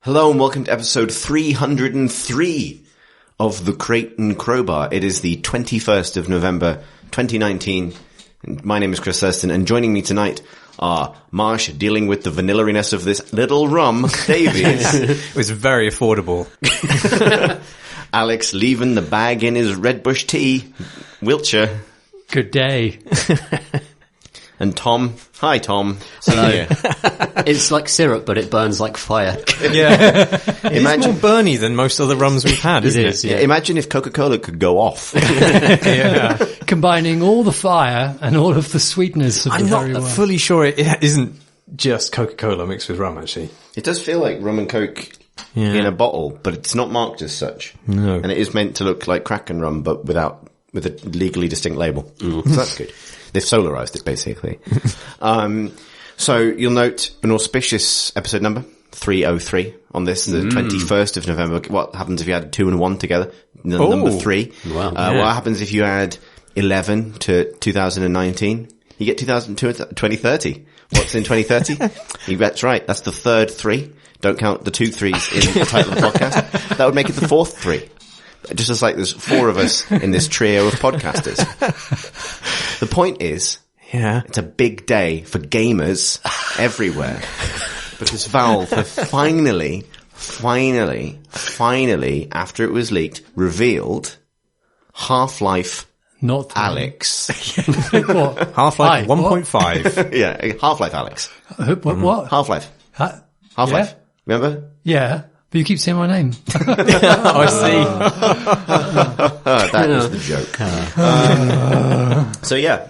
Hello and welcome to episode 303 of The Crate and Crowbar. It is the 21st of November 2019. And my name is Chris Thurston, and joining me tonight are Marsh, dealing with the vanilla-iness of this little rum, Davies. It was very affordable. Alyx, leaving the bag in his Redbush tea, Wiltshire. Good day. And Tom. Hi, Tom. Senior. It's like syrup, but it burns like fire. Yeah. Imagine It's more burny than most other rums we've had, isn't it? Yeah, imagine if Coca-Cola could go off. Yeah. Combining all the fire and all of the sweetness of I'm the very not wine. fully sure it isn't just Coca-Cola mixed with rum, actually. It does feel like rum and Coke in a bottle, but it's not marked as such. No. And it is meant to look like Kraken rum, but with a legally distinct label. So that's good. They've solarized it, basically. So you'll note an auspicious episode number, 303, on this, the 21st of November. What happens if you add 2 and 1 together? Number 3. Wow. What happens if you add 11 to 2019? You get 2030. What's in 2030? That's right. That's the third 3. Don't count the 2 3s in the title of the podcast. That would make it the fourth 3. Just as like there's 4 of us in this trio of podcasters. The point is, it's a big day for gamers everywhere. Because Valve have finally, after it was leaked, revealed Half-Life Not Alyx. What? Half-Life Hi, 1.5. Yeah, Half-Life Alyx. What? Half-Life. Half-Life. Yeah? Remember? Yeah, but you keep saying my name. I see. That was the joke. So yeah,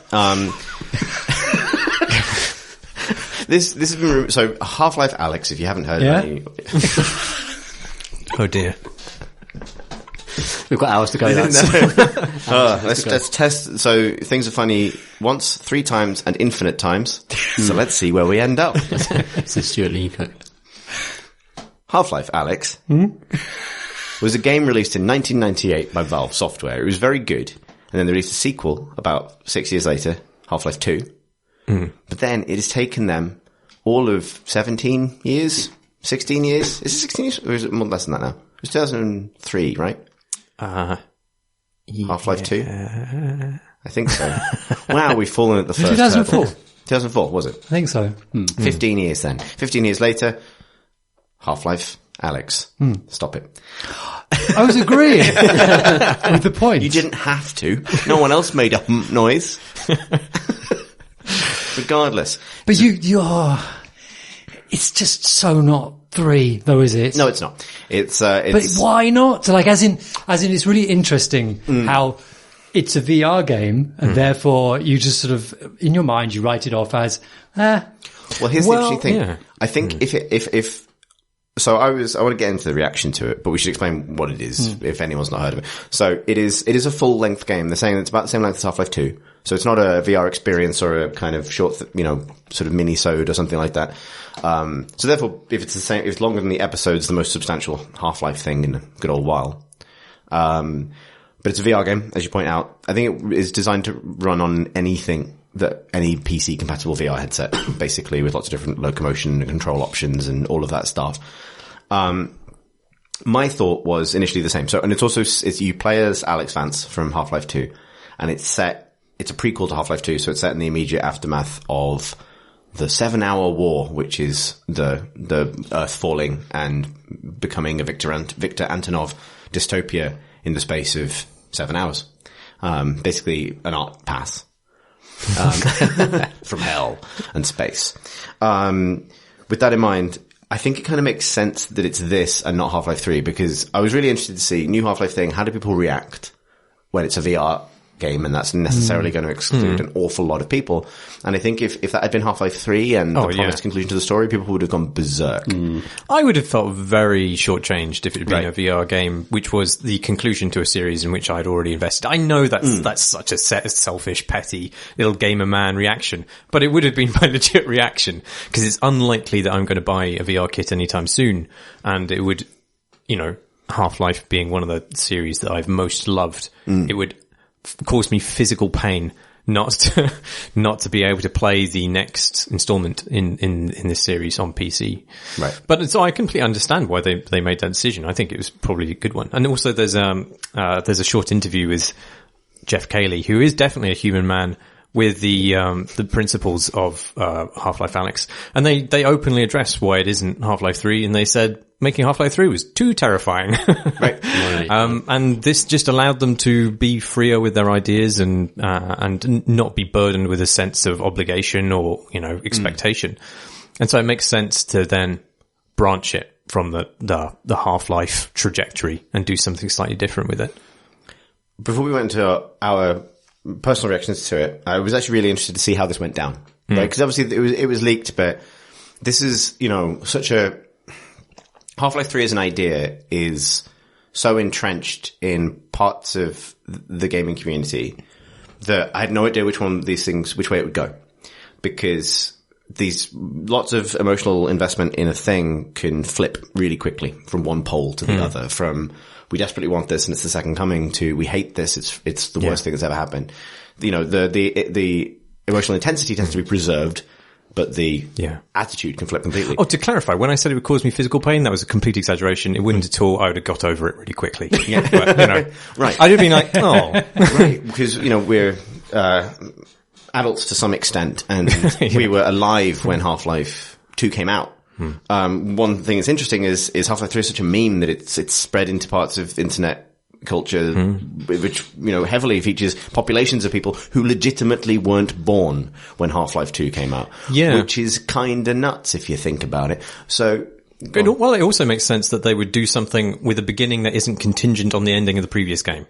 this has been so Half-Life Alyx. If you haven't heard of it, Oh dear. We've got hours to go. let's test. So things are funny once, 3 times, and infinite times. So let's see where we end up. It's a Stuart Lee coat. Half-Life Alyx was a game released in 1998 by Valve Software. It was very good. And then they released a sequel about 6 years later, Half-Life 2. But then it has taken them all of 17 years, 16 years. Is it 16 years? Or is it more less than that now? It was 2003, right? Half-Life 2? I think so. Wow, we've fallen at the first 2004. hurdle. 2004, was it? I think so. 15 years then. 15 years later, Half-Life Alyx. Stop it. I was agreeing with the point. You didn't have to. No one else made a noise. Regardless. But you are... It's just so not 3, though, is it? No, it's not. It's But why not? So, like, as in, it's really interesting how it's a VR game, and therefore you just sort of, in your mind, you write it off as, Well, here's the interesting thing. yeah. I think if so I want to get into the reaction to it, but we should explain what it is if anyone's not heard of it. So it is a full length game. They're saying it's about the same length as Half-Life 2. So it's not a VR experience or a kind of short, sort of mini-sode or something like that. So therefore, if it's longer than the episode's the most substantial Half-Life thing in a good old while. But it's a VR game, as you point out. I think it is designed to run on anything that any PC compatible VR headset, basically, with lots of different locomotion and control options and all of that stuff. My thought was initially the same. So, and it's you play as Alyx Vance from Half-Life 2, and it's a prequel to Half-Life 2, so it's set in the immediate aftermath of the 7-hour war, which is the Earth falling and becoming a Victor Antonov dystopia in the space of 7 hours. Basically an art path. From hell and space. With that in mind, I think it kind of makes sense that it's this and not Half-Life 3, because I was really interested to see new Half-Life thing. How do people react when it's a VR game, and that's necessarily going to exclude an awful lot of people. And I think if that had been Half-Life 3 and the promised conclusion to the story, people would have gone berserk. I would have felt very shortchanged if it had been a VR game, which was the conclusion to a series in which I'd already invested. I know that's such a selfish, petty little gamer man reaction, but it would have been my legit reaction, because it's unlikely that I'm going to buy a VR kit anytime soon. And it would, Half-Life being one of the series that I've most loved, it would cause me physical pain not to be able to play the next installment in this series on PC. Right. But so I completely understand why they made that decision. I think it was probably a good one. And also there's a short interview with Jeff Cayley, who is definitely a human man, with the principles of Half-Life Alyx, and they openly address why it isn't Half-Life 3, and they said making Half-Life 3 was too terrifying. Right. And this just allowed them to be freer with their ideas and not be burdened with a sense of obligation or, expectation. And so it makes sense to then branch it from the Half-Life trajectory and do something slightly different with it. Before we went to our personal reactions to it, I was actually really interested to see how this went down. Right? Because obviously it was leaked, but this is, such a Half-Life 3 as an idea is so entrenched in parts of the gaming community that I had no idea which way it would go. Because lots of emotional investment in a thing can flip really quickly from one pole to the other, from we desperately want this and it's the second coming to we hate this, it's the worst thing that's ever happened. The emotional intensity tends to be preserved, but the attitude can flip completely. Oh, to clarify, when I said it would cause me physical pain, that was a complete exaggeration. It wouldn't at all. I would have got over it really quickly. Yeah. But, right. I'd have been like, oh. Right, because, we're adults to some extent, and we were alive when Half-Life 2 came out. One thing that's interesting is Half-Life 3 is such a meme that it's spread into parts of internet culture, which, heavily features populations of people who legitimately weren't born when Half-Life 2 came out. Yeah. Which is kinda nuts if you think about it. So, it also makes sense that they would do something with a beginning that isn't contingent on the ending of the previous game.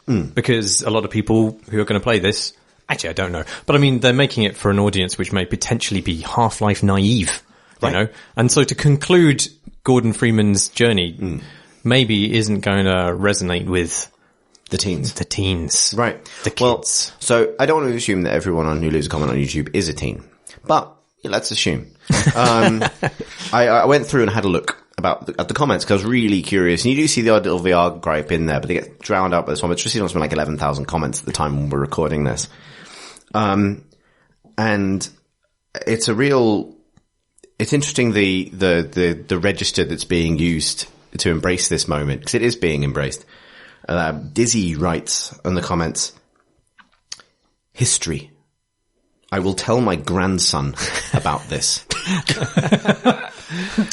Because a lot of people who are going to play this, actually I don't know, but I mean, they're making it for an audience which may potentially be Half-Life naive. Right. And so to conclude Gordon Freeman's journey maybe isn't going to resonate with the teens. Right. The kids. Well, so I don't want to assume that everyone on who leaves a comment on YouTube is a teen, but let's assume. I went through and had a look at the comments because I was really curious. And you do see the odd little VR gripe in there, but they get drowned out by this one. But just see something like 11,000 comments at the time when we're recording this. And it's it's interesting the register that's being used to embrace this moment, because it is being embraced. Dizzy writes in the comments, history. I will tell my grandson about this.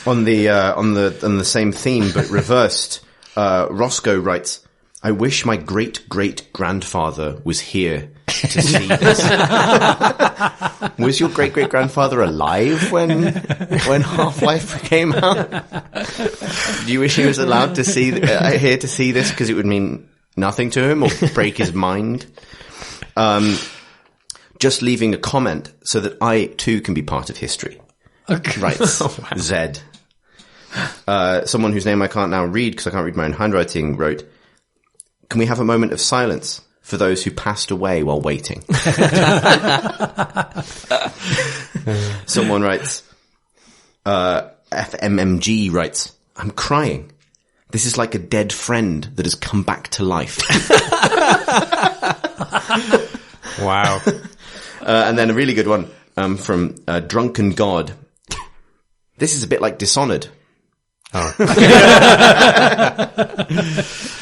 on the same theme but reversed, Roscoe writes, I wish my great-great-grandfather was here to see this. Was your great-great-grandfather alive when Half-Life came out? Do you wish he was allowed to here to see this because it would mean nothing to him or break his mind? Just leaving a comment so that I too can be part of history. Okay. Writes Zed. Someone whose name I can't now read because I can't read my own handwriting wrote, can we have a moment of silence for those who passed away while waiting? Someone writes, FMMG writes, I'm crying. This is like a dead friend that has come back to life. Wow. And then a really good one from Drunken God. This is a bit like Dishonored. Oh.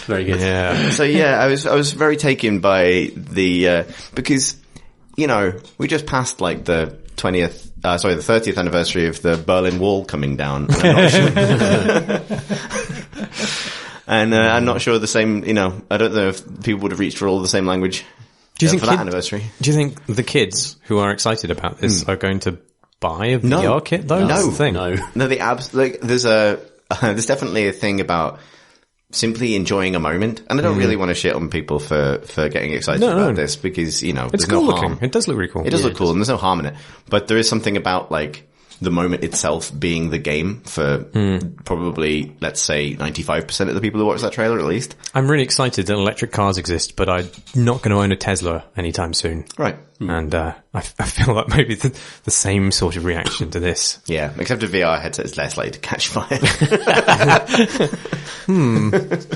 Very good. Yeah. So yeah, I was very taken by the because we just passed like the 30th anniversary of the Berlin Wall coming down. And I'm not sure the same. I don't know if people would have reached for all the same language. Do you think for that anniversary? Do you think the kids who are excited about this are going to buy a VR kit though? That's the thing. No. There's definitely a thing about simply enjoying a moment, and I don't really want to shit on people for getting excited about this because it's there's cool no looking. harm. It does look really cool. It does look cool, and there's no harm in it. But there is something about like the moment itself being the game for probably, let's say, 95% of the people who watch that trailer at least. I'm really excited that electric cars exist, but I'm not going to own a Tesla anytime soon. Right. And I feel like maybe the same sort of reaction to this. Yeah, except a VR headset is less likely to catch fire.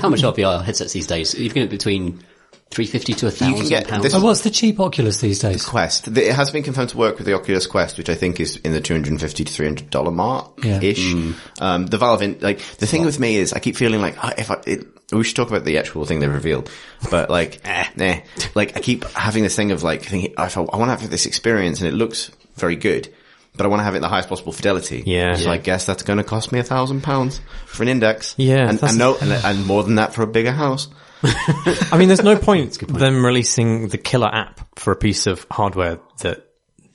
How much are VR headsets these days? You've got between 350 to £1,000. this- Oh, what's the cheap Oculus these days? Quest. It has been confirmed to work with the Oculus Quest, which I think is in the $250 to $300 mark-ish. The Valve, the thing with me is I keep feeling like, we should talk about the actual thing they've revealed, but like, I keep having this thing of like, thinking, I want to have this experience and it looks very good, but I want to have it in the highest possible fidelity. Yeah. So I guess that's going to cost me £1,000 for an index. Yeah. And more than that for a bigger house. I mean, there's no point them releasing the killer app for a piece of hardware that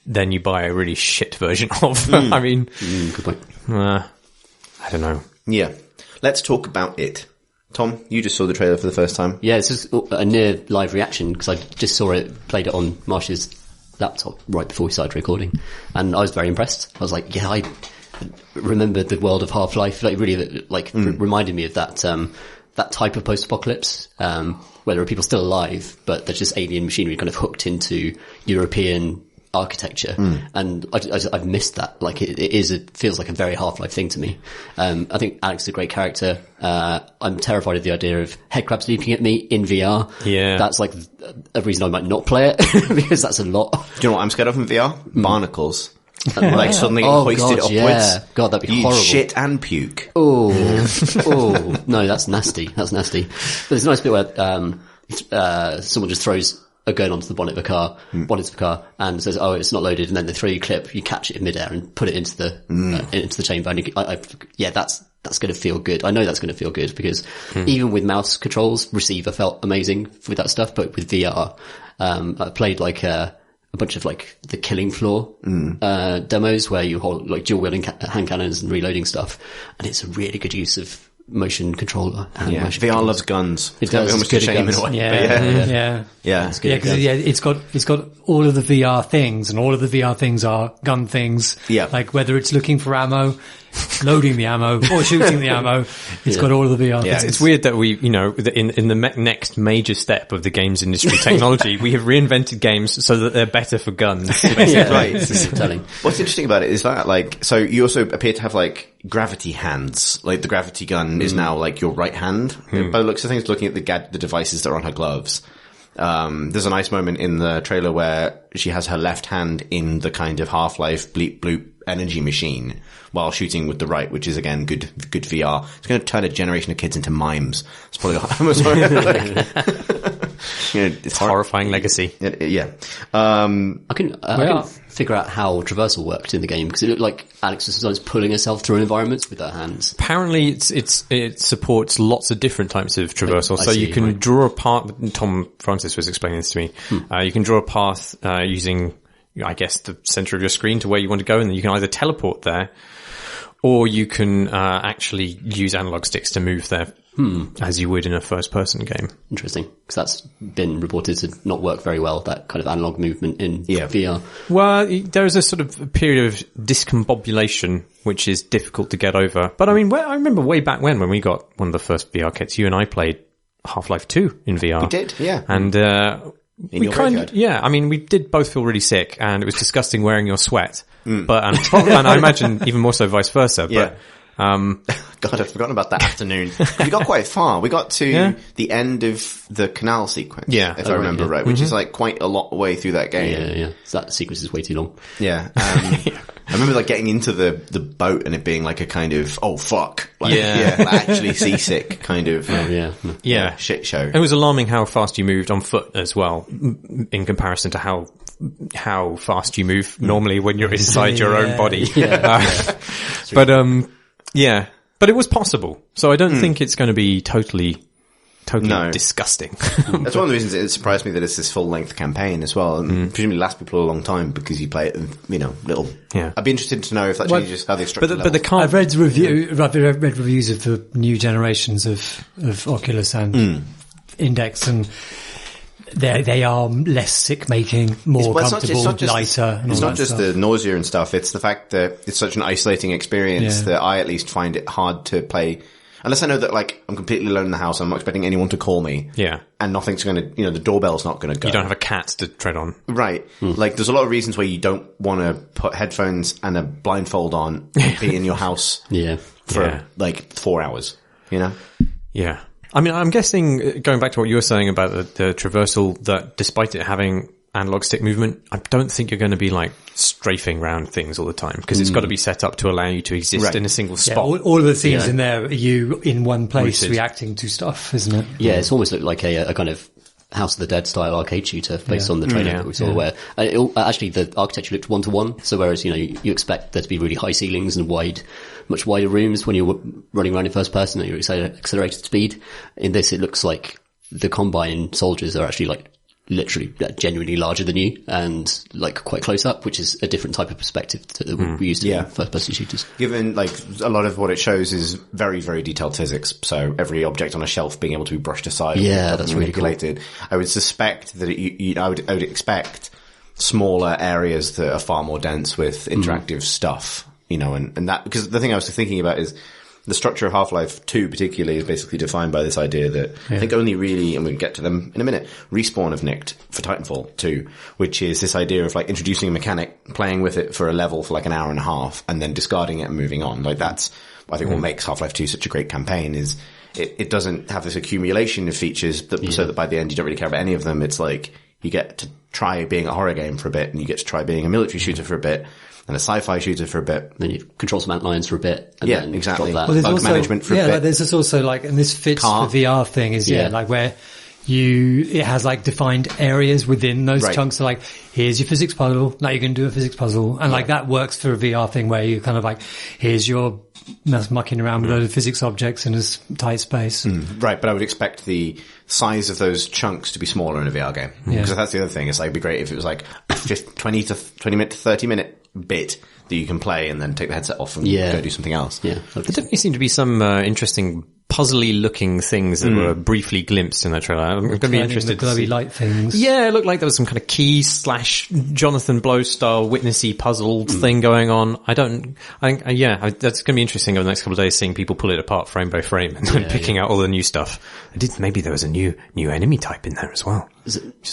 then you buy a really shit version of. I mean, good point. I don't know. Yeah. Let's talk about it. Tom, you just saw the trailer for the first time. Yeah, it's just a near live reaction because I just saw it, played it on Marsh's laptop right before we started recording, and I was very impressed. I was like, yeah, I remembered the world of Half-Life. Like, really, reminded me of that that type of post-apocalypse, where there are people still alive, but there's just alien machinery kind of hooked into European architecture. And I've missed that. Like, it feels like a very Half-Life thing to me. I think Alyx is a great character. I'm terrified of the idea of headcrabs leaping at me in VR. Yeah. That's like a reason I might not play it, because that's a lot. Do you know what I'm scared of in VR? Barnacles. Like suddenly hoisted upwards. Yeah. God, that'd be You'd horrible. shit and puke. Oh, no, that's nasty. That's nasty. But there's a nice bit where, someone just throws a gun onto the bonnet of the car, and says, "Oh, it's not loaded." And then they throw you a clip, you catch it in midair and put it into the chamber. And that's going to feel good. I know that's going to feel good because even with mouse controls, receiver felt amazing with that stuff. But with VR, I played like a bunch of like the Killing Floor demos where you hold like dual wielding hand cannons and reloading stuff, and it's a really good use of motion controller. Yeah, motion VR controls. loves guns. It does. Almost It's a good at shame in guns. a way. Yeah. It's got all of the VR things, and all of the VR things are gun things. Yeah. Like whether it's looking for ammo, loading the ammo, or shooting the ammo, it's got all of the VR things. It's weird that we, in the next major step of the games industry technology, we have reinvented games so that they're better for guns. Right. This is telling. What's interesting about it is that, so you also appear to have, gravity hands. Like, the gravity gun is now, your right hand. By the looks of things, looking at the devices that are on her gloves. There's a nice moment in the trailer where she has her left hand in the kind of Half-Life bleep bloop energy machine while shooting with the right, which is again good VR. It's going to turn a generation of kids into mimes. It's probably it's horrifying legacy. Yeah. I couldn't figure out how traversal worked in the game because it looked like Alyx was sometimes pulling herself through environments with her hands. Apparently, it supports lots of different types of traversal. So you can draw a path. Tom Francis was explaining this to me. You can draw a path using, I guess, the center of your screen to where you want to go, and then you can either teleport there, or you can actually use analog sticks to move there, as you would in a first-person game. Interesting, because that's been reported to not work very well, that kind of analog movement in VR. Well, there is a sort of period of discombobulation which is difficult to get over. But I mean, I remember way back when we got one of the first VR kits, you and I played Half-Life 2 in VR. We did, yeah. And we did both feel really sick, and it was disgusting wearing your sweat. But and I imagine even more so vice versa. Yeah. But God, I'd forgotten about that afternoon. We got quite far. We got to the end of the canal sequence. Yeah. If I remember right, which is quite a lot way through that game. Yeah. So that sequence is way too long. Yeah. I remember getting into the boat and it being like a kind of, oh fuck. Actually seasick kind of. Shit show. It was alarming how fast you moved on foot as well, in comparison to how fast you move normally when you're inside your own body. But it was possible. So I don't think it's going to be totally disgusting. That's one of the reasons it surprised me that it's this full-length campaign as well, and presumably lasts people a long time because you play it in, little. Yeah. I'd be interested to know if that changes how they structure levels. But I've read reviews of the new generations of Oculus and Index, and they are less sick-making, more comfortable, lighter. It's not just the nausea and stuff. It's the fact that it's such an isolating experience that I at least find it hard to play. Unless I know that, I'm completely alone in the house, I'm not expecting anyone to call me. Yeah. And nothing's going to, the doorbell's not going to go. You don't have a cat to tread on. Right. There's a lot of reasons where you don't want to put headphones and a blindfold on and be in your house for 4 hours, Yeah. I mean, I'm guessing, going back to what you were saying about the traversal, that despite it having analog stick movement, I don't think you're going to be like strafing around things all the time, because it's got to be set up to allow you to exist in a single spot. All of the scenes in there are you in one place reacting to stuff, isn't it? Yeah, it's almost like a kind of House of the Dead style arcade shooter based on the trailer that we saw, where actually the architecture looked 1-to-1. So whereas, you expect there to be really high ceilings and much wider rooms when you're running around in first person at your accelerated speed, in this it looks like the Combine soldiers are actually like literally genuinely larger than you and like quite close up, which is a different type of perspective that we used in first person shooters. Given like a lot of what it shows is very, very detailed physics. So every object on a shelf being able to be brushed aside. Yeah, that's really manipulated. Cool. I would suspect that I would expect smaller areas that are far more dense with interactive stuff, and that, because the thing I was thinking about is the structure of Half-Life 2 particularly is basically defined by this idea that I think only really, and we'll get to them in a minute, Respawn have nicked for Titanfall 2, which is this idea of like introducing a mechanic, playing with it for a level for like an hour and a half, and then discarding it and moving on. Like that's, I think what makes Half-Life 2 such a great campaign is it doesn't have this accumulation of features so that by the end you don't really care about any of them. It's like you get to try being a horror game for a bit, and you get to try being a military shooter for a bit, and a sci-fi shooter for a bit. Then you control some antlions for a bit. And then exactly. Drop that. Well, there's bug also, management for a bit. Like, there's this also like, and this fits the VR thing is, like where it has like defined areas within those chunks. So like, here's your physics puzzle. Now you can do a physics puzzle. And like that works for a VR thing where you kind of like, here's your mucking around with a load of physics objects in a tight space. Right, but I would expect the size of those chunks to be smaller in a VR game. Because that's the other thing. It's like, it'd be great if it was like a 20 minute to 30 minute bit that you can play and then take the headset off and go do something else. Yeah. There definitely seemed to be some interesting puzzly looking things that were briefly glimpsed in that trailer. I'm going to be interested the glowy light things. Yeah, it looked like there was some kind of key / Jonathan Blow style witnessy puzzle thing going on. that's going to be interesting over the next couple of days, seeing people pull it apart frame by frame and then picking out all the new stuff. Maybe there was a new enemy type in there as well.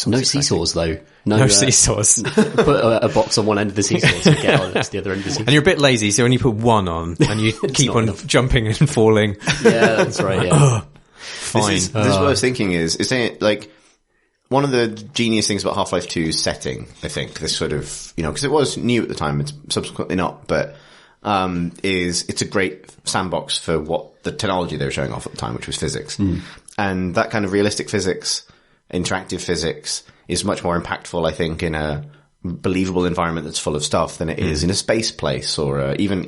No seesaws though. No seesaws. Put a box on one end of the seesaws and get on the other end of the seesaw. And you're a bit lazy, so when you put one on and you keep on jumping and falling. Yeah, that's right. Yeah. Fine. This is what I was thinking is saying like one of the genius things about Half-Life 2's setting, I think, this sort of, because it was new at the time, it's subsequently not, but it's a great sandbox for what the technology they were showing off at the time, which was physics. And that kind of realistic physics, interactive physics, is much more impactful, I think, in a believable environment that's full of stuff than it is in a space place, or even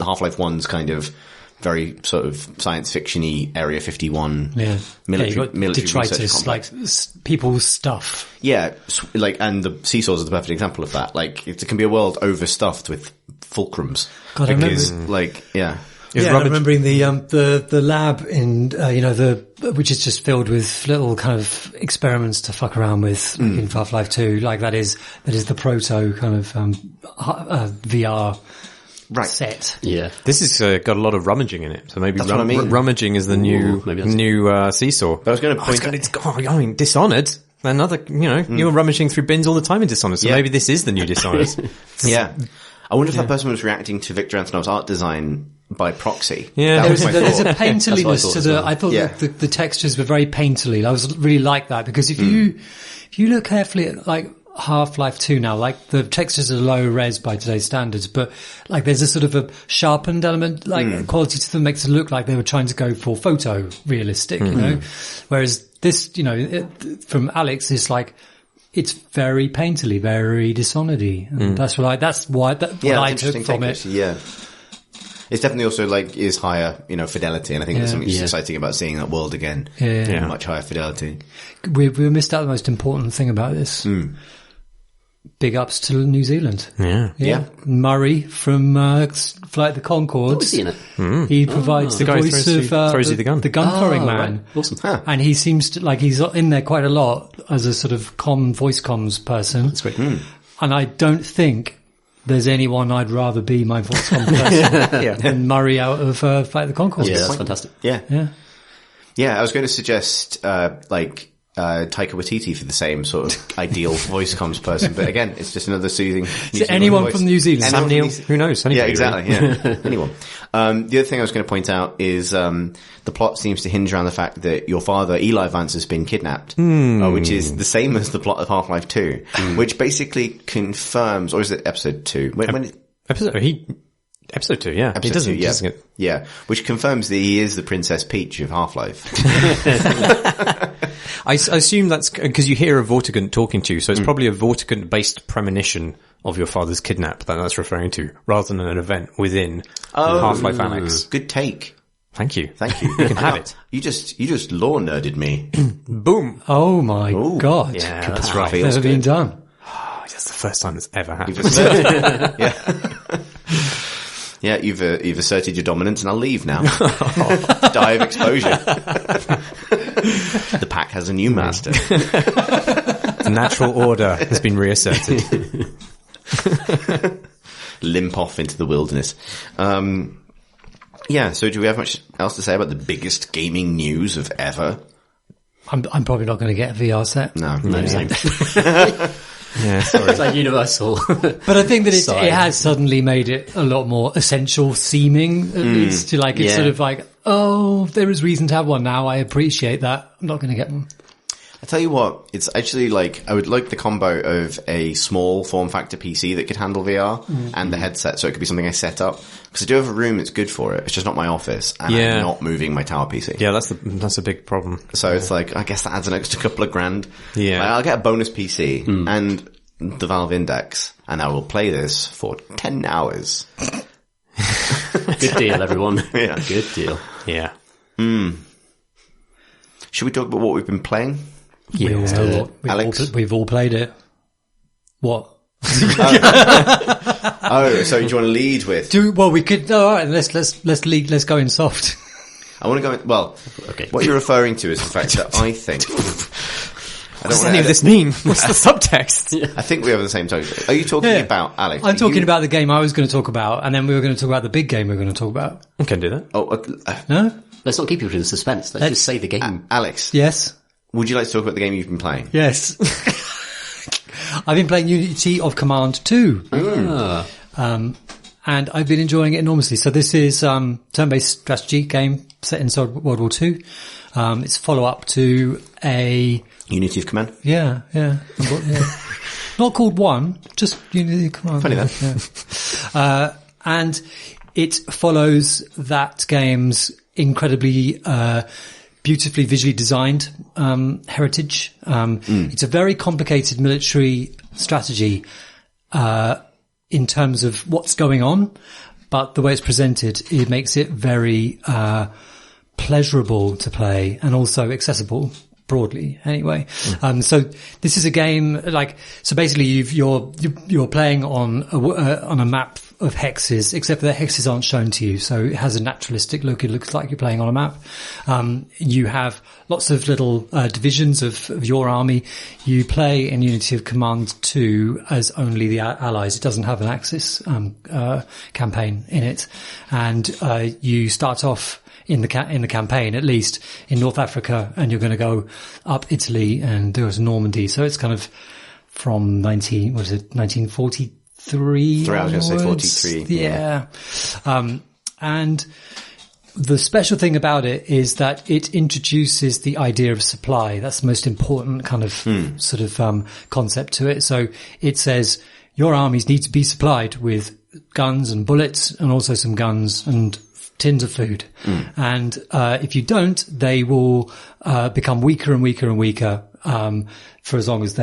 Half-Life 1's kind of very sort of science fiction-y Area 51 military detritus, like people's stuff. Yeah, like, and the seesaws are the perfect example of that. Like, it can be a world overstuffed with fulcrums. God, because, I'm remembering the lab in which is just filled with little kind of experiments to fuck around with in Half-Life 2. Like that is the proto kind of VR set. Yeah, this has got a lot of rummaging in it. So maybe rummaging is the new seesaw. But I was going to point. Dishonored. Another, you were rummaging through bins all the time in Dishonored. So maybe this is the new Dishonored. Yeah. I wonder if that person was reacting to Victor Antonov's art design by proxy. Yeah, there's a painterliness to the. I thought the textures were very painterly. I was really like that because if you look carefully at like Half-Life 2 now, like the textures are low res by today's standards, but like there's a sort of a sharpened element, like quality to them, makes it look like they were trying to go for photo realistic, whereas this, from Alyx is like. It's very painterly, very Dishonored-y. And that's what I took from it. Yeah. It's definitely also like is higher, fidelity. And I think there's something exciting about seeing that world again. Yeah. Much higher fidelity. We missed out the most important thing about this. Big ups to New Zealand. Yeah. Murray from Flight the Conchords. Was he in it? He provides the voice of throws you the gun throwing man. Right. Awesome. Huh. And he seems to like he's in there quite a lot as a sort of voice comms person. That's great. And I don't think there's anyone I'd rather be my voice comms person than Murray out of Flight the Conchords. Yeah, that's fantastic. Yeah. I was going to suggest Taika Waititi for the same sort of ideal voice comms person, but again, it's just another soothing. Anyone voice. from New Zealand? Sam Neill? Who knows? Anybody, yeah, exactly. Yeah, anyone. The other thing I was going to point out is the plot seems to hinge around the fact that your father, Eli Vance, has been kidnapped, which is the same as the plot of Half-Life 2, which basically confirms, or is it episode 2? Episode 2, yeah. Episode 2, yeah. Yeah, which confirms that he is the Princess Peach of Half-Life. I assume that's because you hear a Vortigaunt talking to you, so it's probably a Vortigaunt-based premonition of your father's kidnap that that's referring to, rather than an event within Half-Life Alyx. Good take. Thank you. You can have it. You just lore nerded me. Boom. Oh my God. Yeah, that's right. Never been done. Oh, that's the first time that's ever happened. Yeah, you've asserted your dominance, and I'll leave now. Die of exposure. The pack has a new master. The natural order has been reasserted. Limp off into the wilderness. Yeah, so do we have much else to say about the biggest gaming news of ever? I'm probably not going to get a VR set. No, Same. Yeah, sorry. It's like universal. But I think that it has suddenly made it a lot more essential seeming, at least. To like, it's sort of like, oh, there is reason to have one now. I appreciate that. I'm not going to get one. I tell you what, it's actually like, I would like the combo of a small form factor PC that could handle VR and the headset, so it could be something I set up. Because I do have a room that's good for it. It's just not my office, and I'm not moving my tower PC. Yeah, that's a big problem. So it's like, I guess that adds an extra couple of grand. Yeah. Like, I'll get a bonus PC and the Valve Index, and I will play this for 10 hours. Good deal, everyone. Yeah. Good deal. Yeah. Should we talk about what we've been playing? We've all played it. What? Oh, so do you want to lead with? We could. All right, let's lead. Let's go in soft. I want to go in, well, Okay. what you're referring to is the fact that I think... What does any of this mean? What's the subtext? I think we have the same topic. Are you talking about Alyx? I'm talking about the game I was going to talk about, and then we were going to talk about the big game we were going to talk about. I can do that. Oh, No? Let's not keep people in suspense. Let's just say the game. Alyx, Yes? would you like to talk about the game you've been playing? Yes. I've been playing Unity of Command 2. And I've been enjoying it enormously. So this is turn-based strategy game set inside World War II. It's a follow-up to a... Unity of Command? Yeah. Not called 1, just Unity of Command. Funny that. Yeah. And it follows that game's incredibly beautifully visually designed heritage. It's a very complicated military strategy in terms of what's going on, but the way it's presented, it makes it very pleasurable to play and also accessible broadly anyway. So this is a game so basically you're playing on a map of hexes, except for the hexes aren't shown to you. So it has a naturalistic look. It looks like you're playing on a map. You have lots of little divisions of your army. You play in Unity of Command 2 as only the allies. It doesn't have an Axis campaign in it. And you start off in the campaign, at least in North Africa, and you're going to go up Italy and go to Normandy. So it's kind of from 1943. I was going to say 43. Yeah. And the special thing about it is that it introduces the idea of supply. That's the most important kind of sort of concept to it. So it says your armies need to be supplied with guns and bullets, and also some guns and tins of food. And if you don't, they will become weaker and weaker and weaker for as long as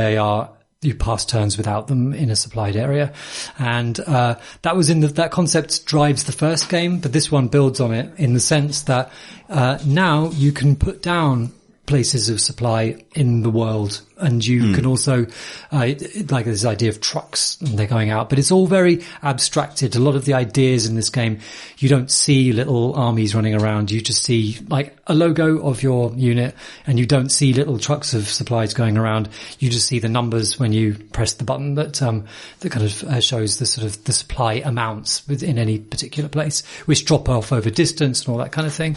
you pass turns without them in a supplied area. And that was that concept drives the first game, but this one builds on it in the sense that now you can put down places of supply in the world, and you can also like this idea of trucks and they're going out, but it's all very abstracted. A lot of the ideas in this game, you don't see little armies running around, you just see like a logo of your unit, and you don't see little trucks of supplies going around. You just see the numbers when you press the button that kind of shows the sort of the supply amounts within any particular place, which drop off over distance and all that kind of thing.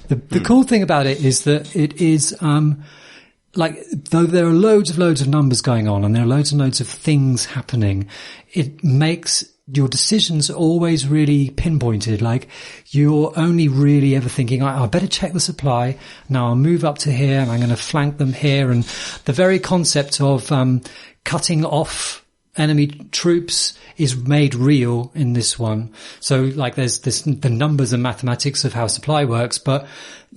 The cool thing about it is that it is like, though there are loads of numbers going on and there are loads and loads of things happening, it makes your decisions always really pinpointed. Like, you're only really ever thinking, I better check the supply. Now I'll move up to here and I'm going to flank them here. And the very concept of cutting off enemy troops is made real in this one. So, like, there's the numbers and mathematics of how supply works, but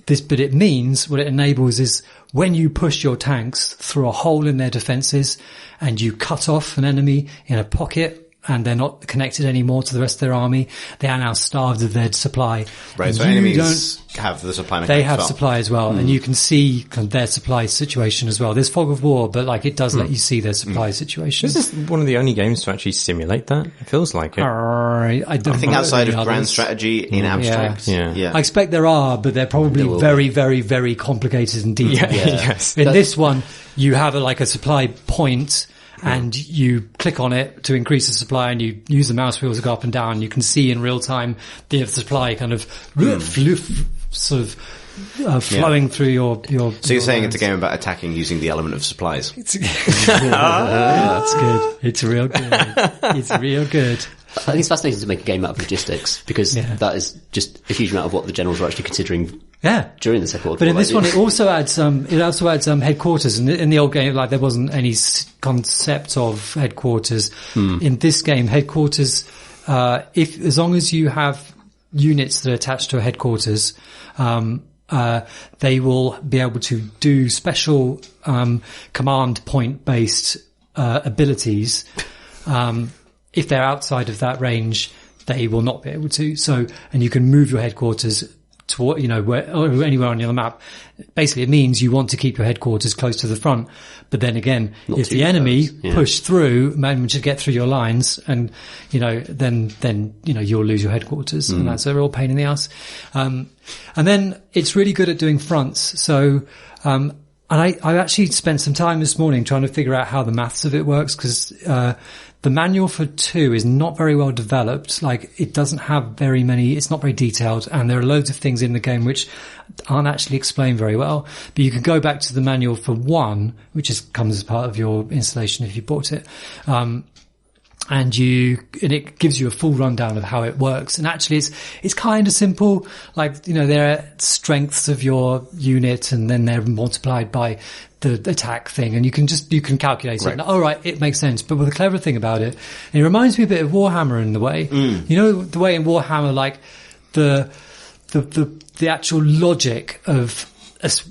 it means what it enables is when you push your tanks through a hole in their defenses and you cut off an enemy in a pocket, and they're not connected anymore to the rest of their army, they are now starved of their supply. Right, and so enemies have the supply mechanics. They have supply as well, and you can see kind of their supply situation as well. There's fog of war, but like it does let you see their supply situation. This is one of the only games to actually simulate that. It feels like it. I think outside of grand strategy in abstract. Yeah. I expect there are, but they're probably very, very, very complicated and detailed. Yes. In this one, you have a supply point, and you click on it to increase the supply, and you use the mouse wheels to go up and down. You can see in real time the supply kind of flowing through your. So you're saying it's a game about attacking using the element of supplies? That's good. It's real good. It's real good. I think it's fascinating to make a game out of logistics, because that is just a huge amount of what the generals were actually considering. During the Second World War. But in this one, it also adds headquarters. In the old game, like, there wasn't any concept of headquarters. In this game, headquarters, as long as you have units that are attached to a headquarters, they will be able to do special, command point based, abilities. If they're outside of that range, they will not be able to. So, and you can move your headquarters to, anywhere on your map. Basically, it means you want to keep your headquarters close to the front. But then again, if the enemy push through, manage to get through your lines, and, then you'll lose your headquarters. And that's a real pain in the ass. And then it's really good at doing fronts. So, and I actually spent some time this morning trying to figure out how the maths of it works, because, the manual for 2 is not very well developed. Like, it doesn't have very many, it's not very detailed, and there are loads of things in the game which aren't actually explained very well. But you can go back to the manual for 1, which comes as part of your installation if you bought it. And it gives you a full rundown of how it works. And actually it's kind of simple. Like, there are strengths of your unit, and then they're multiplied by the attack thing, and you can calculate it. And, it makes sense. But the clever thing about it, and it reminds me a bit of Warhammer in the way, the way in Warhammer, like the actual logic of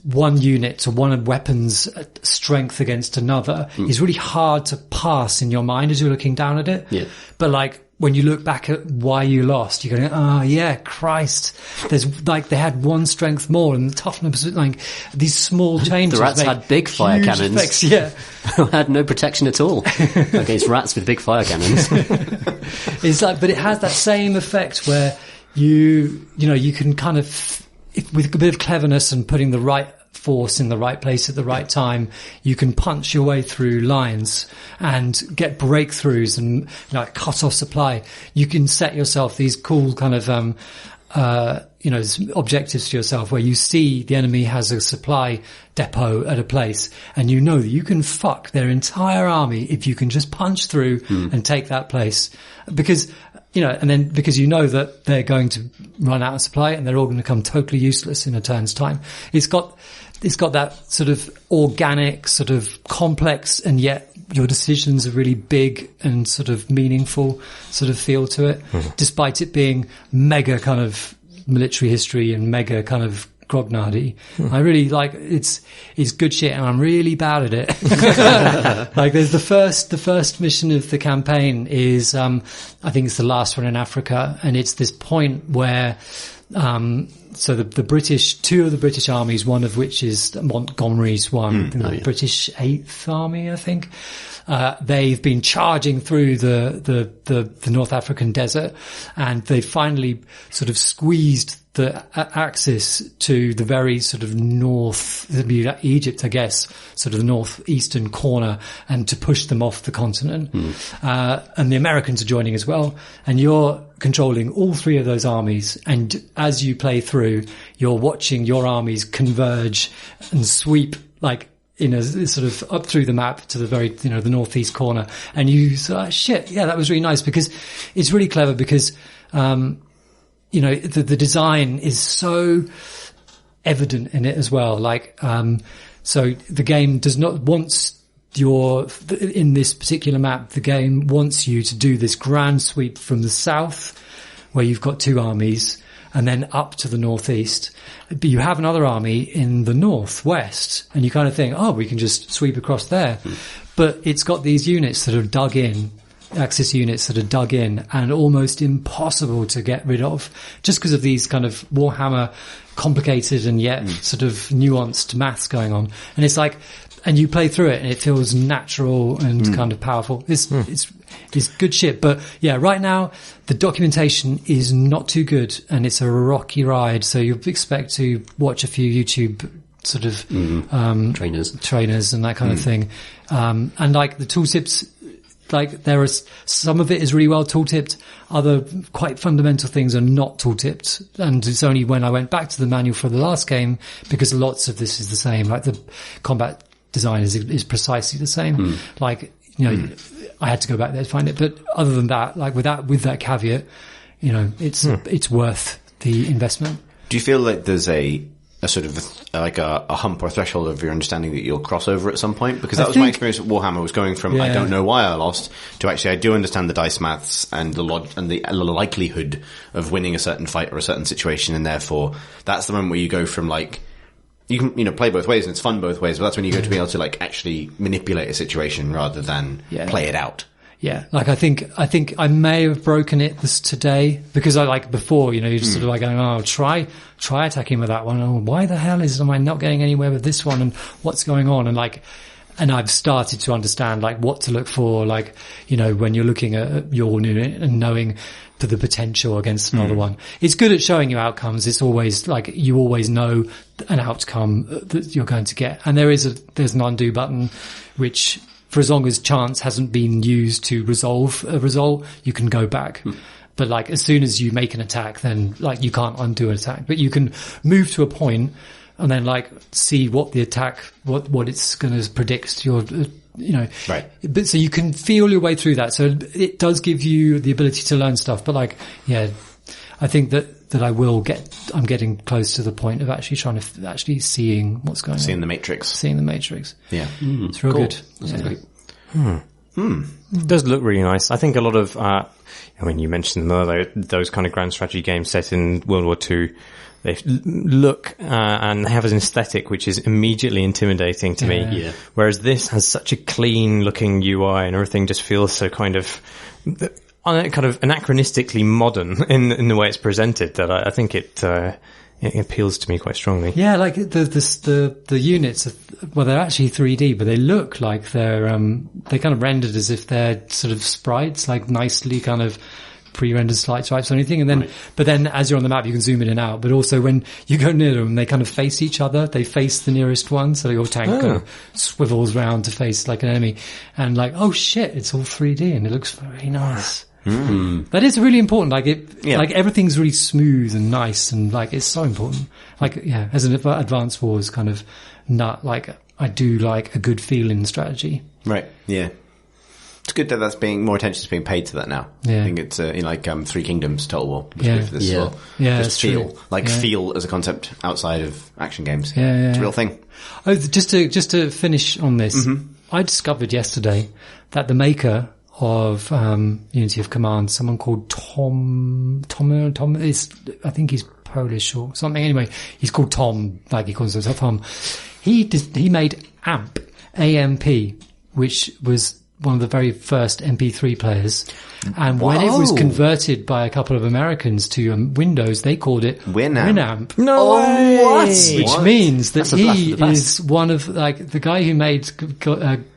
one unit to one weapon's strength against another is really hard to pass in your mind as you're looking down at it. Yeah. But like, when you look back at why you lost, you're going, Christ, there's like, they had one strength more, and the toughness, like, these small changes. The rats had big fire cannons. Effects, had no protection at all against rats with big fire cannons. It's like, but it has that same effect where you can kind of, with a bit of cleverness and putting the right force in the right place at the right time, you can punch your way through lines and get breakthroughs and cut off supply. You can set yourself these cool kind of objectives to yourself, where you see the enemy has a supply depot at a place, and you know that you can fuck their entire army if you can just punch through and take that place, because and then because that they're going to run out of supply and they're all going to become totally useless in a turn's time. It's got that sort of organic, sort of complex, and yet your decisions are really big and sort of meaningful sort of feel to it, despite it being mega kind of military history and mega kind of grognardy. I really like it's good shit, and I'm really bad at it. Like, there's the first mission of the campaign is I think it's the last one in Africa, and it's this point where so the British, 2 of the British armies, one of which is Montgomery's one, the British 8th Army, I think. They've been charging through the North African desert, and they finally sort of squeezed the axis to the very sort of north, Egypt, I guess, sort of the northeastern corner, and to push them off the continent. And the Americans are joining as well. And you're controlling all 3 of those armies. And as you play through, you're watching your armies converge and sweep, like, in a sort of up through the map to the very, the northeast corner. And you say, shit, yeah, that was really nice, because it's really clever because, the design is so evident in it as well. Like, so the game does not want in this particular map, the game wants you to do this grand sweep from the south, where you've got two armies, and then up to the northeast. But you have another army in the northwest, and you kind of think, we can just sweep across there. But it's got these units that are dug in, Axis units that are dug in, and almost impossible to get rid of, just because of these kind of Warhammer complicated and yet sort of nuanced maths going on. And it's like, and you play through it and it feels natural and kind of powerful. It's good shit. But yeah, right now the documentation is not too good, and it's a rocky ride. So you'll expect to watch a few YouTube sort of, trainers and that kind of thing. And like the tooltips, like there is some of it is really well tooltipped. Other quite fundamental things are not tooltipped. And it's only when I went back to the manual for the last game, because lots of this is the same. Like the combat design is precisely the same. Like, I had to go back there to find it. But other than that, like with that caveat, it's worth the investment. Do you feel like there's a sort of like a hump or threshold of your understanding that you'll cross over at some point? Because that was my experience with Warhammer, was going from I don't know why I lost to actually I do understand the dice maths and the likelihood of winning a certain fight or a certain situation, and therefore that's the moment where you go from like, you can, play both ways and it's fun both ways, but that's when you go to be able to like actually manipulate a situation rather than play it out. Yeah, like I think I may have broken it today, because I like before, you're just sort of like going, try attacking with that one. Oh, why the hell am I not getting anywhere with this one, and what's going on? And I've started to understand like what to look for, like, when you're looking at your unit and knowing the potential against another one. It's good at showing you outcomes. It's always like, you always know an outcome that you're going to get. And there's an undo button, which, for as long as chance hasn't been used to resolve a result, you can go back. But like, as soon as you make an attack, then like you can't undo an attack, but you can move to a point and then like see what the attack, what it's going to predict your, right. But so you can feel your way through that. So it does give you the ability to learn stuff. But like, yeah, I think that I'm getting close to the point of actually trying to actually seeing what's going on. Seeing the Matrix. Yeah. It's real good. That sounds great. It does look really nice. I think a lot of, when you mentioned those kind of grand strategy games set in World War II, they look, and they have an aesthetic which is immediately intimidating to me. Yeah. Whereas this has such a clean looking UI and everything just feels so kind of anachronistically modern in the way it's presented, that I think it appeals to me quite strongly. Yeah, like the units, they're actually 3D, but they look like they're kind of rendered as if they're sort of sprites, like nicely kind of pre-rendered stripes or anything. And then, but then as you're on the map, you can zoom in and out. But also when you go near them, they kind of face each other. They face the nearest one. So your tank kind of swivels round to face like an enemy. And like, oh shit, it's all 3D and it looks very nice. That is really important. Like like everything's really smooth and nice, and like it's so important. Like, yeah, as an Advanced Wars kind of nut, like I do like a good feeling strategy. Right. Yeah. It's good that more attention is being paid to that now. Yeah. I think it's like Three Kingdoms Total War. Yeah. This as well. Yeah. Just feel feel as a concept outside of action games. Yeah. It's a real thing. Oh, just to finish on this, I discovered yesterday that the maker of Unity of Command, someone called Tom is, I think he's Polish or something. Anyway, he's called Tom, like he calls himself Tom. He made AMP, which was one of the very first MP3 players. And when it was converted by a couple of Americans to Windows, they called it Winamp. No way! What? Which means that he is one of, like, the guy who made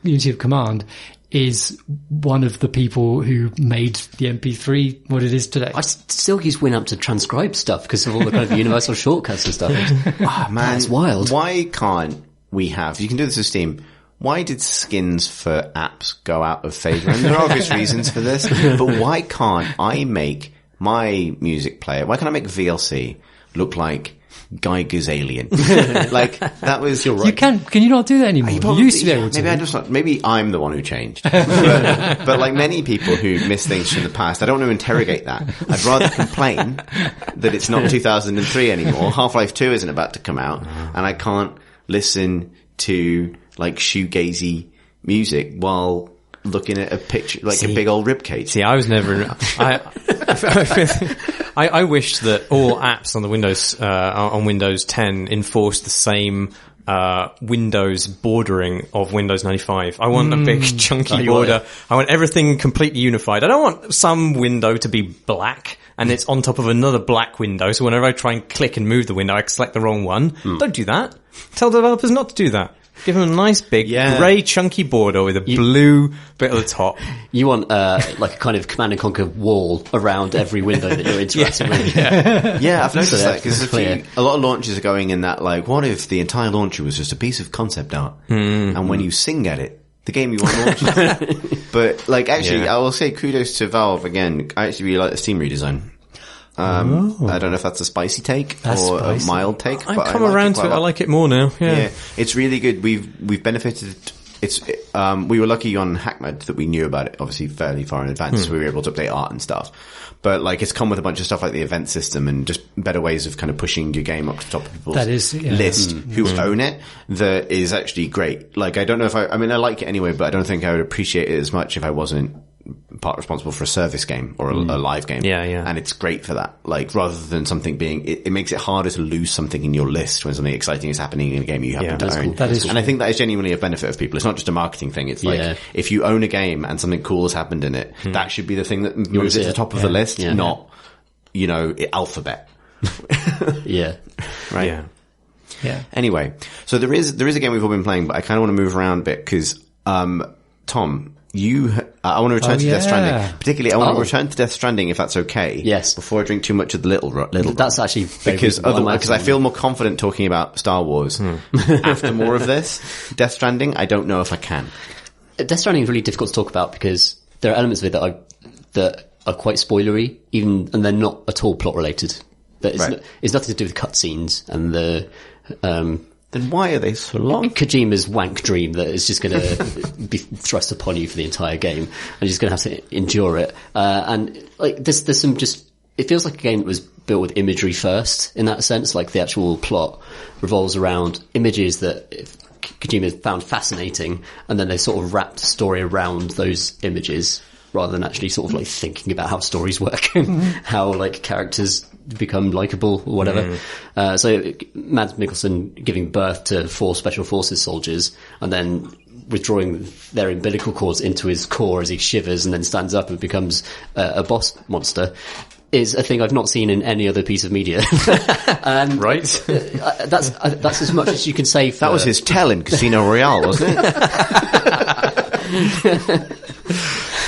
Unity of Command is one of the people who made the MP3 what it is today. I still use Winamp to transcribe stuff because of all the kind of universal shortcuts and stuff. Oh, man. That's wild. Why can't we have, you can do this with Steam, why did skins for apps go out of favour? And there are obvious reasons for this, but why can't I make my music player, why can't I make VLC look like Geiger's Alien? Like, that was... You're right. Can you not do that anymore? You used to be able to. Maybe I'm the one who changed. But like many people who miss things from the past, I don't want to interrogate that. I'd rather complain that it's not 2003 anymore. Half-Life 2 isn't about to come out, and I can't listen to like shoegazy music while looking at a picture, like a big old ribcage. See, I was never... I wish that all apps on the on Windows 10 enforced the same Windows bordering of Windows 95. I want a big chunky border. I want everything completely unified. I don't want some window to be black and it's on top of another black window, so whenever I try and click and move the window, I select the wrong one. Don't do that. Tell developers not to do that. Give them a nice big grey chunky border with a blue bit at the top. You want like a kind of Command and Conquer wall around every window that you're interacting with. Yeah, I've noticed that because a lot of launches are going in that, like, what if the entire launcher was just a piece of concept art, and when you sing at it, the game you want launches. But like, actually, I will say kudos to Valve again. I actually really like the Steam redesign. I don't know if that's a spicy take or a mild take. I've come around to it. I like it more now. Yeah, it's really good. We've benefited. We were lucky on HackMed that we knew about it, obviously fairly far in advance, so we were able to update art and stuff. But like, it's come with a bunch of stuff like the event system and just better ways of kind of pushing your game up to the top of people's list who own it. That is actually great. Like, I don't know if I mean, I like it anyway, but I don't think I would appreciate it as much if I wasn't part responsible for a service game or a live game. Yeah. And it's great for that. Like, rather than something being, it makes it harder to lose something in your list when something exciting is happening in a game you happen to own. Cool. That is and I think that is genuinely a benefit of people. It's not just a marketing thing. It's like, if you own a game and something cool has happened in it, that should be the thing that moves it to the top of the list, not, Alphabet. Right? Yeah. Anyway, so there is a game we've all been playing, but I kind of want to move around a bit because, Tom, I want to return to Death Stranding. Particularly, I want to return to Death Stranding if that's okay. Yes. Before I drink too much of the little. That's actually because I feel more confident talking about Star Wars after more of this. Death Stranding, I don't know if I can. Death Stranding is really difficult to talk about because there are elements of it that are quite spoilery, and they're not at all plot related. It's nothing to do with cutscenes and the. Then why are they so long? Kojima's wank dream that is just going to be thrust upon you for the entire game, and you're just going to have to endure it. And like, there's some just. It feels like a game that was built with imagery first, in that sense. Like, the actual plot revolves around images that Kojima found fascinating, and then they sort of wrapped a story around those images, rather than actually sort of like thinking about how stories work and how like characters become likable or whatever. So Mads Mikkelsen giving birth to 4 special forces soldiers and then withdrawing their umbilical cords into his core as he shivers and then stands up and becomes a boss monster is a thing I've not seen in any other piece of media. And right. That's as much as you can say for... That was his tell in Casino Royale, wasn't it?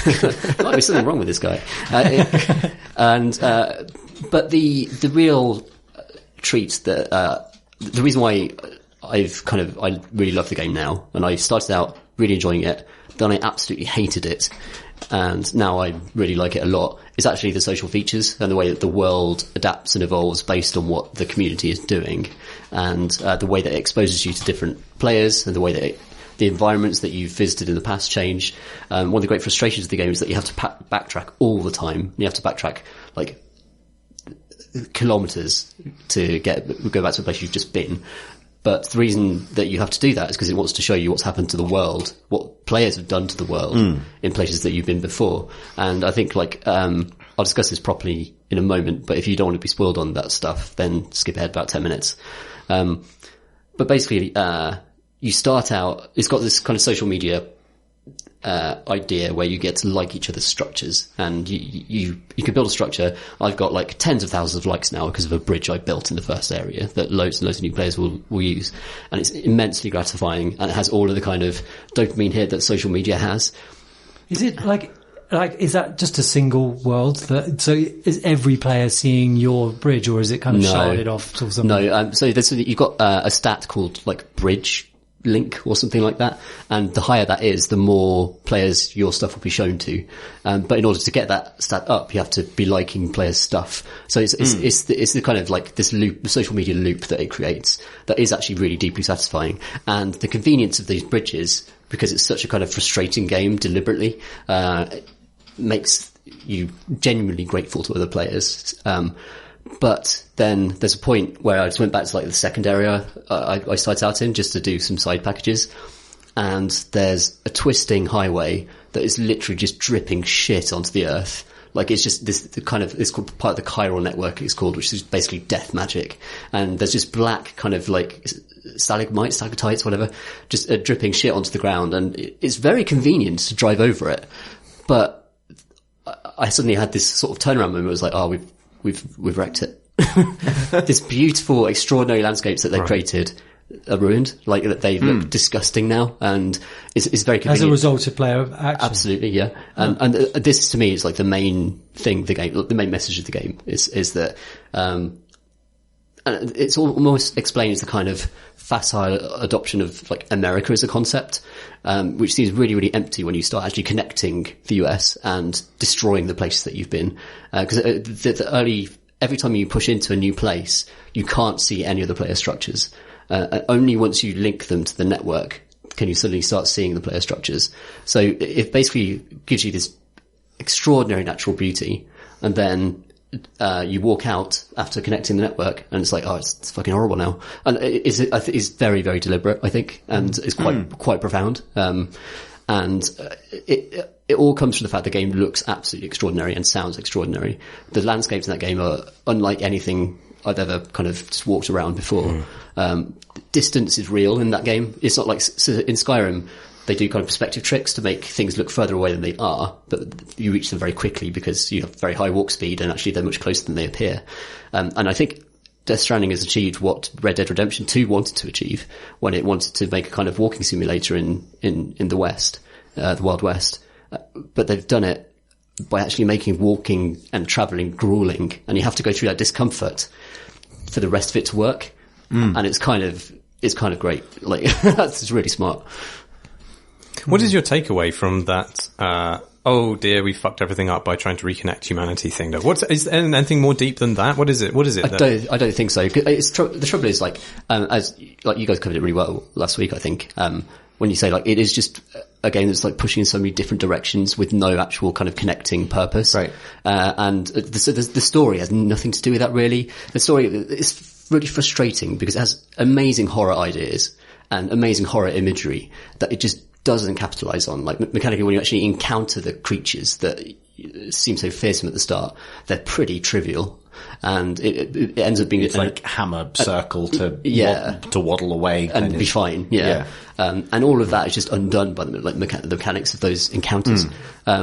There might be something wrong with this guy. But the real treat that the reason why I really love the game now, and I started out really enjoying it, then I absolutely hated it, and now I really like it a lot, is actually the social features and the way that the world adapts and evolves based on what the community is doing, and the way that it exposes you to different players, and the way that the environments that you've visited in the past change. One of the great frustrations of the game is that you have to backtrack all the time. You have to backtrack like kilometers to go back to a place you've just been. But the reason that you have to do that is because it wants to show you what's happened to the world, what players have done to the world in places that you've been before. And I think I'll discuss this properly in a moment, but if you don't want to be spoiled on that stuff, then skip ahead about 10 minutes. But basically, you start out, it's got this kind of social media idea where you get to like each other's structures, and you can build a structure. I've got like tens of thousands of likes now because of a bridge I built in the first area that loads and loads of new players will use, and it's immensely gratifying, and it has all of the kind of dopamine hit that social media has. Is it like is that just a single world? So is every player seeing your bridge, or is it kind of sharded off or something? No, so you've got a stat called like bridge link or something like that. And the higher that is, the more players your stuff will be shown to. But in order to get that stat up, you have to be liking players' stuff. So it's the kind of like this loop, the social media loop that it creates that is actually really deeply satisfying. And the convenience of these bridges, because it's such a kind of frustrating game deliberately, makes you genuinely grateful to other players. But then there's a point where I just went back to like the second area I started out in just to do some side packages. And there's a twisting highway that is literally just dripping shit onto the earth. Like it's just it's called part of the chiral network it's called, which is basically death magic. And there's just black kind of like stalagmites, whatever, just dripping shit onto the ground. And it's very convenient to drive over it. But I suddenly had this sort of turnaround moment. It was like, oh, we've wrecked it. This beautiful, extraordinary landscapes that they created are ruined. Like they look disgusting now, and it's very convenient. As a result of player action. Absolutely, yeah. And this to me is like the main thing the main message of the game is that, and it's almost explains the kind of facile adoption of like America as a concept, which seems really, really empty when you start actually connecting the US and destroying the places that you've been. Because every time you push into a new place, you can't see any of the player structures. Only once you link them to the network can you suddenly start seeing the player structures. So it basically gives you this extraordinary natural beauty, and then you walk out after connecting the network, and it's like, oh, it's fucking horrible now. And it's very, very deliberate, I think, and it's quite profound. And it all comes from the fact the game looks absolutely extraordinary and sounds extraordinary. The landscapes in that game are unlike anything I've ever kind of just walked around before. Distance is real in that game. It's not like in Skyrim, they do kind of perspective tricks to make things look further away than they are, but you reach them very quickly because you have very high walk speed, and actually they're much closer than they appear. And I think Death Stranding has achieved what Red Dead Redemption 2 wanted to achieve when it wanted to make a kind of walking simulator in the West, the Wild West. But they've done it by actually making walking and travelling grueling, and you have to go through that discomfort for the rest of it to work. And it's kind of great. Like, that's just really smart. What is your takeaway from that, oh dear, we fucked everything up by trying to reconnect humanity thing though? Is there anything more deep than that? What is it? I don't think so. The trouble is, like, as like you guys covered it really well last week, I think, when you say like it is just a game that's like pushing in so many different directions with no actual kind of connecting purpose. Right. And the story has nothing to do with that really. The story is really frustrating because it has amazing horror ideas and amazing horror imagery that it just doesn't capitalize on. Like mechanically, when you actually encounter the creatures that seem so fearsome at the start, they're pretty trivial. And it ends up being it's like hammer circle to waddle away and be fine. Yeah. And all of that is just undone by the mechanics of those encounters,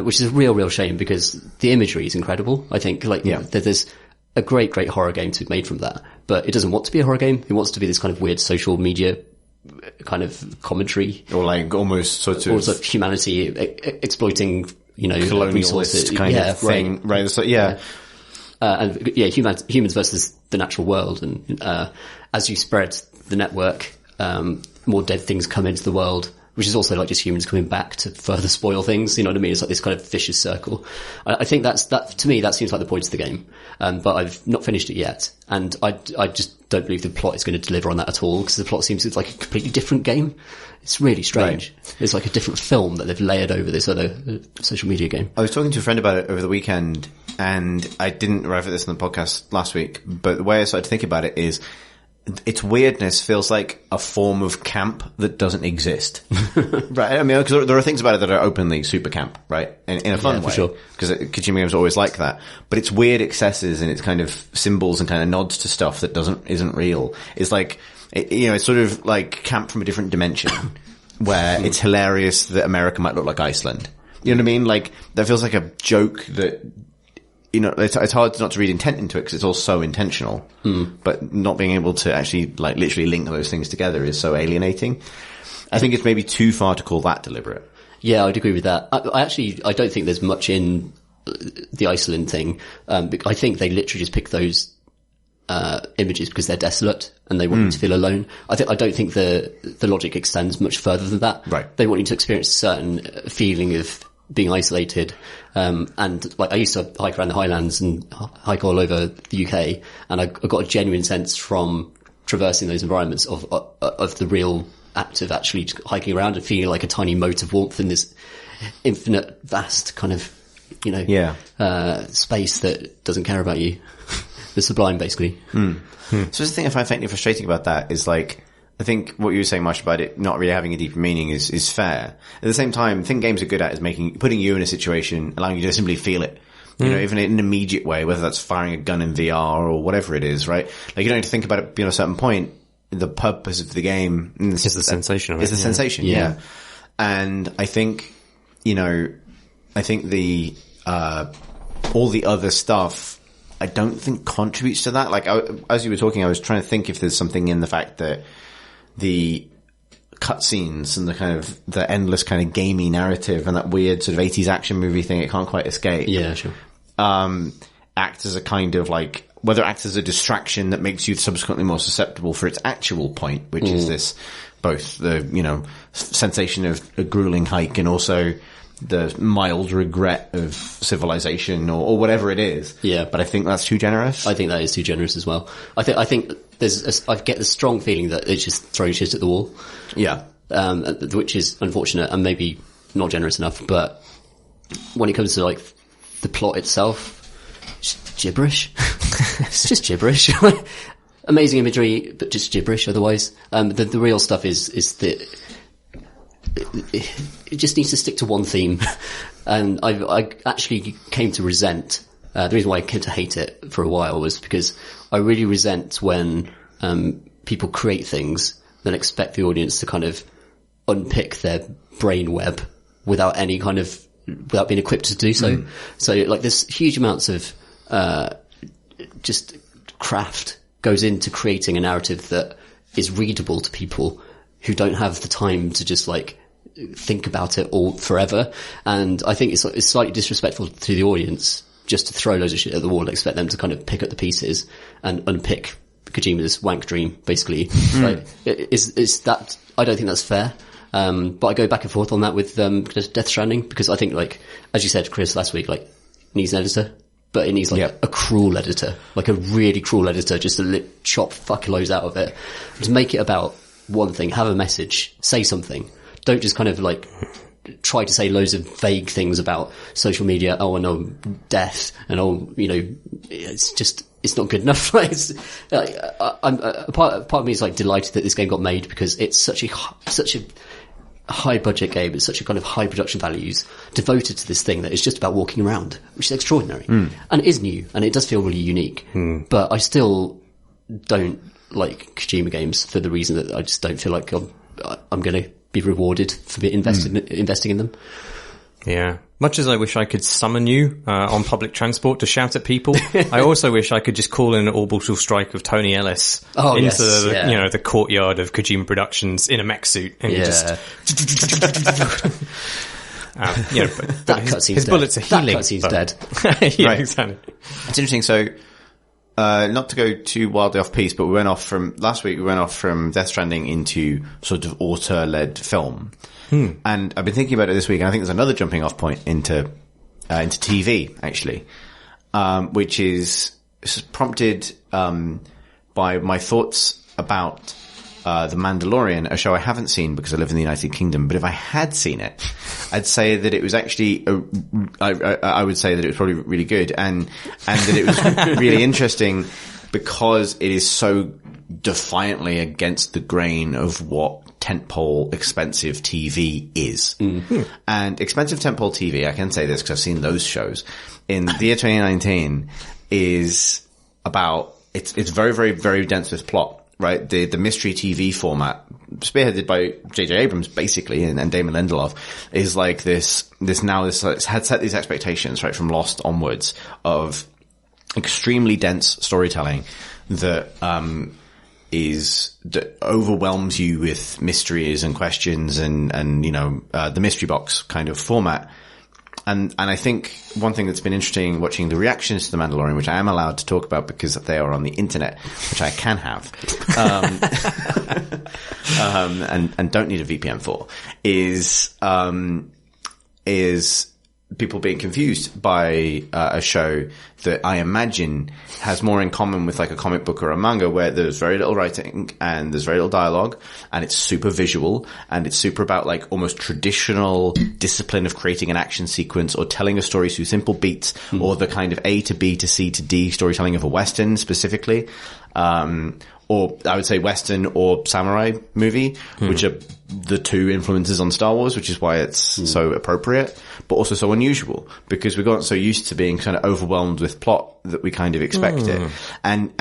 which is a real shame because the imagery is incredible. I think there's a great horror game to be made from that, but it doesn't want to be a horror game. It wants to be this kind of weird social media kind of commentary, or like almost sort of humanity exploiting, colonialist kind of thing, right? So humans versus the natural world, and as you spread the network, more dead things come into the world, which is also like just humans coming back to further spoil things. You know what I mean? It's like this kind of vicious circle. I think that to me that seems like the point of the game, but I've not finished it yet, and I just don't believe the plot is going to deliver on that at all, because the plot seems it's like a completely different game. It's really strange. Right. It's like a different film that they've layered over this other social media game. I was talking to a friend about it over the weekend, and I didn't arrive at this in the podcast last week, but the way I started to think about it is its weirdness feels like a form of camp that doesn't exist. Right? I mean, because there are things about it that are openly super camp, right? In a fun way. For sure. Because Kojima games are always like that. But its weird excesses and its kind of symbols and kind of nods to stuff that isn't real. It's like, it's sort of like camp from a different dimension where it's hilarious that America might look like Iceland. You know what I mean? Like, that feels like a joke that, it's hard not to read intent into it because it's all so intentional. But not being able to actually, like, literally link those things together is so alienating. I think it's maybe too far to call that deliberate. Yeah, I'd agree with that. I don't think there's much in the Iceland thing. I think they literally just pick those images because they're desolate and they want you to feel alone. I don't think the logic extends much further than that. Right. They want you to experience a certain feeling of being isolated. And like I used to hike around the Highlands and hike all over the UK, and I got a genuine sense from traversing those environments of the real act of actually hiking around and feeling like a tiny mote of warmth in this infinite, vast kind of, space that doesn't care about you. The sublime, basically. So the thing I find faintly frustrating about that is like, I think what you were saying, Marsh, about it not really having a deeper meaning is fair. At the same time, the thing games are good at is putting you in a situation, allowing you to simply feel it. You know, even in an immediate way, whether that's firing a gun in VR or whatever it is, right? Like, you don't need to think about it beyond a certain point. The purpose of the game is the sensation of it. It's the sensation, yeah. And I think, all the other stuff, I don't think contributes to that. Like, as you were talking, I was trying to think if there's something in the fact that the cutscenes and the kind of the endless kind of gamey narrative and that weird sort of 80s action movie thing it can't quite escape. Yeah, sure. Act as a kind of like, whether it acts as a distraction that makes you subsequently more susceptible for its actual point, which is this, both the, sensation of a grueling hike and also the mild regret of civilization or whatever it is. Yeah. But I think that's too generous. I think that is too generous as well. I think I get the strong feeling that it's just throwing shit at the wall. Yeah. Which is unfortunate and maybe not generous enough, but when it comes to like the plot itself, it's gibberish. It's just gibberish. Amazing imagery, but just gibberish otherwise. The real stuff is that it just needs to stick to one theme. And I actually came to resent, the reason why I came to hate it for a while was because I really resent when people create things that expect the audience to kind of unpick their brain web without being equipped to do so. So like there's huge amounts of just craft goes into creating a narrative that is readable to people who don't have the time to just like think about it all forever. And I think it's slightly disrespectful to the audience just to throw loads of shit at the wall and expect them to kind of pick up the pieces and unpick Kojima's wank dream, basically. Like, is that, I don't think that's fair. But I go back and forth on that with Death Stranding, because I think, like, as you said, Chris, last week, like, it needs an editor, but it needs like a cruel editor, like a really cruel editor, just to chop fucking loads out of it. Just make it about one thing, have a message, say something. Don't just kind of like try to say loads of vague things about social media. Oh, no, death, and it's not good enough. Part of me is like delighted that this game got made, because it's such a high budget game. It's such a kind of high production values devoted to this thing that is just about walking around, which is extraordinary. And it is new and it does feel really unique. But I still don't like Kojima games for the reason that I just don't feel like I'm going to be rewarded for investing in them. Yeah. Much as I wish I could summon you on public transport to shout at people, I also wish I could just call in an orbital strike of Tony Ellis into the courtyard of Kojima Productions in a mech suit, and just that cutscene's his dead. bullets are healing. That cutscene's dead. Yeah, Right. exactly. It's interesting. So, not to go too wildly off piece, but we went off from Death Stranding into sort of auteur-led film. And I've been thinking about it this week, and I think there's another jumping off point into TV, actually, which is prompted, by my thoughts about, The Mandalorian, a show I haven't seen because I live in the United Kingdom, but if I had seen it, I'd say that it was actually, I would say that it was probably really good, and that it was really interesting because it is so defiantly against the grain of what tentpole expensive TV is. And expensive tentpole TV, I can say this because I've seen those shows, in the year 2019 is about, it's very, very, very dense with plot, right? The mystery TV format, spearheaded by J.J. Abrams, basically, and Damon Lindelof, is like this had set these expectations, right, from Lost onwards, of extremely dense storytelling that overwhelms you with mysteries and questions and the mystery box kind of format. and I think one thing that's been interesting watching the reactions to The Mandalorian, which I am allowed to talk about because they are on the internet, which I can have, and don't need a VPN for, is people being confused by a show that I imagine has more in common with like a comic book or a manga, where there's very little writing and there's very little dialogue, and it's super visual, and it's super about like almost traditional discipline of creating an action sequence or telling a story through simple beats, or the kind of A to B to C to D storytelling of a Western specifically. Or I would say Western or samurai movie, which are the two influences on Star Wars, which is why it's so appropriate, but also so unusual, because we've gotten so used to being kind of overwhelmed with plot that we kind of expect it. And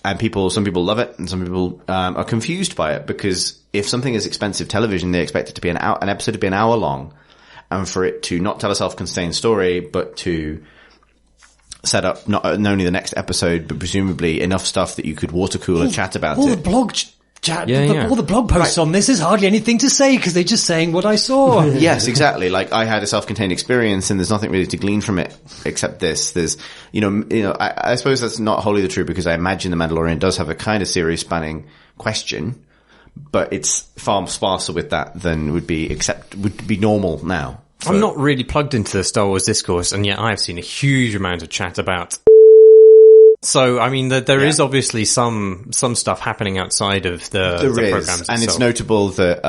some people love it and some people, are confused by it, because if something is expensive television, they expect it to be an episode to be an hour long, and for it to not tell a self-contained story, but to set up not only the next episode, but presumably enough stuff that you could water cool and chat about all it. The blog chat, all the blog posts on this is hardly anything to say because they're just saying what I saw. Yes, exactly. Like I had a self-contained experience, and there's nothing really to glean from it except this. There's, I suppose that's not wholly the truth, because I imagine The Mandalorian does have a kind of series spanning question, but it's far sparser with that than would be normal now. I'm not really plugged into the Star Wars discourse, and yet I've seen a huge amount of chat about. So, I mean, there is obviously some stuff happening outside of the programs itself. And it's notable that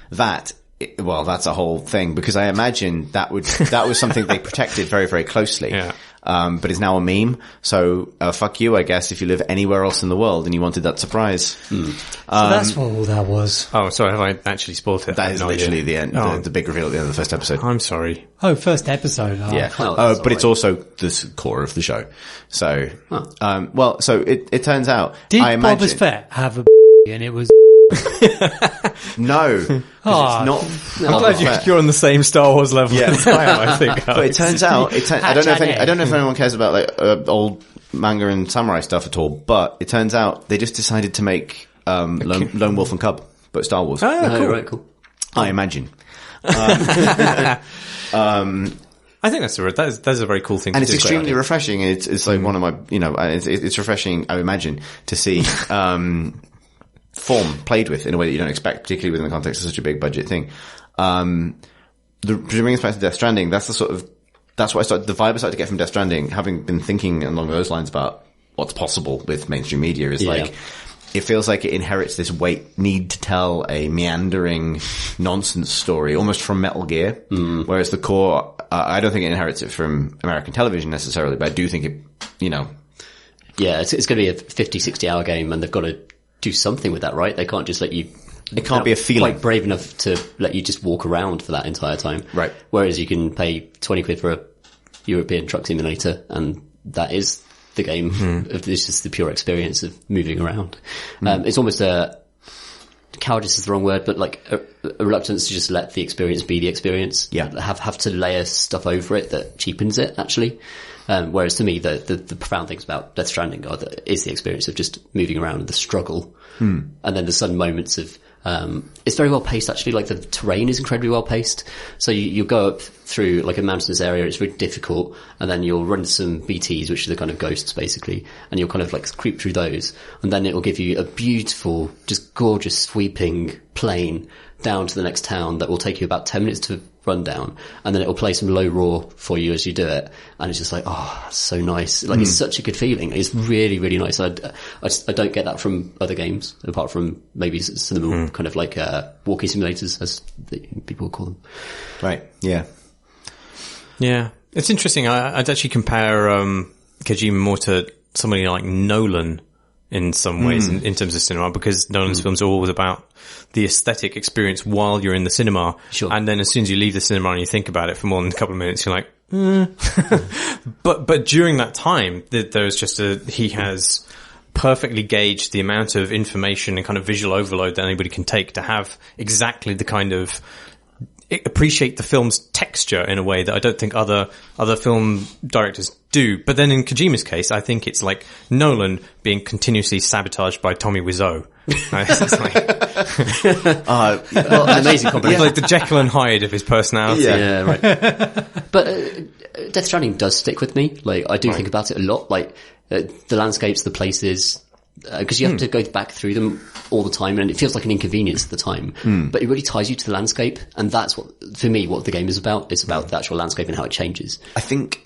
that's a whole thing, because I imagine that was something they protected very, very closely. Yeah. But it's now a meme. So, fuck you, I guess, if you live anywhere else in the world and you wanted that surprise. So that's what all that was. Oh, sorry, have I actually spoiled it? That is literally the end, the big reveal at the end of the first episode. I'm sorry. Oh, first episode. Oh. Yeah. But it's also the core of the show. So, so it turns out, did I imagine, Boba's Fett have a and it was... No. It's not. I'm glad you're on the same Star Wars level as I am, I think. But it turns out, I don't know if anyone cares about like old manga and samurai stuff at all, but it turns out they just decided to make Lone Wolf and Cub, but Star Wars. Oh, cool. Right, cool. I imagine. I think that's a very cool thing to do. And it's extremely refreshing. It's like one of my, it's refreshing, I imagine, to see form played with in a way that you don't expect, particularly within the context of such a big budget thing. To bring us back to Death Stranding, that's what the vibe I started to get from Death Stranding, having been thinking along those lines about what's possible with mainstream media, is like, it feels like it inherits this need to tell a meandering nonsense story, almost from Metal Gear, whereas the core, I don't think it inherits it from American television necessarily, but I do think it, Yeah, it's going to be a 50, 60 hour game, and they've got to do something with that, right? They can't just let you... It can't be a feeling. Quite brave enough to let you just walk around for that entire time. Right. Whereas you can pay 20 quid for a European truck simulator, and that is the game. This is the pure experience of moving around. It's almost cowardice is the wrong word, but like a reluctance to just let the experience be the experience. Yeah. Have to layer stuff over it that cheapens it, actually. Whereas to me, the profound things about Death Stranding is the experience of just moving around and the struggle. And then the sudden moments of, it's very well paced, actually. Like the terrain is incredibly well paced. So you go up through like a mountainous area, it's very difficult, and then you'll run some BTs, which are the kind of ghosts basically, and you'll kind of like creep through those, and then it'll give you a beautiful, just gorgeous sweeping plain down to the next town that will take you about 10 minutes to run down, and then it'll play some low roar for you as you do it, and it's just like, oh, that's so nice. Like it's such a good feeling. It's really, really nice. I don't get that from other games, apart from maybe some of them kind of like walking simulators, as people call them. Right. Yeah. Yeah. It's interesting. I'd actually compare Kojima more to somebody like Nolan in some ways in terms of cinema, because Nolan's films are always about the aesthetic experience while you're in the cinema. Sure. And then as soon as you leave the cinema and you think about it for more than a couple of minutes, you're like, But during that time, there's just he has perfectly gauged the amount of information and kind of visual overload that anybody can take to have exactly the kind of appreciate the film's texture in a way that I don't think other film directors do. But then in Kojima's case, I think it's like Nolan being continuously sabotaged by Tommy Wiseau. It's like, an amazing combination. like the Jekyll and Hyde of his personality. Yeah, right. But Death Stranding does stick with me. Like, I do think about it a lot. Like, the landscapes, the places, because you have to go back through them all the time, and it feels like an inconvenience at the time. But it really ties you to the landscape, and that's what, for me, what the game is about. It's about the actual landscape and how it changes. I think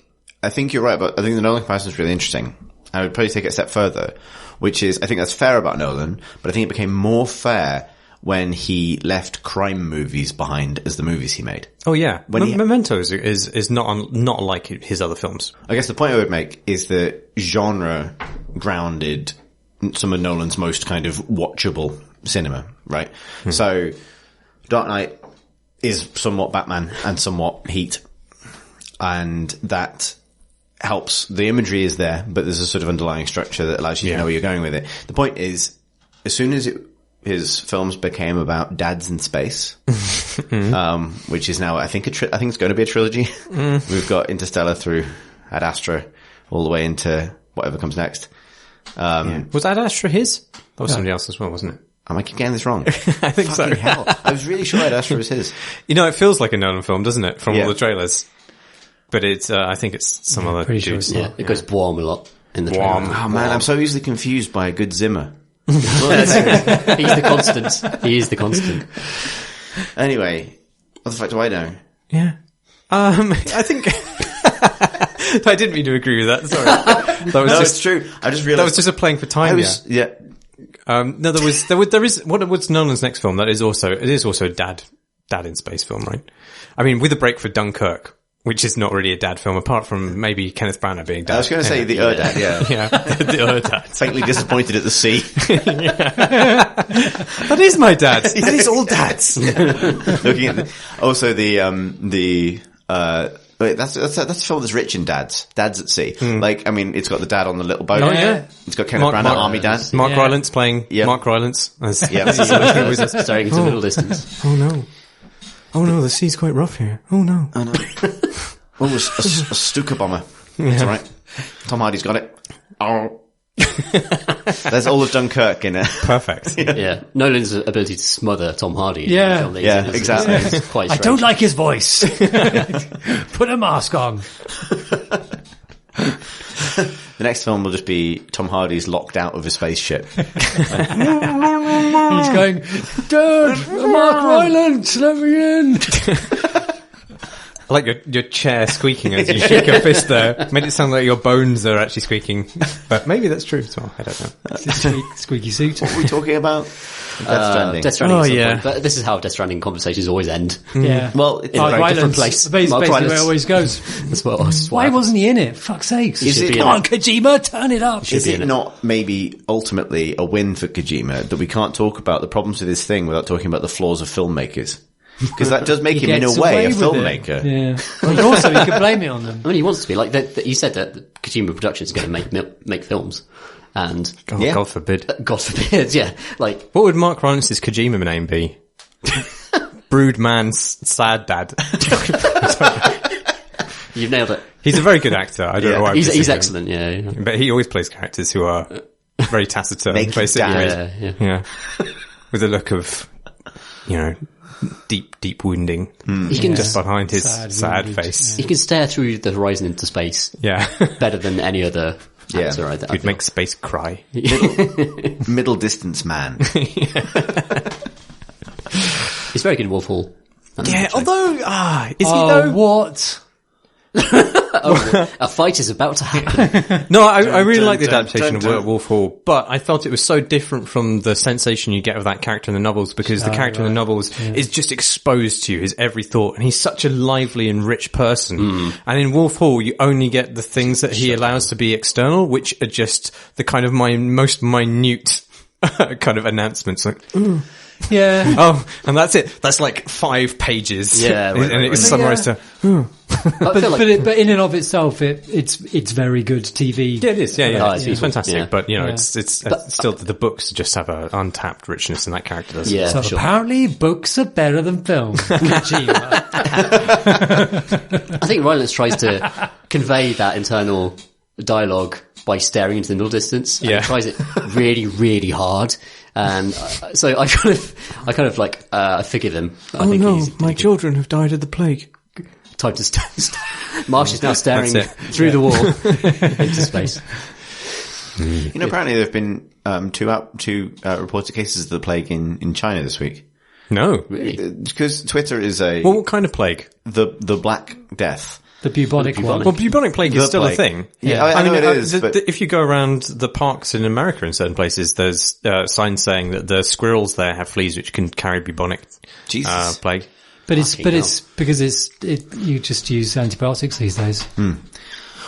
you're right, but I think the Nolan comparison is really interesting. I would probably take it a step further, which is, I think that's fair about Nolan, but I think it became more fair when he left crime movies behind as the movies he made. Oh yeah, Memento is not like his other films. I guess the point I would make is that genre grounded some of Nolan's most kind of watchable cinema, right? So Dark Knight is somewhat Batman and somewhat Heat, and that helps. The imagery is there, but there's a sort of underlying structure that allows you to know where you're going with it. The point is, as soon as his films became about dads in space, which is now, I think it's going to be a trilogy. We've got Interstellar through Ad Astra all the way into whatever comes next. Was Ad Astra his? That was somebody else as well, wasn't it? Am I getting this wrong? I think so. Hell. I was really sure Ad Astra was his. It feels like a Nolan film, doesn't it? From all the trailers. But it's, I think it's some other dudes. Sure it goes Boam a lot in the trailer. Oh man, I'm so easily confused by a good Zimmer. He's the constant. He is the constant. Anyway, what the fuck do I know? Yeah. I think I didn't mean to agree with that. Sorry. That was it's true. I just realized that was just a playing for time. No, there is what's Nolan's next film that is also a dad in space film, right? I mean, with a break for Dunkirk, which is not really a dad film, apart from maybe Kenneth Branagh being dad. I was going to say the dad, yeah, the dad. Faintly disappointed at the sea. That is my dad. That is all dads. Looking at that's a film that's rich in dads at sea. Like, I mean, it's got the dad on the little boat. Oh yeah, it's got Kenneth Branagh, army dad. Mark Rylance playing Mark Rylance. Staring into the middle distance. Oh no, the sea's quite rough here. Oh no. Oh no. Oh, a Stuka bomber. That's alright. Tom Hardy's got it. Oh. There's all of Dunkirk in it. Perfect. Yeah. Nolan's ability to smother Tom Hardy. Yeah, exactly. It's quite strange. I don't like his voice. Put a mask on. The next film will just be Tom Hardy's locked out of a spaceship. He's going, Dad, Mark Rylance, let me in. I like your chair squeaking as you shake your fist there. Made it sound like your bones are actually squeaking. But maybe that's true as well. I don't know. Squeaky suit. What are we talking about? Death Stranding. Death Stranding. But this is how Death Stranding conversations always end. Yeah. Well, it's in a very different place. Basically where it always goes. Why wasn't he in it? Fuck's sakes. Come on, Kojima, turn it up. Is it not maybe ultimately a win for Kojima that we can't talk about the problems with his thing without talking about the flaws of filmmakers? Because that does make him, in a way, a filmmaker. Yeah. Well, also, he could blame it on them. I mean, he wants to be. Like, he said that Kojima Productions is going to make films. And God forbid. God forbid, yeah. Like, what would Mark Rylance's Kojima name be? Brood man's sad dad. You've nailed it. He's a very good actor. I don't know why. He's excellent, yeah. But he always plays characters who are very taciturn, basically. Yeah. With a look of, deep wounding. He can just behind his sad face. He can stare through the horizon into space. Yeah. Better than any other actor. I He'd make space cry. Middle distance man. He's very good in Wolf Hall. Although, is he though? What? A fight is about to happen. No, I really like the adaptation of Wolf Hall, but I felt it was so different from the sensation you get with that character in the novels, because the character in the novels is just exposed to you, his every thought, and he's such a lively and rich person. And in Wolf Hall, you only get the things that he allows to be external, which are just the kind of most minute kind of announcements, like, ooh. Yeah. Oh, and that's it. That's like 5 pages. Yeah. And it's summarized to, but in and of itself, it's very good TV. Yeah, it is. Yeah. It's fantastic. Yeah. But, it's still the books just have an untapped richness, and that character does. Yeah, so apparently books are better than film. I think Rylance tries to convey that internal dialogue by staring into the middle distance. And he tries it really, really hard. And so I kind of I forgive him. I think my children have died of the plague. Time to Marsh is now staring through the wall into space. Apparently there have been two reported cases of the plague in China this week. No, really? Because Twitter is what kind of plague? The Black Death. The bubonic one. Well, bubonic plague is still a thing. Yeah, I mean, it is. But if you go around the parks in America in certain places, there's signs saying that the squirrels there have fleas which can carry bubonic plague. But it's because you just use antibiotics these days.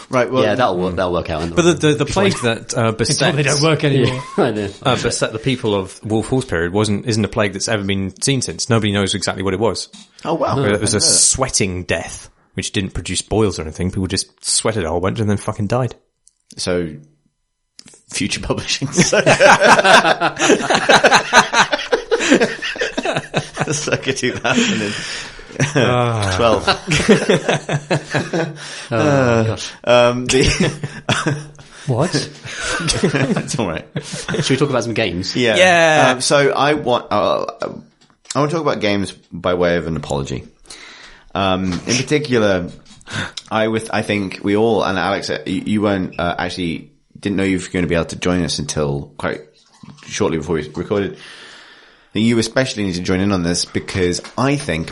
Right. Well, that'll work out. But the plague that beset they don't work anymore. Beset the people of Wolf Hall's period isn't a plague that's ever been seen since. Nobody knows exactly what it was. Oh wow! It was a sweating death, which didn't produce boils or anything. People just sweated a whole bunch and then fucking died. So, future publishing. Circa 2012. Gosh. What? It's all right. Should we talk about some games? Yeah. So I want to talk about games by way of an apology. In particular, I think we all, and Alex, you weren't actually didn't know you were going to be able to join us until quite shortly before we recorded. You especially need to join in on this because I think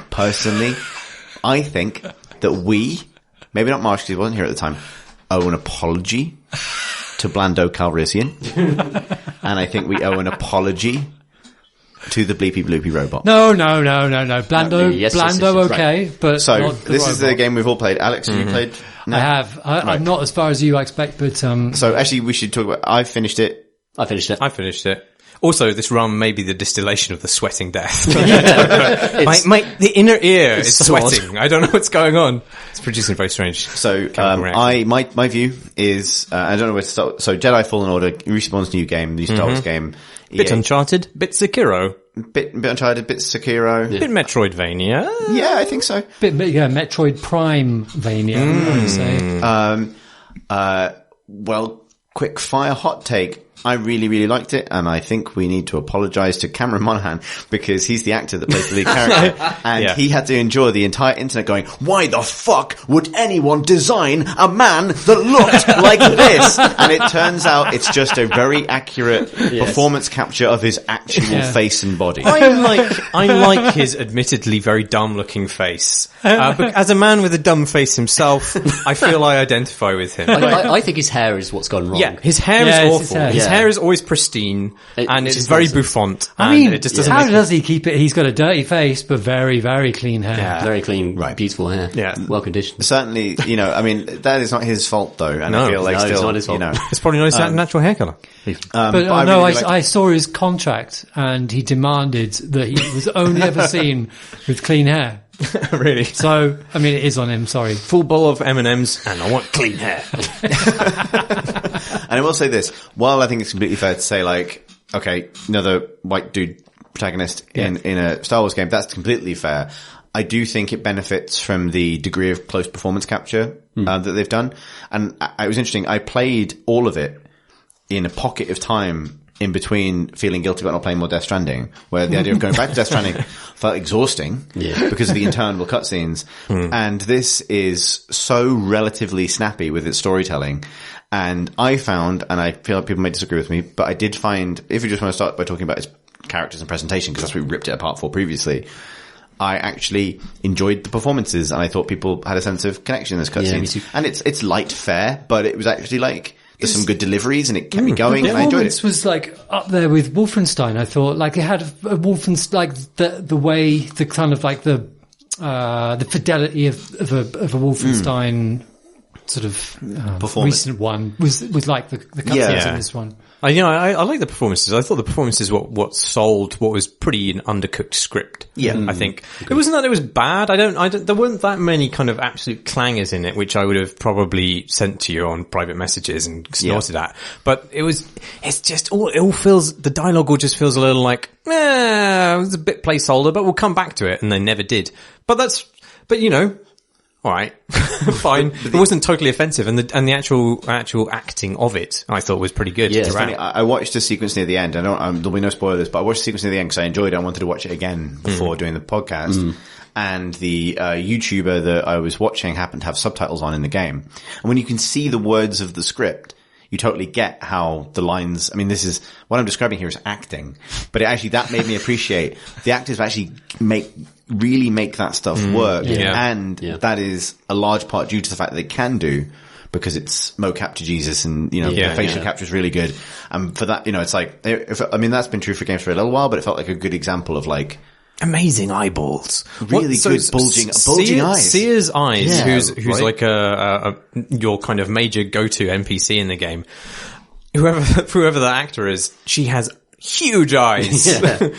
that we, maybe not Marsh because he wasn't here at the time, owe an apology to Blando Calrissian. And I think we owe an apology to the Bleepy Bloopy robot. No. Blando, Yes, okay, right. but so not the this robot. is the game we've all played. Alex, have you played? No? I have. I'm not as far as you, I expect, but So actually we should talk about, I finished it. I finished it. Also, this rum may be the distillation of the sweating death. The inner ear is sweating. I don't know what's going on. It's producing very strange. So, my view is, I don't know where to start. So Jedi Fallen Order, Respawn's new game, new Star Wars game. Bit Uncharted, bit Sekiro. Bit Uncharted, bit Sekiro. Bit Metroidvania. Yeah, I think so. Metroid Prime Vania, I would say. Well, quick fire hot take. I really, really liked it, and I think we need to apologise to Cameron Monaghan because he's the actor that plays the lead character, and he had to endure the entire internet going, why the fuck would anyone design a man that looked like this? And it turns out it's just a very accurate performance capture of his actual face and body. I like his admittedly very dumb-looking face. But as a man with a dumb face himself, I feel I identify with him. I think his hair is what's gone wrong. Yeah, his hair is awful. His hair is always pristine, and it's very bouffant. I mean, it just doesn't how does he keep it? He's got a dirty face, but very, very clean hair. Yeah. Very clean, beautiful hair. Yeah. Well conditioned. Certainly, I mean, that is not his fault though, and I feel like it's not his fault. It's probably not his natural hair colour. I saw his contract, and he demanded that he was only ever seen with clean hair. Really? So, I mean, it is on him, sorry. Full bowl of M&Ms, and I want clean hair. And I will say this, while I think it's completely fair to say, like, okay, another white dude protagonist in a Star Wars game, that's completely fair. I do think it benefits from the degree of close performance capture that they've done. And it was interesting, I played all of it in a pocket of time in between feeling guilty about not playing more Death Stranding, where the idea of going back to Death Stranding felt exhausting because of the interminable cutscenes. And this is so relatively snappy with its storytelling. And I found, and I feel like people may disagree with me, but I did find, if you just want to start by talking about its characters and presentation, because that's what we ripped it apart for previously, I actually enjoyed the performances, and I thought people had a sense of connection in this cutscene. And it's light fare, but it was actually like, there's some good deliveries, and it kept me going, and I enjoyed it. This was like up there with Wolfenstein. I thought, like, it had a Wolfenstein, like the way, the kind of like the fidelity of a Wolfenstein sort of Performance. recent one was like the cutscenes in this one. I like the performances. I thought the performances were what sold what was pretty an undercooked script. Yeah. I think. It wasn't that it was bad. There weren't that many kind of absolute clangers in it, which I would have probably sent to you on private messages and snorted at. But it's just it all feels, the dialogue all just feels a little like, it was a bit placeholder, but we'll come back to it. And they never did. But all right, fine. It wasn't totally offensive, and the actual acting of it, I thought was pretty good. Yeah, it's funny. I watched a sequence near the end. There'll be no spoilers, but I watched a sequence near the end because I enjoyed it. I wanted to watch it again before doing the podcast. And the YouTuber that I was watching happened to have subtitles on in the game, and when you can see the words of the script, you totally get how the lines, I mean, this is, what I'm describing here is acting, but that made me appreciate the actors actually really make that stuff work. And that is a large part due to the fact that they can do, because it's mocap to Jesus and, the facial capture is really good. And for that, it's like, that's been true for games for a little while, but it felt like a good example of like, amazing eyeballs. Really good bulging eyes. Seer's eyes, who's like your kind of major go-to NPC in the game. Whoever the actor is, she has huge eyes.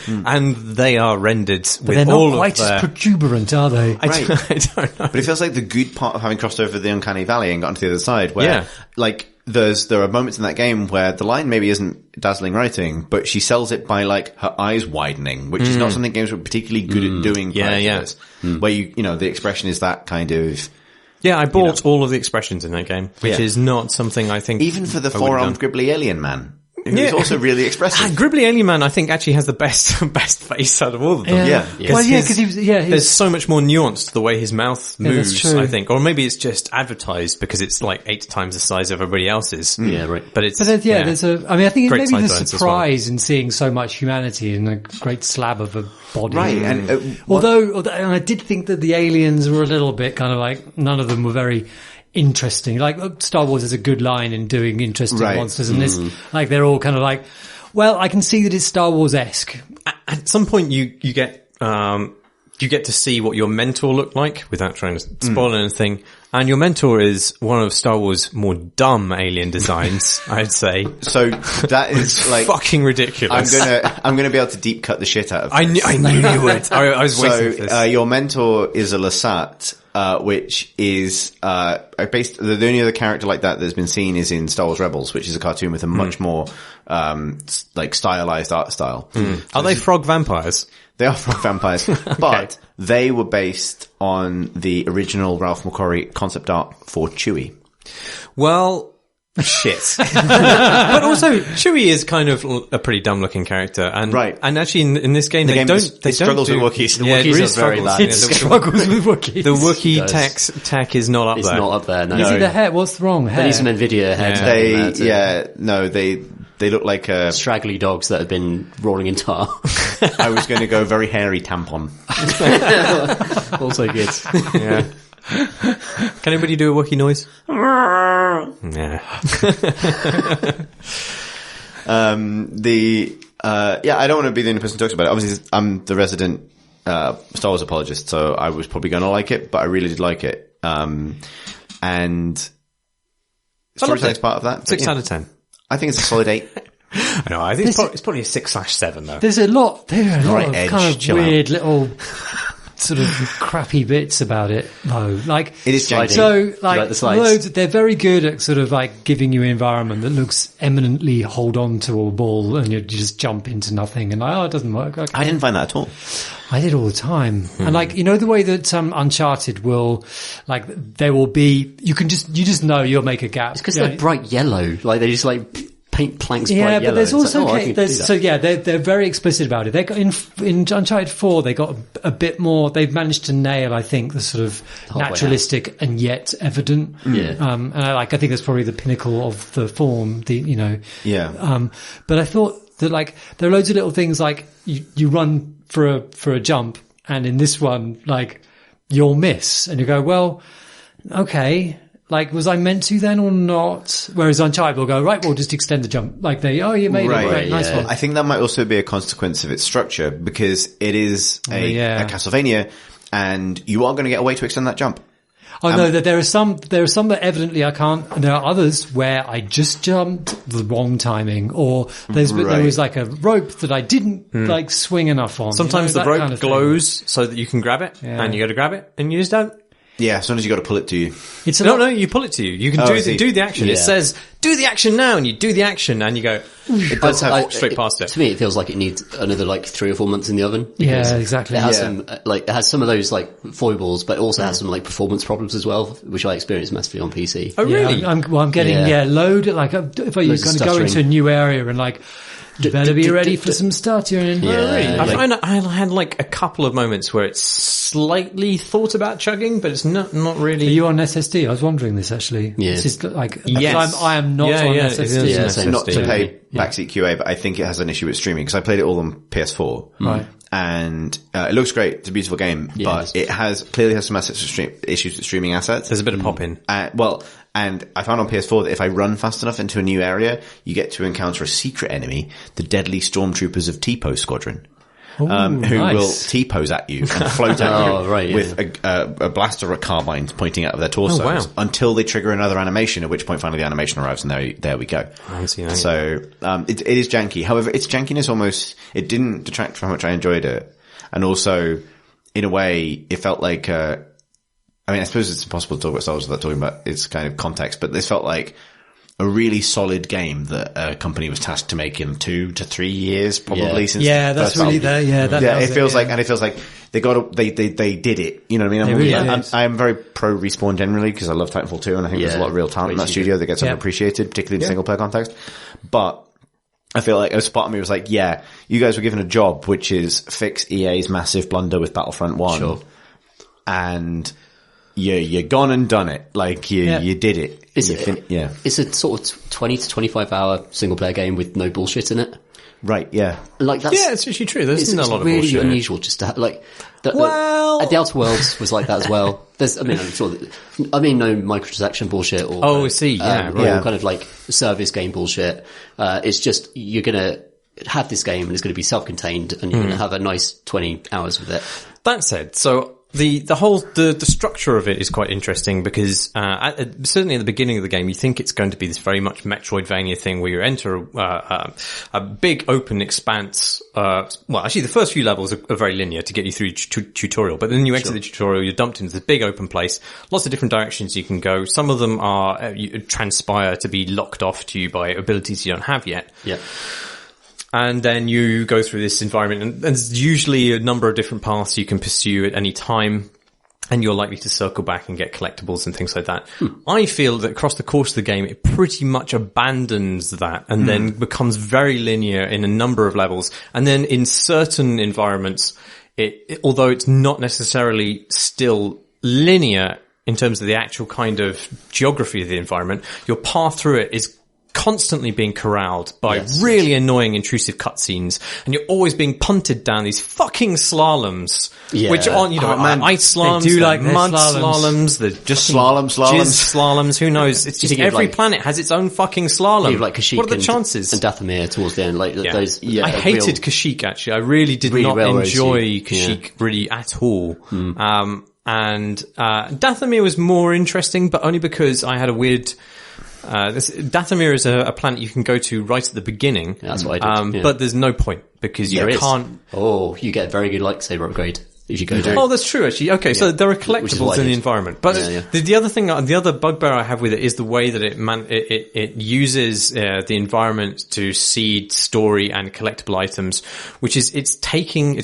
And they are rendered with all of their... They're not quite as protuberant, are they? I don't know. But it feels like the good part of having crossed over the Uncanny Valley and gotten to the other side, where there are moments in that game where the line maybe isn't dazzling writing, but she sells it by like her eyes widening, which is not something games were particularly good at doing. Where the expression is that kind of. Yeah, I bought all of the expressions in that game, which is not something I think. Even for the four-armed gribbly alien man. Who's also really expressive. Gribbly Alien Man, I think, actually has the best face out of all of them. Because there's so much more nuance to the way his mouth moves, I think. Or maybe it's just advertised because it's like 8 times the size of everybody else's. Yeah, right. But it's, I think it's maybe the surprise in seeing so much humanity in a great slab of a body. Right. And, although I did think that the aliens were a little bit kind of like, none of them were very interesting. Like Star Wars has a good line in doing interesting monsters, and this, like, they're all kind of like, well, I can see that it's Star Wars-esque. At some point, you get to see what your mentor looked like without trying to spoil anything. And your mentor is one of Star Wars' more dumb alien designs, I'd say. So that is like fucking ridiculous. I'm gonna be able to deep cut the shit out of this. I knew you would. I was waiting for this. Your mentor is a Lasat, which is based. The only other character like that that's been seen is in Star Wars Rebels, which is a cartoon with a much more like stylized art style. Are they frog vampires? They are frog vampires, but they were based on the original Ralph McQuarrie concept art for Chewie. Well, shit. But also, Chewie is kind of a pretty dumb-looking character, and and actually in this game they struggles with Wookiees. The Wookiees are very bad. It struggles with Wookiees. The Wookiee tech is not up there. It's not up there. No. Is it the hair? What's wrong? Hair? They need some Nvidia hair. They look like straggly dogs that have been rolling in tar. I was going to go very hairy tampon. Also good. Yeah. Can anybody do a Wookiee noise? Yeah. I don't want to be the only person who talks about it. Obviously, I'm the resident Star Wars apologist, so I was probably going to like it, but I really did like it. And storytelling's part of that. 6 out of 10. I think it's a solid 8. I know. I think it's probably a 6/7 though. There's a lot of edge, kind of weird little sort of crappy bits about it, though. Like, it is janky. So, like the slides? Loads. They're very good at sort of like giving you an environment that looks eminently hold on to a ball, and you just jump into nothing, and like, it doesn't work. Okay. I didn't find that at all. I did all the time. And like, the way that Uncharted will, like, there will be, you just know you'll make a gap. It's because they're bright yellow. Like, they just like paint planks bright yellow. Yeah, but there's also, they're they're very explicit about it. They got in Uncharted 4, they got a bit more, they've managed to nail, I think, the sort of naturalistic and yet evident. Yeah. And I think that's probably the pinnacle of the form, Yeah. But I thought that, like, there are loads of little things, like, you run for a jump, and in this one, like, you'll miss, and you go, well, okay, like, was I meant to then or not? Whereas Uncharted will go, right, we'll just extend the jump. Like, you made it, right, nice one. I think that might also be a consequence of its structure, because it is a Castlevania, and you are going to get a way to extend that jump. No, there are some that evidently I can't, and there are others where I just jumped the wrong timing, or there was like a rope that I didn't like swing enough on. Sometimes the rope kind of glows so that you can grab it, and you go to grab it, and you just don't. Yeah, as soon as you got to pull it to you. No, you pull it to you. You can do the action. Yeah. It says, do the action now, and you do the action, and you go, it does have straight past it. To me, it feels like it needs another 3 or 4 months in the oven. Yeah, exactly. It has it has some of those foibles, but it also has some performance problems as well, which I experienced massively on PC. Oh, really? I'm getting, load, if you're going to go into a new area and you better be ready for some stuttering. I had a couple of moments where it's slightly thought about chugging, but it's not really. Are you on SSD? I was wondering this actually. Yeah. This is I am not on SSD. Yeah, so not to pay backseat QA, but I think it has an issue with streaming because I played it all on PS4. Right. And it looks great. It's a beautiful game, but it clearly has some issues with streaming assets. There's a bit of pop-in. And I found on PS4 that if I run fast enough into a new area, you get to encounter a secret enemy, the deadly stormtroopers of T-Pose Squadron. Who will T-pose at you and float at you with a blaster or carbines pointing out of their torsos until they trigger another animation, at which point finally the animation arrives and there we go. So it is janky. However, its jankiness it didn't detract from how much I enjoyed it. And also, in a way, it felt like I suppose it's impossible to talk about Star Wars without talking about its kind of context, but this felt like a really solid game that a company was tasked to make in 2 to 3 years, probably since. Yeah, that's really there. Yeah, it feels like they did it. You know what I mean? I'm very pro Respawn generally because I love Titanfall 2 and I think there's a lot of real talent in that studio that gets underappreciated, particularly in the single player context. But I feel like a part of me was like, yeah, you guys were given a job, which is fix EA's massive blunder with Battlefront 1. Sure. And you're gone and done it. You did it. It's a sort of 20 to 25 hour single player game with no bullshit in it. Right, yeah. It's actually true. There's not a lot of bullshit. It's really unusual just to have, the Outer Worlds was like that as well. I'm sure no microtransaction bullshit or or kind of service game bullshit. It's just, you're gonna have this game and it's gonna be self-contained and you're gonna have a nice 20 hours with it. That said, so the structure of it is quite interesting because certainly at the beginning of the game you think it's going to be this very much Metroidvania thing where you enter a big open expanse. Actually the first few levels are very linear to get you through tutorial, but then you exit the tutorial, you're dumped into this big open place, lots of different directions you can go. Some of them are transpire to be locked off to you by abilities you don't have yet. Yeah. And then you go through this environment and there's usually a number of different paths you can pursue at any time. And you're likely to circle back and get collectibles and things like that. I feel that across the course of the game, it pretty much abandons that and then becomes very linear in a number of levels. And then in certain environments, although it's not necessarily still linear in terms of the actual kind of geography of the environment, your path through it is constantly being corralled by really annoying intrusive cutscenes, and you're always being punted down these fucking slaloms, which aren't, ice slaloms, they do like mud slaloms. the just slaloms, jizz slaloms, who knows? It's just every planet has its own fucking slalom. Kashyyyk what are the chances? And Dathomir towards the end, those. I hated Kashyyyk actually. I really did not enjoy Kashyyyk really at all. And Dathomir was more interesting, but only because I had a weird. Dathomir is a planet you can go to right at the beginning. Yeah, that's what I did. But there's no point because you can't. Oh, you get a very good lightsaber upgrade if you go there. Oh, that's true actually. Okay, so there are collectibles in the environment. But the other thing, the other bugbear I have with it is the way that it uses the environment to seed story and collectible items, which is it's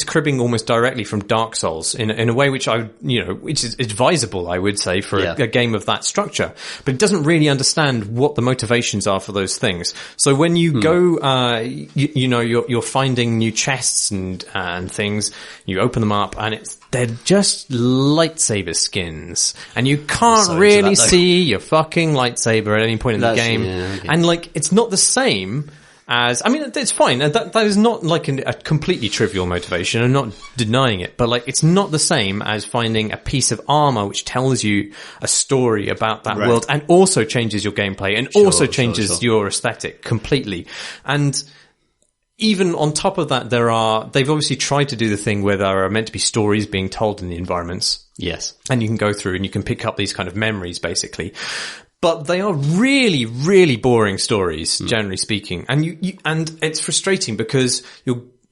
cribbing almost directly from Dark Souls in a way which which is advisable, I would say, for a game of that structure. But it doesn't really understand what the motivations are for those things. So when you go, you're finding new chests and things, you open them up and they're just lightsaber skins, and you can't really see your fucking lightsaber at any point in the game. And it's not the same as, it's fine. That is not a completely trivial motivation. I'm not denying it, but it's not the same as finding a piece of armor which tells you a story about that world and also changes your gameplay and also changes your aesthetic completely. And even on top of that, they've obviously tried to do the thing where there are meant to be stories being told in the environments. Yes. And you can go through and you can pick up these kind of memories, basically. But they are really, really boring stories, generally speaking. And and it's frustrating because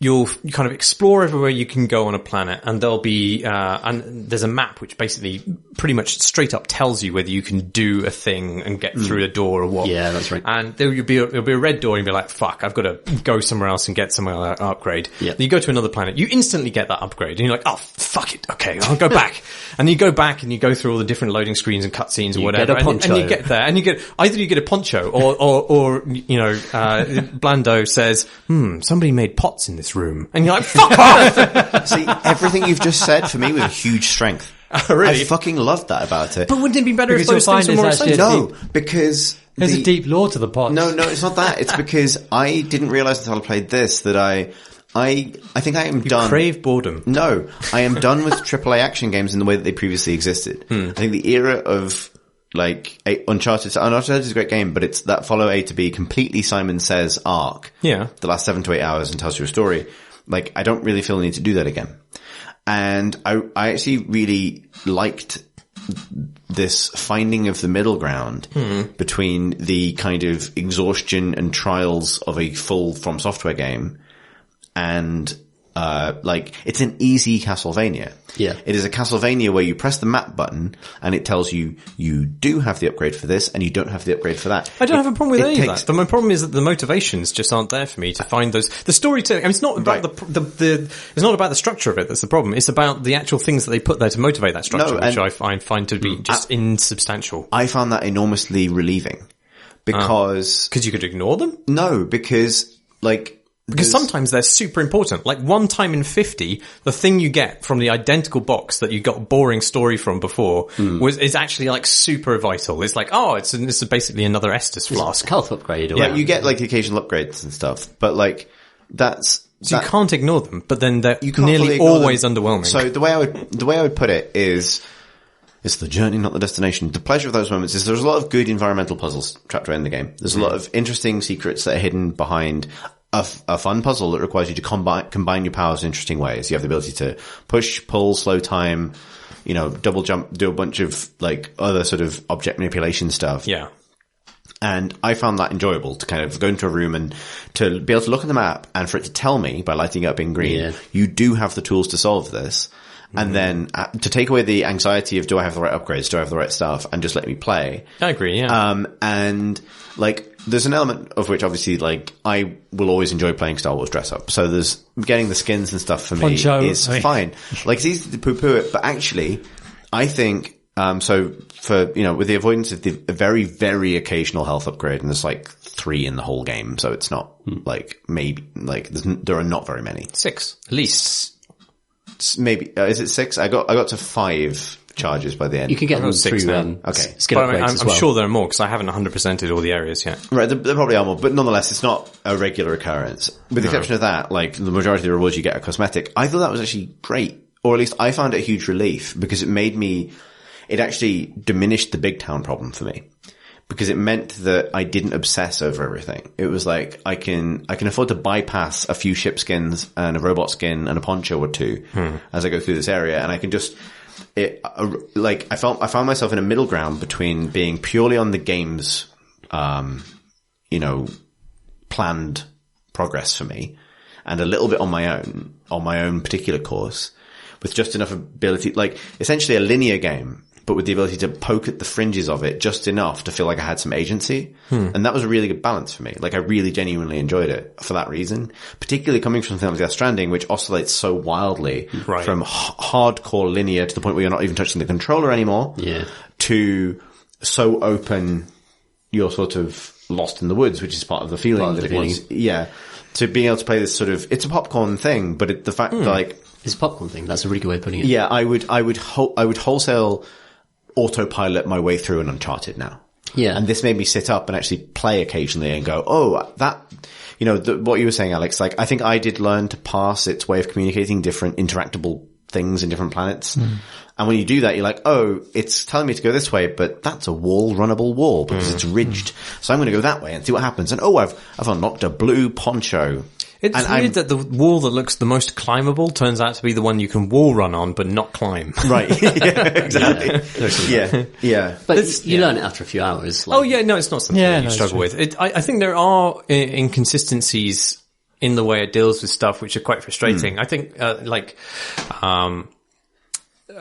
you'll kind of explore everywhere you can go on a planet, and there'll be and there's a map which basically pretty much straight up tells you whether you can do a thing and get through a door or what. Yeah, that's right. And there'll be a red door and you'll be like, fuck, I've got to go somewhere else and get somewhere upgrade. Yeah. Then you go to another planet, you instantly get that upgrade and you're like, oh, fuck it, okay, I'll go back. And you go back and you go through all the different loading screens and cutscenes or whatever. Get a poncho. And you get there and you get, either you get a poncho or Blando says, somebody made pots in this room. And you're like, fuck off! See, everything you've just said for me was a huge strength. Oh, really? I fucking loved that about it. But wouldn't it be better if Because those you'll things were find more it's exciting? No, because There's a deep lore to the pots. No, it's not that. It's because I didn't realize until I played this that I think I am done. Crave boredom. No, I am done with AAA action games in the way that they previously existed. I think the era of like Uncharted is a great game, but it's that follow A to B completely Simon Says arc. Yeah. The last 7 to 8 hours and tells you a story. Like, I don't really feel the need to do that again. And I actually really liked this finding of the middle ground between the kind of exhaustion and trials of a full From Software game and it's an easy Castlevania. Yeah. It is a Castlevania where you press the map button and it tells you you do have the upgrade for this and you don't have the upgrade for that. I don't have a problem with any of that. But my problem is that the motivations just aren't there for me to find those. The storytelling, I mean, it's not about it's not about the structure of it that's the problem. It's about the actual things that they put there to motivate that structure, which I find to be just insubstantial. I found that enormously relieving because you could ignore them? No, because sometimes they're super important. Like one time in 50, the thing you get from the identical box that you got a boring story from before is actually like super vital. It's like, this is basically another Estus flask. Health upgrade. Yeah, you get like the occasional upgrades and stuff, but like you can't ignore them, but then they're nearly always underwhelming. So the way I would put it is, it's the journey, not the destination. The pleasure of those moments is there's a lot of good environmental puzzles trapped away in the game. There's a lot of interesting secrets that are hidden behind a fun puzzle that requires you to combine your powers in interesting ways. You have the ability to push, pull, slow time, double jump, do a bunch of like other sort of object manipulation stuff. Yeah. And I found that enjoyable to kind of go into a room and to be able to look at the map and for it to tell me by lighting it up in green, you do have the tools to solve this. And then to take away the anxiety of do I have the right upgrades, do I have the right stuff, and just let me play. I agree, yeah. And like there's an element of which obviously like I will always enjoy playing Star Wars dress up. So there's getting the skins and stuff for me is fine. Like it's easy to poo-poo it, but actually I think so for with the avoidance of the very, very occasional health upgrade, and there's like 3 in the whole game, so it's not like maybe like there are not very many. 6 at least. Maybe is it 6? I got to 5 charges by the end. You can get them through okay. Skill upgrades as well. I'm sure there are more because I haven't 100%ed all the areas yet. Right, there probably are more, but nonetheless, it's not a regular occurrence. With the exception of that, like the majority of the rewards you get are cosmetic. I thought that was actually great, or at least I found it a huge relief because it actually diminished the big town problem for me. Because it meant that I didn't obsess over everything. It was like, I can afford to bypass a few ship skins and a robot skin and a poncho or 2 as I go through this area. And I can just, I found myself in a middle ground between being purely on the game's, planned progress for me and a little bit on my own particular course with just enough ability, like essentially a linear game, but with the ability to poke at the fringes of it just enough to feel like I had some agency. And that was a really good balance for me. Like I really genuinely enjoyed it for that reason, particularly coming from something like Death Stranding, which oscillates so wildly from hardcore linear to the point where you're not even touching the controller anymore to so open you're sort of lost in the woods, which is part of the feeling that it was. Yeah. To being able to play this sort of, it's a popcorn thing, but the fact that like, it's a popcorn thing. That's a really good way of putting it. Yeah. I would wholesale autopilot my way through an Uncharted now. Yeah. And this made me sit up and actually play occasionally and go, what you were saying, Alyx, like, I think I did learn to parse its way of communicating different interactable things in different planets. And when you do that, you're like, it's telling me to go this way, but that's a runnable wall because it's ridged. So I'm going to go that way and see what happens. And I've unlocked a blue poncho. It's weird that the wall that looks the most climbable turns out to be the one you can wall run on, but not climb. Right. Yeah, exactly. Yeah. But you learn it after a few hours. Oh yeah, no, it's not something that you struggle with. I think there are inconsistencies in the way it deals with stuff which are quite frustrating. I think,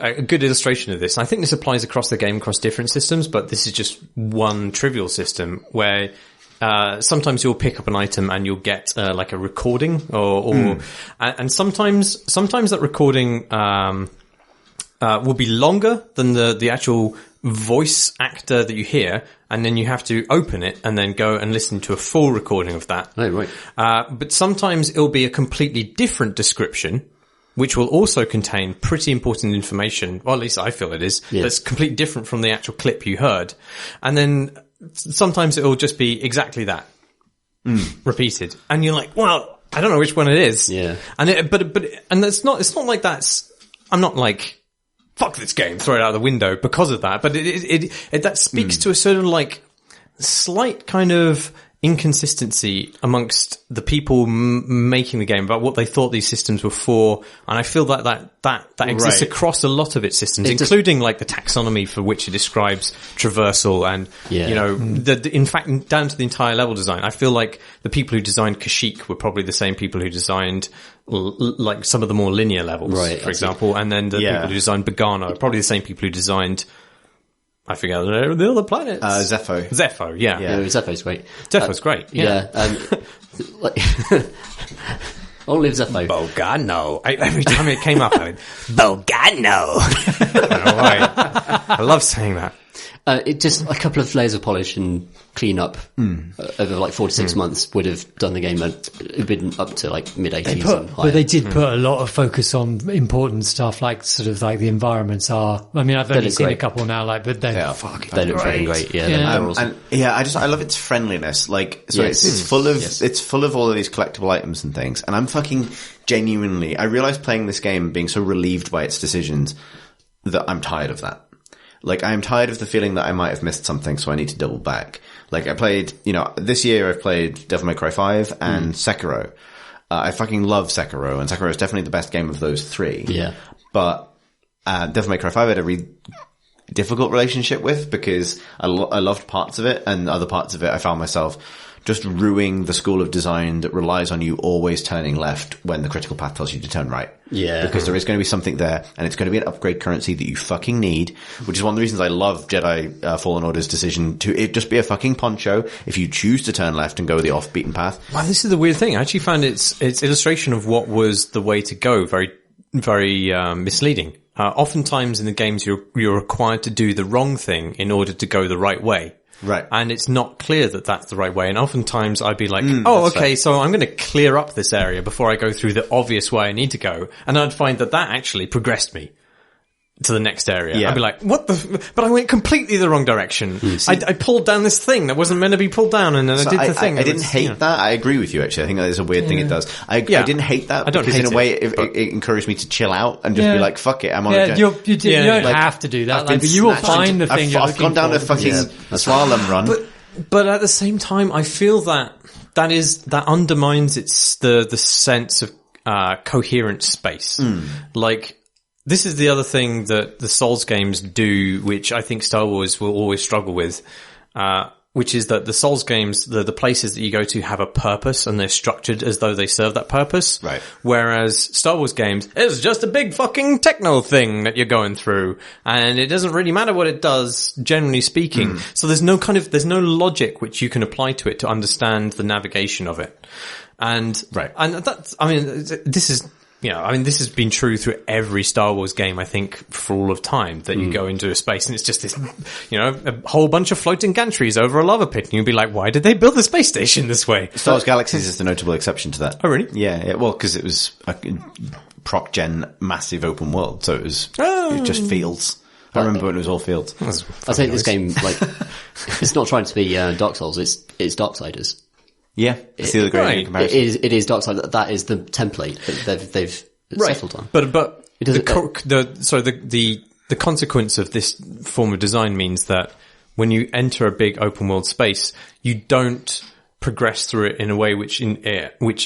a good illustration of this, and I think this applies across the game, across different systems, but this is just one trivial system where sometimes you'll pick up an item and you'll get like a recording, and sometimes that recording will be longer than the actual voice actor that you hear, and then you have to open it and then go and listen to a full recording of that. Oh, right. But sometimes it'll be a completely different description, which will also contain pretty important information, or at least I feel it is, that's completely different from the actual clip you heard. And then sometimes it will just be exactly that repeated, and you're like, well, I don't know which one it is. Yeah, and it's not like that's. I'm not like, fuck this game, throw it out the window because of that. But it that speaks to a sort of like slight kind of inconsistency amongst the people making the game about what they thought these systems were for, and I feel that exists across a lot of its systems, including like the taxonomy for which it describes traversal and in fact down to the entire level design. I feel like the people who designed Kashyyyk were probably the same people who designed like some of the more linear levels, for example, and then the people who designed Bogano are probably the same people who designed, I forget the other planets. Zepho, yeah. Zepho's great. Zepho's great, yeah. Long live Zepho. Bogano. Every time it came up, I went, Bogano. I love saying that. It just, a couple of layers of polish and clean up over like 4 to 6 months would have done the game been up to like mid-80s and higher. But they did put a lot of focus on important stuff, like sort of like the environments are. I mean, I've only seen a couple now, like, but they look fucking great. Yeah, awesome. I love its friendliness. Like, so it's full of all of these collectible items and things. And I'm fucking genuinely, I realized playing this game being so relieved by its decisions that I'm tired of that. Like, I'm tired of the feeling that I might have missed something, so I need to double back. Like, I played, this year I've played Devil May Cry 5 and Sekiro. I fucking love Sekiro, and Sekiro is definitely the best game of those three. Yeah. But, Devil May Cry 5 I had a really difficult relationship with, because I loved parts of it, and other parts of it I found myself just ruining the school of design that relies on you always turning left when the critical path tells you to turn right. Yeah. Because there is going to be something there, and it's going to be an upgrade currency that you fucking need, which is one of the reasons I love Jedi Fallen Order's decision to it just be a fucking poncho if you choose to turn left and go the off-beaten path. Well, this is the weird thing. I actually found its illustration of what was the way to go very, very misleading. Oftentimes in the games you're required to do the wrong thing in order to go the right way. Right. And it's not clear that that's the right way. And oftentimes I'd be like, okay, so I'm going to clear up this area before I go through the obvious way I need to go. And I'd find that actually progressed me to the next area. Yeah. I'd be like, but I went completely the wrong direction. I pulled down this thing that wasn't meant to be pulled down, and then I did the thing. I didn't hate that. I agree with you, actually. I think that is a weird thing it does. I didn't hate that because in a way it encouraged me to chill out and just be like, fuck it, I'm on a journey. You don't have to do that. But you will find the thing you're looking for. I've gone down a fucking slalom run. But at the same time, I feel that undermines the sense of coherent space. Like, this is the other thing that the Souls games do, which I think Star Wars will always struggle with, which is that the Souls games, the places that you go to have a purpose, and they're structured as though they serve that purpose. Right. Whereas Star Wars games, it's just a big fucking techno thing that you're going through, and it doesn't really matter what it does, generally speaking. So there's no logic which you can apply to it to understand the navigation of it. And that's, this has been true through every Star Wars game, I think, for all of time, that you go into a space and it's just this, a whole bunch of floating gantries over a lava pit, and you'll be like, why did they build the space station this way? Star Wars Galaxies is the notable exception to that. Oh, really? Yeah. Well, because it was a proc-gen massive open world, so it was just fields. I remember when it was all fields. I think this game, it's not trying to be Dark Souls, it's Darksiders. Yeah, it's the other great comparison. It is Darksiders. That is the template that they've settled on. But the consequence of this form of design means that when you enter a big open world space, you don't progress through it in a way which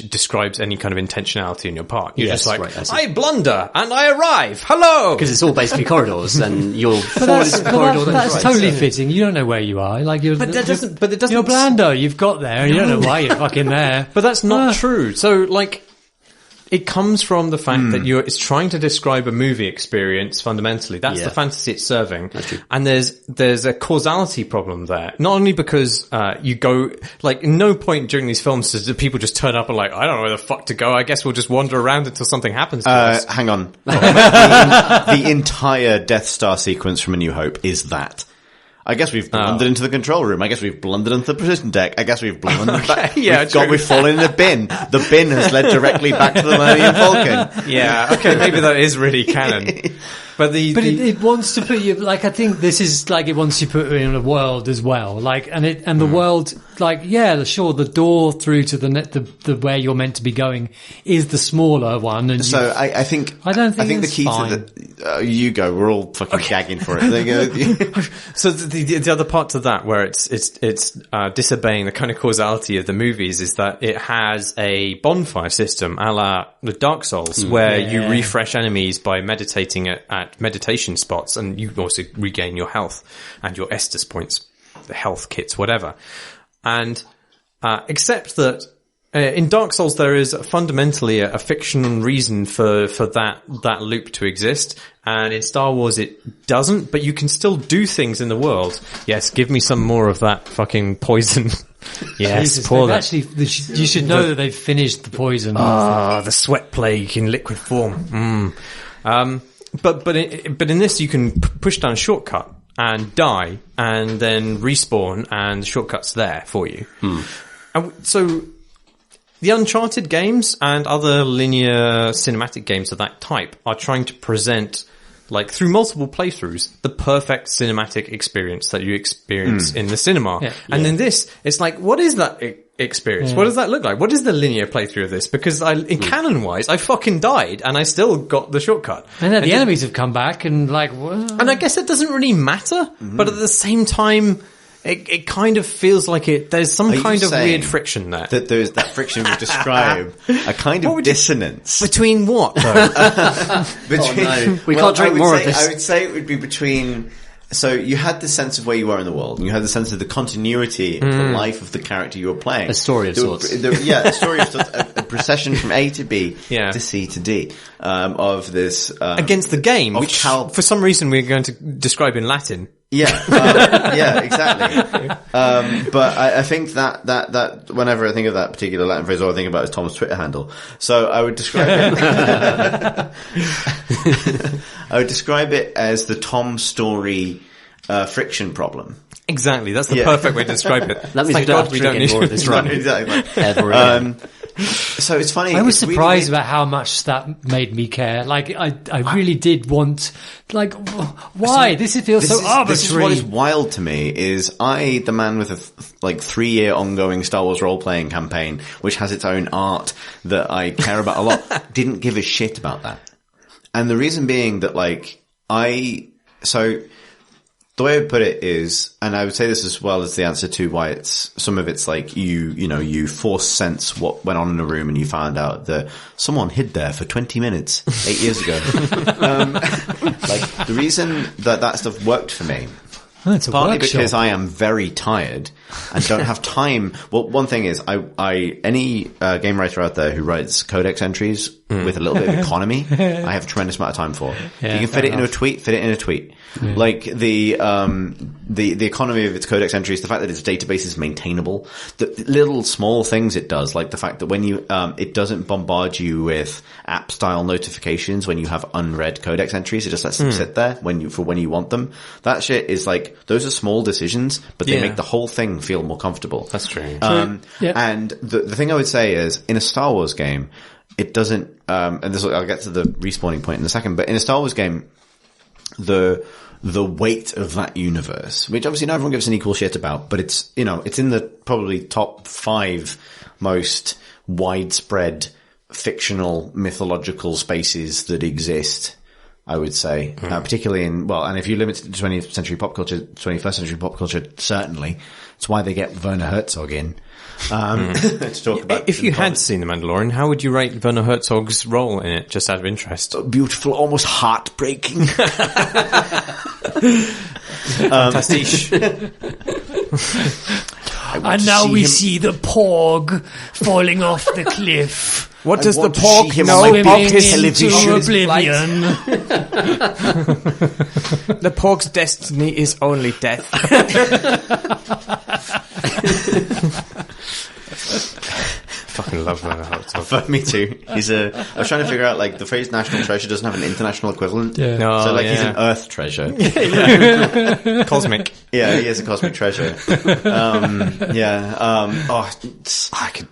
describes any kind of intentionality on your part. You're just like, right, I blunder and I arrive. Hello! Because it's all basically corridors and you'll fall into the corridor. That's totally fitting. You don't know where you are. Like you're blunder. You've got there and you don't know why you're fucking there. But that's not true. So like, it comes from the fact that it's trying to describe a movie experience fundamentally. That's the fantasy it's serving. And there's a causality problem there. Not only because, you go, like, no point during these films does people just turn up and like, I don't know where the fuck to go. I guess we'll just wander around until something happens to us. Hang on. The entire Death Star sequence from A New Hope is that. I guess we've blundered into the control room. I guess we've blundered into the precision deck. I guess we've blundered back. We've fallen in a bin. The bin has led directly back to the Millennium Falcon. Yeah, okay, maybe that is really canon. But it wants to put you, like, I think this is like, it wants to put you in a world as well. Like, and the world, like, yeah, sure, the door through to the where you're meant to be going is the smaller one. And so I think the key to you go, we're all fucking gagging for it. There you go. So the other part to that where it's disobeying the kind of causality of the movies is that it has a bonfire system a la the Dark Souls where you refresh enemies by meditating at meditation spots, and you also regain your health and your Estus points, the health kits, whatever. And except that in Dark Souls there is fundamentally a fictional reason for that loop to exist, and in Star Wars it doesn't, but you can still do things in the world. Yes, give me some more of that fucking poison. Yes, Jesus, pour that. Actually, you should know that they've finished the poison. The sweat plague in liquid form. But in this you can push down a shortcut and die and then respawn, and the shortcut's there for you. And so the Uncharted games and other linear cinematic games of that type are trying to present, like, through multiple playthroughs, the perfect cinematic experience that you experience in the cinema. Yeah. And in this, it's like, what is that experience? Yeah. What does that look like? What is the linear playthrough of this? Because in canon-wise, I fucking died and I still got the shortcut. And then the enemies have come back and like, what? And I guess it doesn't really matter, but at the same time, it kind of feels like there's some kind of weird friction there. That there's that friction we describe, a kind of dissonance. Between what, though? We can't drink more of this. I would say it would be between... So you had the sense of where you were in the world, and you had the sense of the continuity of the life of the character you were playing. A story of sorts. A story of sorts. A procession from A to B to C to D of this... against the game, which for some reason we're going to describe in Latin. Yeah, exactly. But I think that whenever I think of that particular Latin phrase, all I think about is Tom's Twitter handle. So I would describe it. I would describe it as the Tom Story friction problem. Exactly, that's the perfect way to describe it. That means we don't have to drink any more of this run. Exactly. Ever again. So it's funny. I was surprised about how much that made me care. Like, I really did want, like, why? This feels so arbitrary. This is what is wild to me, is the man with a 3-year ongoing Star Wars role-playing campaign, which has its own art that I care about a lot, didn't give a shit about that. And the reason being that, the way I would put it is, and I would say this as well as the answer to why some of it's like you force sense what went on in a room and you found out that someone hid there for 20 minutes 8 years ago. The reason that stuff worked for me, partly because I am very tired and don't have time. Well, one thing is, any game writer out there who writes codex entries with a little bit of economy, I have a tremendous amount of time for. Yeah, you can fit it into a tweet, fit it in a tweet. Yeah. Like the economy of its codex entries, the fact that its database is maintainable, the little small things it does, like the fact that when you, it doesn't bombard you with app style notifications when you have unread codex entries, it just lets them sit there when you want them. That shit is like, those are small decisions, but they make the whole thing feel more comfortable. That's true. And the thing I would say is, in a Star Wars game, it doesn't, and I'll get to the respawning point in a second, but in a Star Wars game, the weight of that universe, which obviously not everyone gives an equal shit about, but it's in the probably top 5 most widespread fictional mythological spaces that exist I would say, particularly and if you limit it to 20th century pop culture, 21st century pop culture, certainly. It's why they get Werner Herzog in. To talk about. If you had seen The Mandalorian, how would you rate Werner Herzog's role in it, just out of interest? Beautiful, almost heartbreaking. Fantastic. And now we see the Porg falling off the cliff. What does the Porg know about television? oblivion? The Porg's destiny is only death. Fucking love Werner Herzog. Me too. I was trying to figure out, like, the phrase national treasure doesn't have an international equivalent. Yeah. No, So, like, he's an Earth treasure. Cosmic. Yeah, he is a cosmic treasure. I could,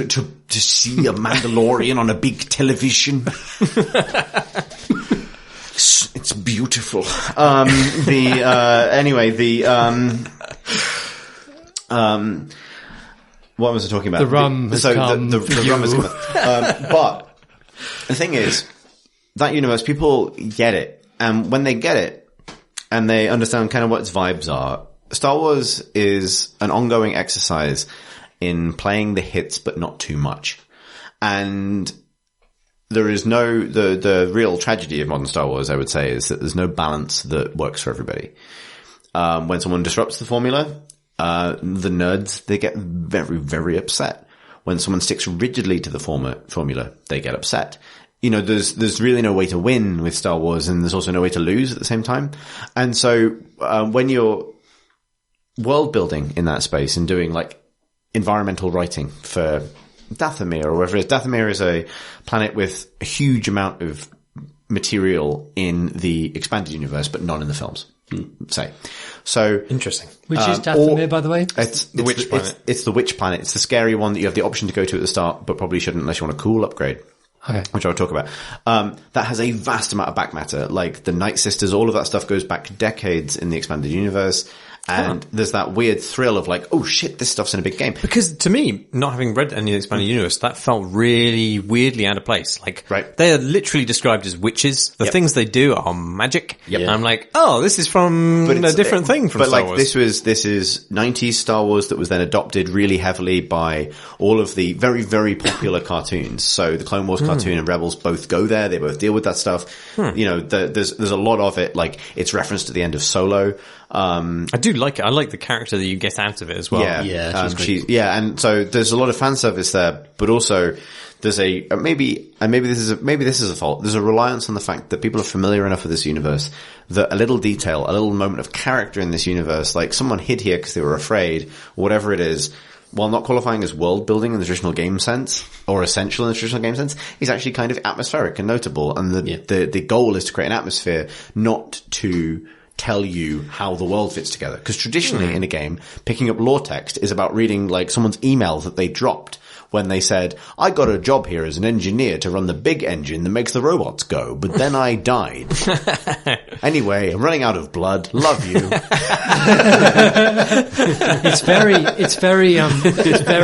To see a Mandalorian on a big television. It's beautiful. What was I talking about? The rum has come. The rum has come. But the thing is, that universe, people get it. And when they get it, and they understand kind of what its vibes are, Star Wars is an ongoing exercise in playing the hits, but not too much. And there is the real tragedy of modern Star Wars, I would say, is that there's no balance that works for everybody. When someone disrupts the formula, the nerds, they get very, very upset. When someone sticks rigidly to the formula, they get upset. You know, there's really no way to win with Star Wars, and there's also no way to lose at the same time. And so, when you're world building in that space and doing, like, environmental writing for Dathomir or whatever it is. Dathomir is a planet with a huge amount of material in the expanded universe, but none in the films. Say. So interesting. Which is Dathomir, by the way? It's the witch planet. It's the witch planet. It's the scary one that you have the option to go to at the start, but probably shouldn't unless you want a cool upgrade. Okay. Which I'll talk about. That has a vast amount of back matter. Like the Night Sisters, all of that stuff goes back decades in the expanded universe. And there's that weird thrill of like, oh shit, this stuff's in a big game. Because to me, not having read any of the expanded universe, that felt really weirdly out of place. Like, right. They are literally described as witches. The things they do are magic. Yep. And I'm like, oh, this is from a different thing from Star Wars. But like, this is 90s Star Wars that was then adopted really heavily by all of the very, very popular cartoons. So the Clone Wars cartoon and Rebels both go there. They both deal with that stuff. You know, there's a lot of it. Like, it's referenced at the end of Solo. I do like it. I like the character that you get out of it as well. Yeah. And so there's a lot of fan service there, but also there's maybe this is a fault. There's a reliance on the fact that people are familiar enough with this universe that a little detail, a little moment of character in this universe, like someone hid here because they were afraid, or whatever it is, while not qualifying as world building in the traditional game sense, or essential in the traditional game sense, is actually kind of atmospheric and notable. And the goal is to create an atmosphere, not to tell you how the world fits together. Because traditionally in a game, picking up lore text is about reading like someone's email that they dropped when they said, I got a job here as an engineer to run the big engine that makes the robots go, but then I died. Anyway, I'm running out of blood. Love you. It's very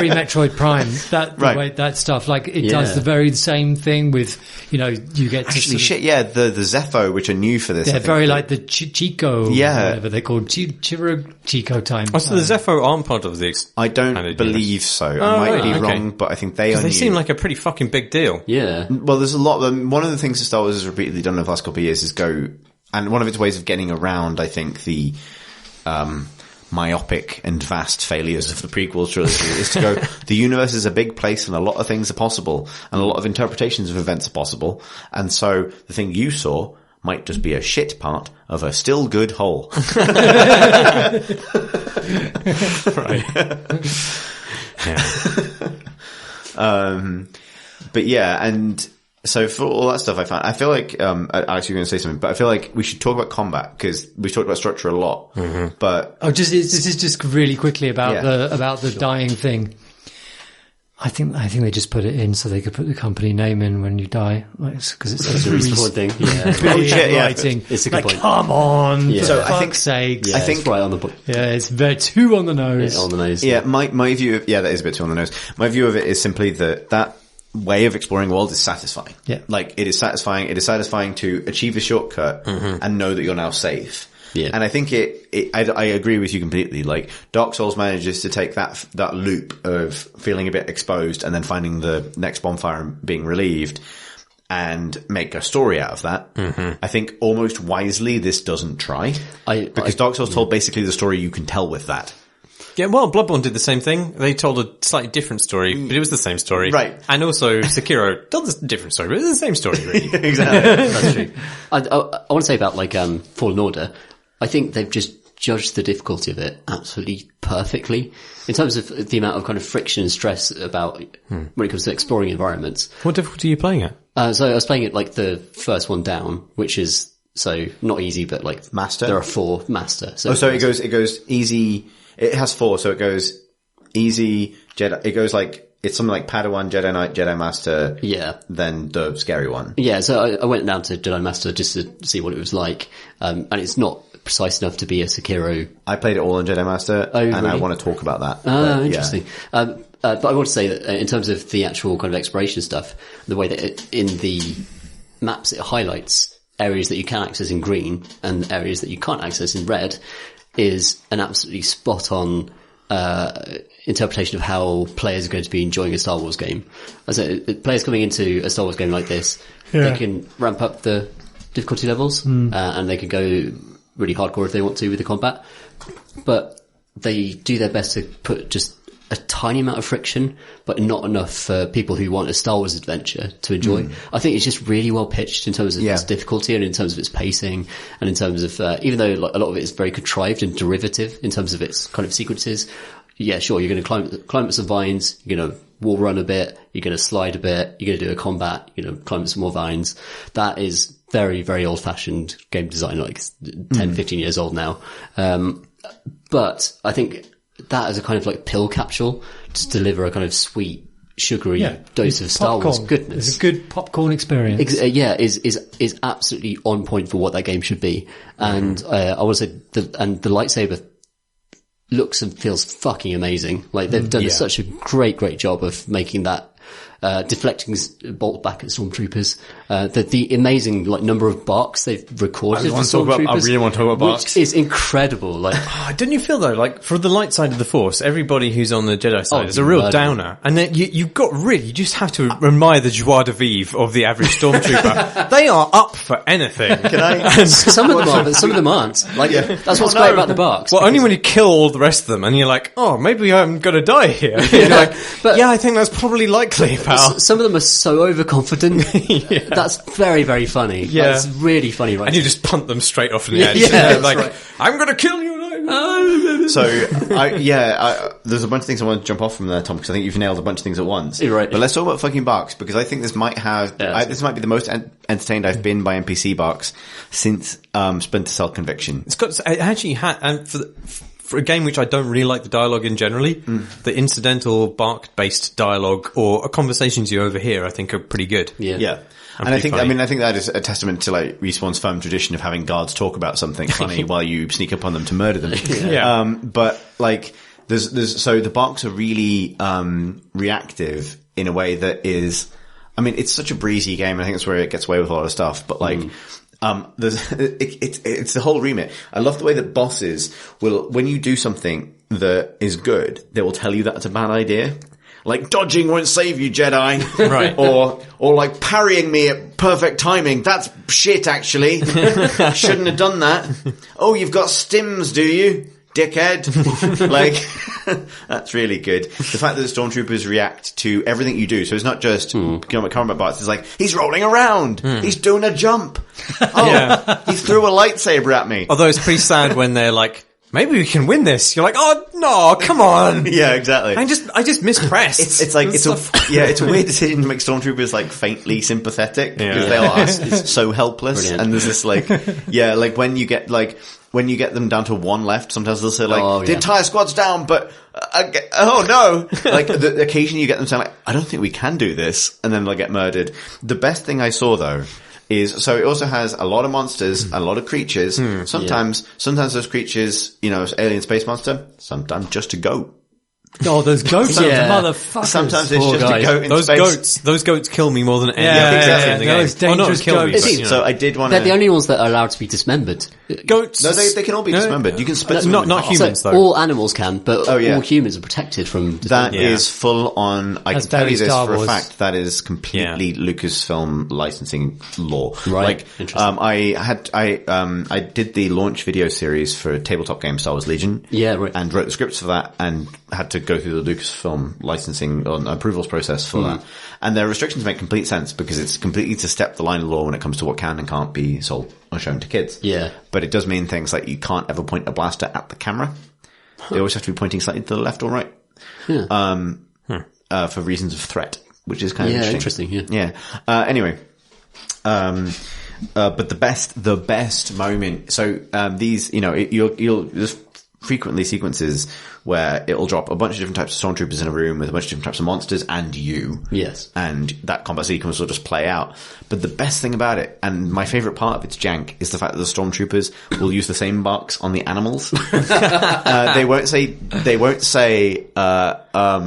Metroid Prime. That stuff. Like it does the very same thing with, you know, you get to actually the Zepho, which are new for this. They're very like the Chico, whatever they're called, Chico time. Oh, so the Zepho aren't part of the I don't believe so. I might be wrong, but I think they are. They seem like a pretty fucking big deal. Yeah. Well, there's a lot. One of the things that Star Wars has repeatedly done in the last couple of years is go, and one of its ways of getting around, I think, the myopic and vast failures of the prequel trilogy is to go, the universe is a big place and a lot of things are possible and a lot of interpretations of events are possible. And so the thing you saw might just be a shit part of a still good whole. Right. But yeah, and so for all that stuff I feel like, Alex, you're going to say something, but I feel like we should talk about combat because we talked about structure a lot, but. This is just really quickly about the dying thing. I think they just put it in so they could put the company name in when you die, because it's a really important thing. Yeah. Writing. It's a good point. Come on, yeah. so I think sakes. Yeah, I think it's right on the point. Yeah, it's very too on the nose. Yeah, on the nose. Yeah, my view of, that is a bit too on the nose. My view of it is simply that way of exploring the world is satisfying. Yeah. Like, it is satisfying. It is satisfying to achieve a shortcut and know that you're now safe. Yeah. And I think I agree with you completely. Like, Dark Souls manages to take that loop of feeling a bit exposed and then finding the next bonfire and being relieved and make a story out of that. I think almost wisely this doesn't try. Because Dark Souls told basically the story you can tell with that. Yeah, well, Bloodborne did the same thing. They told a slightly different story, but it was the same story. Right. And also Sekiro told a different story, but it's the same story, really. Exactly. That's true. I want to say about like Fallen Order, I think they've just judged the difficulty of it absolutely perfectly in terms of the amount of kind of friction and stress about when it comes to exploring environments. What difficulty are you playing at? So I was playing it like the first one down, which is so not easy, but like Master? There are 4 master. So it goes easy. It has 4, so it goes easy, Jedi. It goes like, it's something like Padawan, Jedi Knight, Jedi Master. Yeah. Then the scary one. Yeah, so I went down to Jedi Master just to see what it was like. And it's not precise enough to be a Sekiro. I played it all on Jedi Master, and really? I want to talk about that. Oh, interesting. Yeah. But I want to say that in terms of the actual kind of exploration stuff, the way that in the maps it highlights areas that you can access in green and areas that you can't access in red is an absolutely spot on interpretation of how players are going to be enjoying a Star Wars game. As players coming into a Star Wars game like this, they can ramp up the difficulty levels and they can go really hardcore if they want to with the combat, but they do their best to put just a tiny amount of friction, but not enough for people who want a Star Wars adventure to enjoy. I think it's just really well pitched in terms of its difficulty and in terms of its pacing and in terms of, even though like, a lot of it is very contrived and derivative in terms of its kind of sequences. Yeah, sure, you're going to climb up some vines, you're going to wall run a bit, you're going to slide a bit, you're going to do a combat, you're going to climb up some more vines. That is very, very old fashioned game design, like 10, 15 years old now. But I think that as a kind of like pill capsule to deliver a kind of sweet, sugary dose of Star Wars goodness. It's a good popcorn experience. Is absolutely on point for what that game should be. And I want to say the lightsaber looks and feels fucking amazing. Like they've done such a great job of making that deflecting bolt back at stormtroopers. The amazing like number of barks they've recorded for stormtroopers. I really want to talk about barks. Which is incredible. Like, didn't you feel though, like for the light side of the Force, everybody who's on the Jedi side is a real downer, and then you just have to admire the joie de vivre of the average stormtrooper. They are up for anything. Can I? Some of them are, but some of them aren't. Like that's what's great about the barks. Well, only when you kill all the rest of them, and you're like, oh, maybe I'm gonna die here. You're like, but I think that's probably likely, pal. Some of them are so overconfident. That's very, very funny. Yeah. That's really funny, right? And you just punt them straight off in the edge. Yeah, like, right. I'm gonna kill you. So, there's a bunch of things I want to jump off from there, Tom, because I think you've nailed a bunch of things at once. You're right. But let's talk about fucking barks, because I think this might have, this might be the most entertained I've been by NPC barks since, Splinter Cell Conviction. It actually had, and for a game which I don't really like the dialogue in generally, the incidental bark-based dialogue or conversations you overhear, I think are pretty good. Yeah. And I think that is a testament to like Respawn's firm tradition of having guards talk about something funny while you sneak up on them to murder them. But like, so the barks are really, reactive in a way that is, I mean, it's such a breezy game, and I think that's where it gets away with a lot of stuff, but like, it's the whole remit. I love the way that bosses will, when you do something that is good, they will tell you that it's a bad idea. Like, dodging won't save you, Jedi. Right. Or like parrying me at perfect timing. That's shit, actually. Shouldn't have done that. Oh, you've got stims, do you? Dickhead. Like, that's really good. The fact that the stormtroopers react to everything you do. So it's not just combat bots. It's like, he's rolling around. He's doing a jump. Oh, he threw a lightsaber at me. Although it's pretty sad when they're like, maybe we can win this. You're like, oh no, come on. Yeah, exactly. I just mispressed. It's a weird decision to make stormtroopers like faintly sympathetic because they are so helpless. Brilliant. And there's this like, like when you get them down to one left, sometimes they'll say like, the entire squad's down, but oh no. Like the occasion you get them saying like, I don't think we can do this, and then they'll get murdered. The best thing I saw though is, so it also has a lot of monsters, a lot of creatures. Sometimes those creatures, alien space monster, sometimes just a goat. Oh, those goats, Yeah. motherfuckers. Sometimes it's Poor just guys. a goat in Those goats kill me more than any Yeah, other exactly. creature in the Those game. Well, not dangerous kill me, goats. but, you know. So I did want They're the to... only ones that are allowed to be dismembered. Goats. No, they can all be dismembered. You can split them in not half. humans, So though. all animals can, but Oh, yeah. all humans are protected from That Yeah. is full on. I That's can tell very you this Star for a Wars. fact. That is completely Lucasfilm licensing law. Right. Like, Interesting. I did the launch video series for a tabletop game, Star Wars Legion. Yeah, right. And wrote the scripts for that, and had to go through the Lucasfilm licensing or approvals process for that. And their restrictions make complete sense because it's completely to step the line of law when it comes to what can and can't be sold or shown to kids. Yeah. But it does mean things like you can't ever point a blaster at the camera. They always have to be pointing slightly to the left or right. For reasons of threat, which is kind of interesting. Yeah. Anyway, but the best moment. So these, you'll there's frequently sequences where it'll drop a bunch of different types of stormtroopers in a room with a bunch of different types of monsters and you. Yes. And that combat sequence will just play out. But the best thing about it, and my favorite part of its jank, is the fact that the stormtroopers will use the same marks on the animals. They won't say,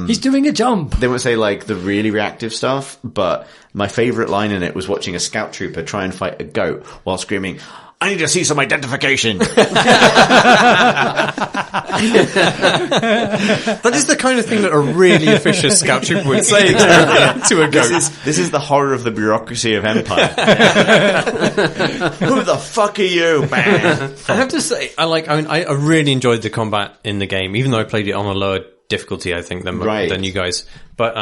He's doing a jump. they won't say like the really reactive stuff, but my favorite line in it was watching a scout trooper try and fight a goat while screaming, "I need to see some identification." That is the kind of thing that a really officious scout trooper would say to a goat. This is the horror of the bureaucracy of Empire. Who the fuck are you, man? I have to say, I really enjoyed the combat in the game, even though I played it on a lower difficulty, I think, than you guys. But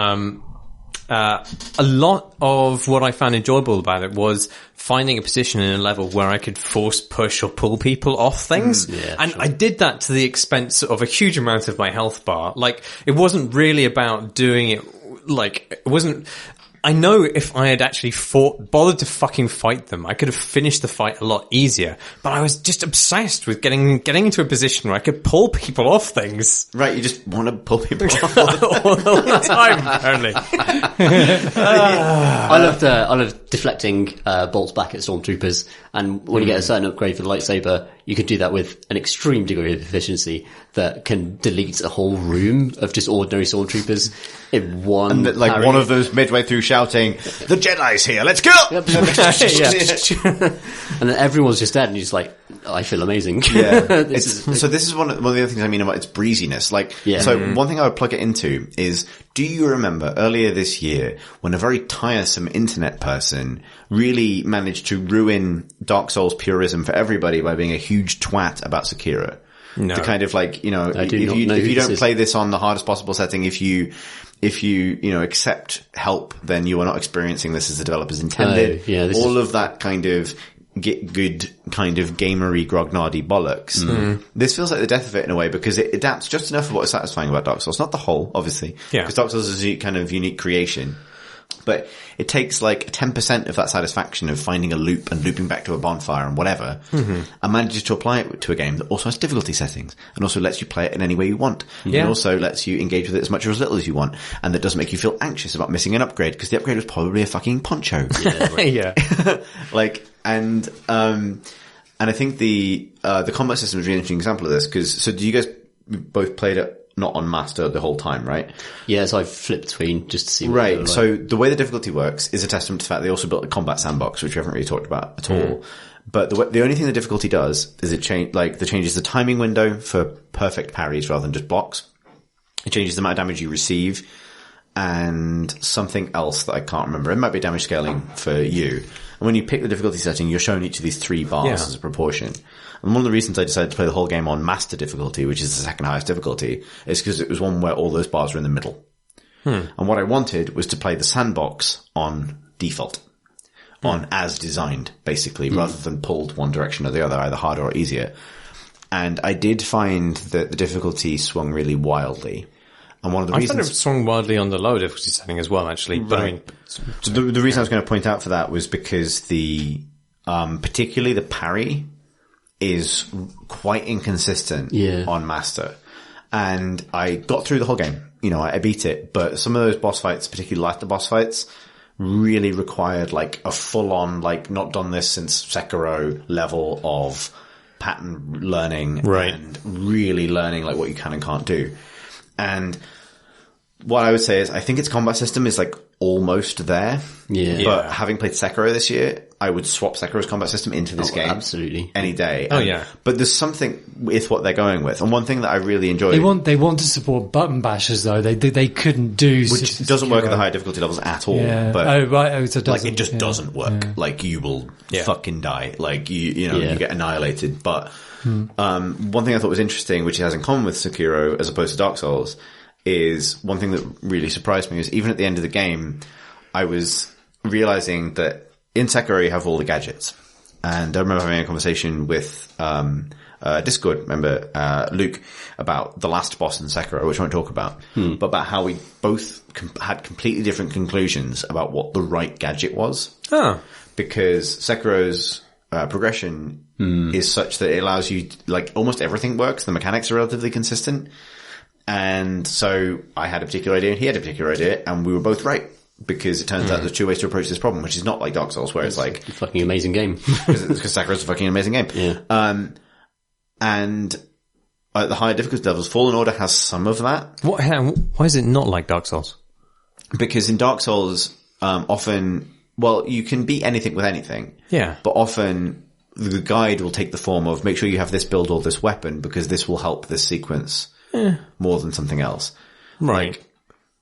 a lot of what I found enjoyable about it was finding a position in a level where I could force, push, or pull people off things. I did that to the expense of a huge amount of my health bar. Like, it wasn't really about doing it, it wasn't... I know if I had actually bothered to fucking fight them, I could have finished the fight a lot easier. But I was just obsessed with getting into a position where I could pull people off things. Right, you just want to pull people off. all the time, apparently. I loved deflecting bolts back at stormtroopers, and when you get a certain upgrade for the lightsaber, you can do that with an extreme degree of efficiency that can delete a whole room of just ordinary stormtroopers in one. And like one of those midway through shouting, "The Jedi's here, let's go!" And then everyone's just dead, and you're just like, I feel amazing. Yeah. This is one of the other things I mean about its breeziness. One thing I would plug it into is, do you remember earlier this year when a very tiresome internet person really managed to ruin Dark Souls purism for everybody by being a huge twat about Sekiro? No. To kind of if you don't play this on the hardest possible setting, if you accept help, then you are not experiencing this as the developers intended. All of that kind of get good kind of gamery grognardy bollocks. This feels like the death of it in a way because it adapts just enough of what is satisfying about Dark Souls. Not the whole, obviously. Yeah. Because Dark Souls is a kind of unique creation. But it takes like 10% of that satisfaction of finding a loop and looping back to a bonfire and whatever, and manages to apply it to a game that also has difficulty settings and also lets you play it in any way you want. And also lets you engage with it as much or as little as you want, and that doesn't make you feel anxious about missing an upgrade because the upgrade was probably a fucking poncho. And I think the combat system is a really interesting example of this because, so do you guys both played it not on master the whole time, right? Yeah, so I flipped between just to see what right. So the way the difficulty works is a testament to the fact they also built a combat sandbox, which we haven't really talked about at all. But the only thing the difficulty does is it changes the timing window for perfect parries rather than just blocks. It changes the amount of damage you receive and something else that I can't remember. It might be damage scaling for you. And when you pick the difficulty setting, you're shown each of these 3 bars as a proportion. And one of the reasons I decided to play the whole game on master difficulty, which is the second highest difficulty, is because it was one where all those bars were in the middle. And what I wanted was to play the sandbox on default, on as designed, basically, rather than pulled one direction or the other, either harder or easier. And I did find that the difficulty swung really wildly. And one of the reasons... I found it swung wildly on the low difficulty setting as well, actually. But I mean... So the reason I was going to point out for that was because particularly the parry is quite inconsistent on master. And I got through the whole game. I beat it, but some of those boss fights, particularly like the boss fights, really required like a full on, like not done this since Sekiro level of pattern learning and really learning like what you can and can't do. And what I would say is I think its combat system is like almost there. Yeah. But having played Sekiro this year, I would swap Sekiro's combat system into this game. Absolutely. Any day. Oh, yeah. But there's something with what they're going with. And one thing that I really enjoy... They want to support button bashers, though. They couldn't do... Which doesn't work at the high difficulty levels at all. Yeah. But oh, right. Oh, so it doesn't. Like, it just doesn't work. Yeah. Like, you will fucking die. Like, you Yeah. get annihilated. But one thing I thought was interesting, which it has in common with Sekiro as opposed to Dark Souls, is one thing that really surprised me is even at the end of the game, I was realizing that in Sekiro you have all the gadgets. And I remember having a conversation with Discord member Luke about the last boss in Sekiro, which I won't talk about, but about how we both had completely different conclusions about what the right gadget was. Oh. Because Sekiro's progression is such that it allows you, like, almost everything works. The mechanics are relatively consistent. And so I had a particular idea and he had a particular idea and we were both right. Because it turns out there's two ways to approach this problem, which is not like Dark Souls, where it's like... a fucking amazing game. Because Sekiro's a fucking amazing game. Yeah. And at the higher difficulty levels, Fallen Order has some of that. Why is it not like Dark Souls? Because in Dark Souls, often... Well, you can beat anything with anything. Yeah. But often the guide will take the form of, make sure you have this build or this weapon, because this will help this sequence more than something else. Right. Like,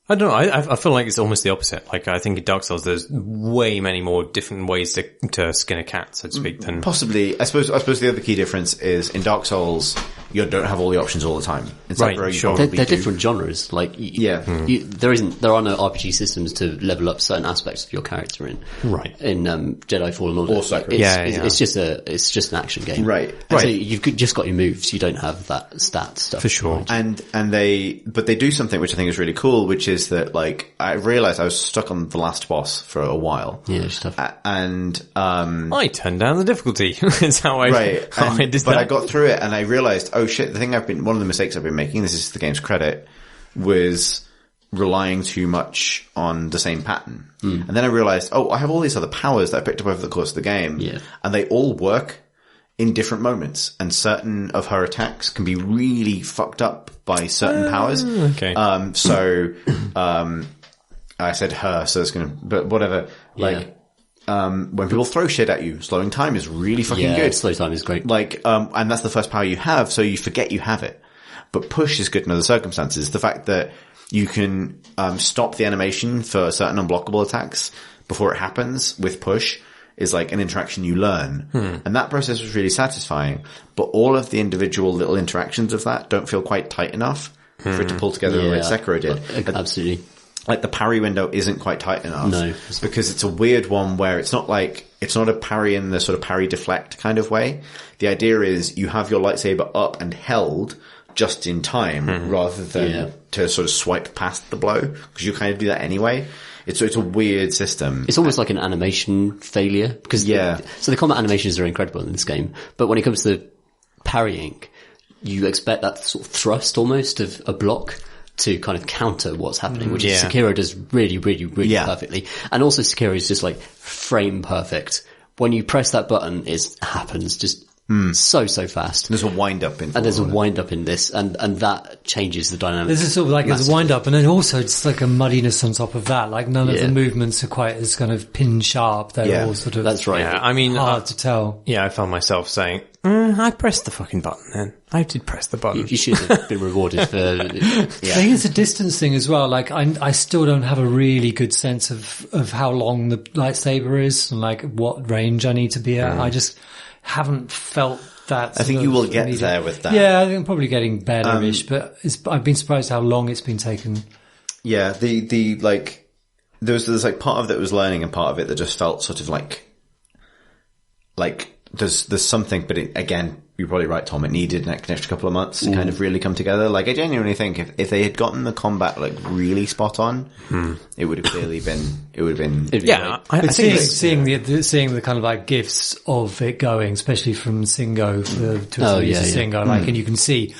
I don't know. I feel like it's almost the opposite. Like, I think in Dark Souls, there's way many more different ways to skin a cat, so to speak, than... Possibly. I suppose the other key difference is in Dark Souls, you don't have all the options all the time. In Right, Sekiro, sure. They're different genres. Like, there are no RPG systems to level up certain aspects of your character in. Right. In Jedi Fallen Order. Or Sekiro. It's just an action game. Right. And so you've just got your moves. You don't have that stat stuff. For sure. And they do something which I think is really cool, which is that, like, I realized I was stuck on the last boss for a while. Yeah, it's tough. And, I turned down the difficulty. That's how I did but that. I got through it and I realized, oh shit, one of the mistakes I've been making, this is the game's credit, was relying too much on the same pattern. And then I realized, I have all these other powers that I picked up over the course of the game. Yeah. And they all work in different moments. And certain of her attacks can be really fucked up by certain powers. Okay. I said her, so it's but whatever. Like, when people throw shit at you, slowing time is really fucking good. Slow time is great. Like, and that's the first power you have, so you forget you have it. But push is good in other circumstances. The fact that you can, stop the animation for certain unblockable attacks before it happens with push is like an interaction you learn. And that process was really satisfying. But all of the individual little interactions of that don't feel quite tight enough for it to pull together the way Sekiro did. Absolutely. Like the parry window isn't quite tight enough. No. Because it's a weird one where it's not a parry in the sort of parry deflect kind of way. The idea is you have your lightsaber up and held just in time rather than to sort of swipe past the blow, because you kind of do that anyway. It's a weird system. It's almost like an animation failure because so the combat animations are incredible in this game, but when it comes to parrying, you expect that sort of thrust almost of a block to kind of counter what's happening, which is Sekiro does really, really, really perfectly. And also Sekiro is just like frame perfect. When you press that button, it happens just so fast. There's a wind up in this, and that changes the dynamic. There's a sort of like there's a wind up, and then also it's like a muddiness on top of that. Like none of the movements are quite as kind of pin sharp. They're all sort of that's right. Yeah, I mean, hard to tell. Yeah, I found myself saying, I pressed the fucking button then. I did press the button. You should have been rewarded for... I think it's a distance thing as well. Like, I still don't have a really good sense of how long the lightsaber is and like what range I need to be at. I just haven't felt that. I think you will get there with that. Yeah, I think I'm probably getting better-ish, but I've been surprised how long it's been taken. Yeah, there's like part of it was learning and part of it that just felt sort of like there's something, but again, you're probably right, Tom. It needed an extra couple of months to kind of really come together. Like, I genuinely think if they had gotten the combat like really spot on, it would have clearly been. It would have been. Yeah, I think seeing the kind of like gifs of it going, especially from Singo to Singo, like, and you can see,